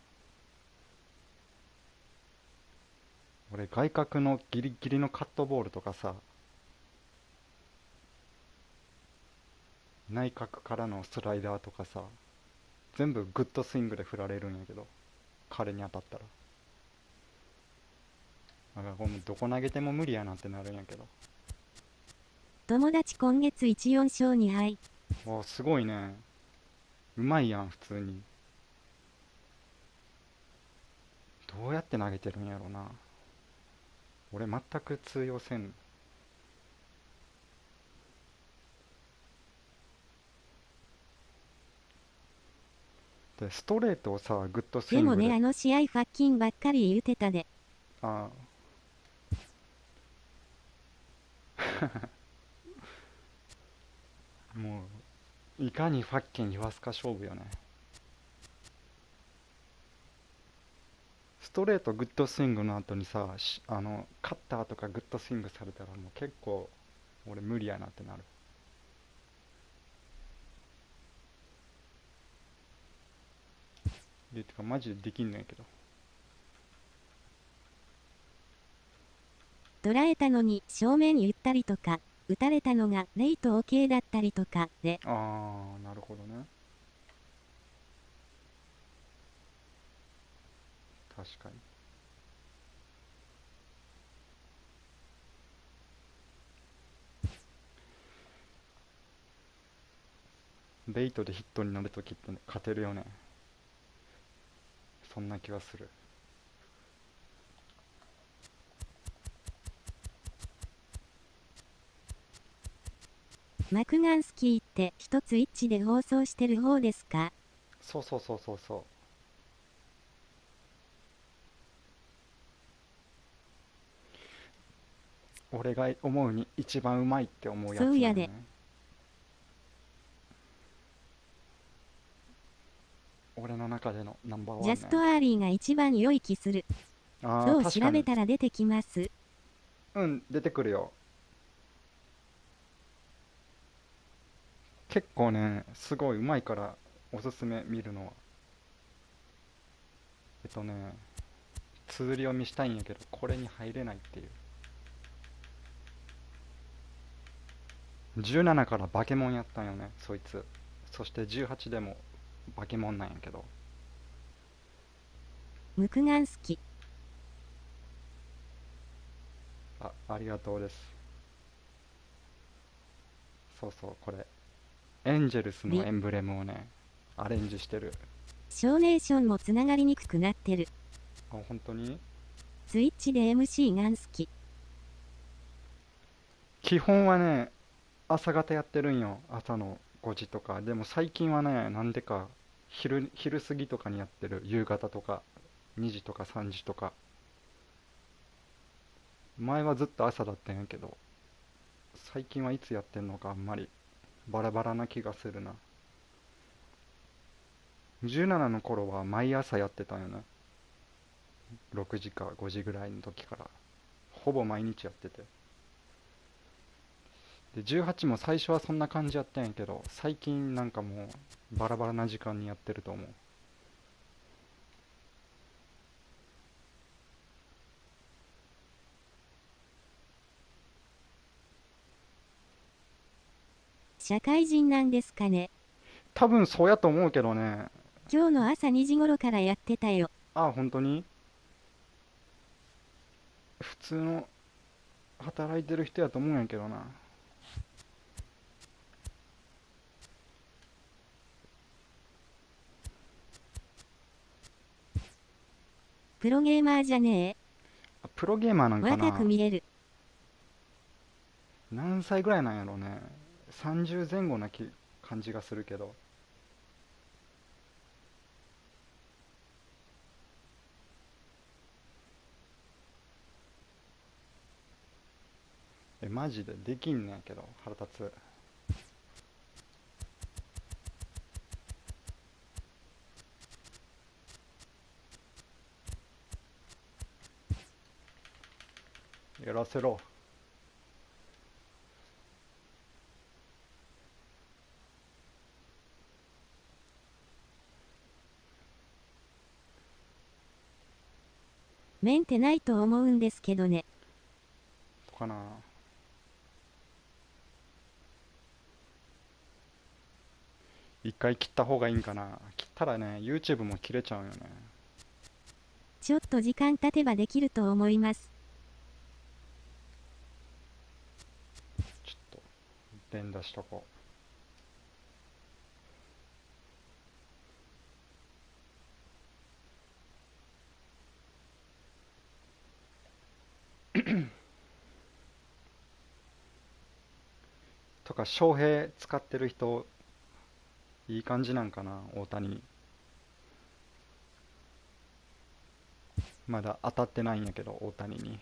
俺外角のギリギリのカットボールとかさ、内角からのスライダーとかさ、全部グッドスイングで振られるんやけど、彼に当たったら。だからこれどこ投げても無理やなってなるんやけど。友達今月14勝2敗。わあ、すごいね。うまいやん、普通に。どうやって投げてるんやろな。俺全く通用せん。で、ストレートをさ、グッドスイでもね、ングで。あの試合ファッキンばっかり言うてたで。ああ、もう、いかにファッキン言わすか勝負よね。ストレートグッドスイングの後にさ、カッターとかグッドスイングされたらもう結構俺無理やなってなる。てかマジでできんのやけど。捉えたのに正面言ったりとか、打たれたのがレイト OK だったりとかで。ああ、なるほどね。確かに。レイトでヒットになるときって勝てるよね。そんな気はする。マクガンスキーって一つ一致で放送してる方ですか？そうそうそうそうそう。俺が思うに一番うまいって思うやつそうやで。だよね。俺の中でのナンバーワンね。ジャストアーリーが一番良い気する。ああ、どう確かに。調べたら出てきます？うん、出てくるよ。結構ね、すごいうまいからおすすめ見るのは。綴り読みしたいんやけど、これに入れないっていう。17からバケモンやったんよね、そいつ。そして18でもバケモンなんやけど。ムクガンスキ。ありがとうです。そうそう、これ。エンジェルスのエンブレムをねアレンジしてる。ショーネーションもつながりにくくなってる。あ、本当に？ツイッチで MC がん好き。基本はね朝方やってるんよ、朝の5時とか。でも最近はねなんでか昼過ぎとかにやってる。夕方とか2時とか3時とか。前はずっと朝だったんやけど、最近はいつやってんのかあんまりバラバラな気がするな。17の頃は毎朝やってたんよね。6時か5時ぐらいの時からほぼ毎日やってて。で18も最初はそんな感じやったんやけど、最近なんかもうバラバラな時間にやってると思う。社会人なんですかね。多分そうやと思うけどね。今日の朝2時頃からやってたよ。あ、本当に？普通の働いてる人やと思うんやけどな。プロゲーマーじゃねプロゲーマーなんえ。かな。若く見える。何歳ぐらいなんやろうね。30前後な感じがするけど。マジでできんねんけど腹立つ。やらせろ。メンテないと思うんですけどね。とかな。一回切った方がいいんかな。切ったらね YouTube も切れちゃうよね。ちょっと時間経てばできると思います。ちょっと連打しとこう。とか翔平使ってる人いい感じなんかな。大谷まだ当たってないんやけど、大谷に。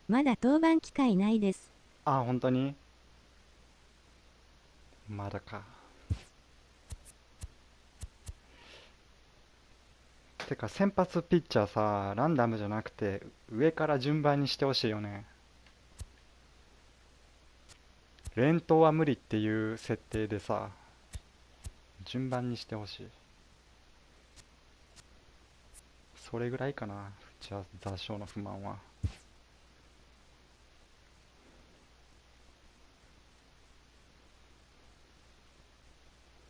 まだ登板機会ないです。あ、本当に？まだか。てか先発ピッチャーさ、ランダムじゃなくて上から順番にしてほしいよね。連投は無理っていう設定でさ、順番にしてほしい。それぐらいかな。じゃあ座礁の不満は。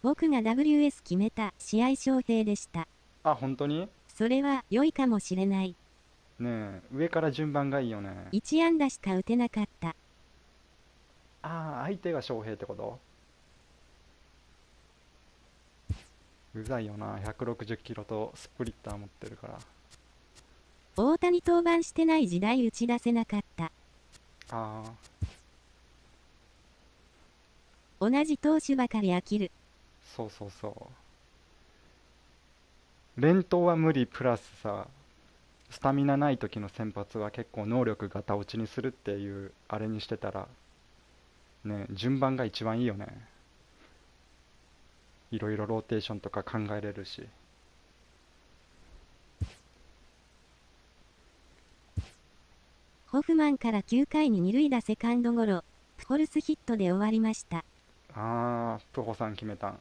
僕が WS 決めた試合翔平でした。あ、本当に？それは良いかもしれない。ねえ、上から順番がいいよね。1安打しか打てなかった。ああ、相手が翔平ってこと？うざいよな。160キロとスプリッター持ってるから。大谷登板してない時代打ち出せなかった。ああ、同じ投手ばかり飽きる。そうそうそう。連投は無理プラスさ、スタミナない時の先発は結構能力ガタ落ちにするっていうあれにしてたらね、順番が一番いいよね。いろいろローテーションとか考えれるし。ホフマンから9回に二塁打セカンドゴロ、プホルスヒットで終わりました。ああ、プホさん決めたん。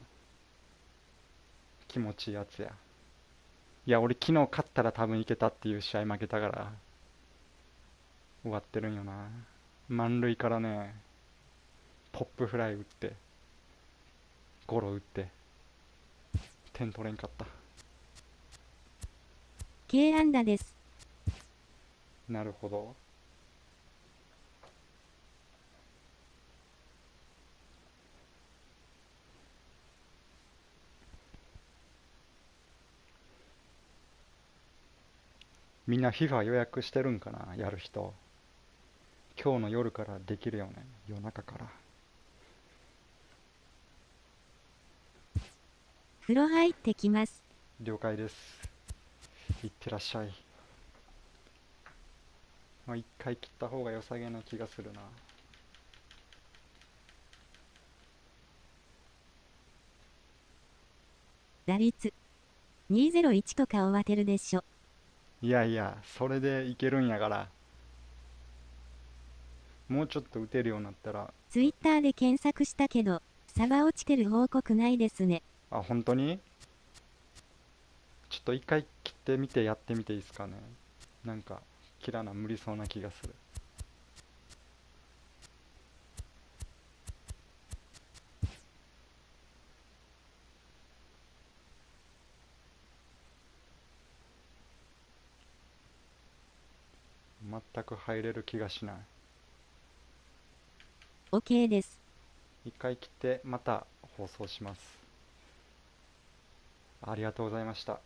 気持ちいいやつや。いや、俺昨日勝ったら多分いけたっていう試合負けたから終わってるんよな。満塁からね、ポップフライ打ってゴロ打って点取れんかった。 K 安打です。なるほど。みんな FIFA 予約してるんかな、やる人。今日の夜からできるよね、夜中から。風呂入ってきます。了解です。いってらっしゃい。まあ、一回切った方が良さげな気がするな。打率201とかを当てるでしょ。いやいや、それでいけるんやから。もうちょっと打てるようになったら。ツイッターで検索したけど、差が落ちてる報告ないですね。あ、本当に？ちょっと一回切ってみてやってみていいですかね。なんか切らな無理そうな気がする。全く入れる気がしない。 OK です。一回切ってまた放送します。ありがとうございました。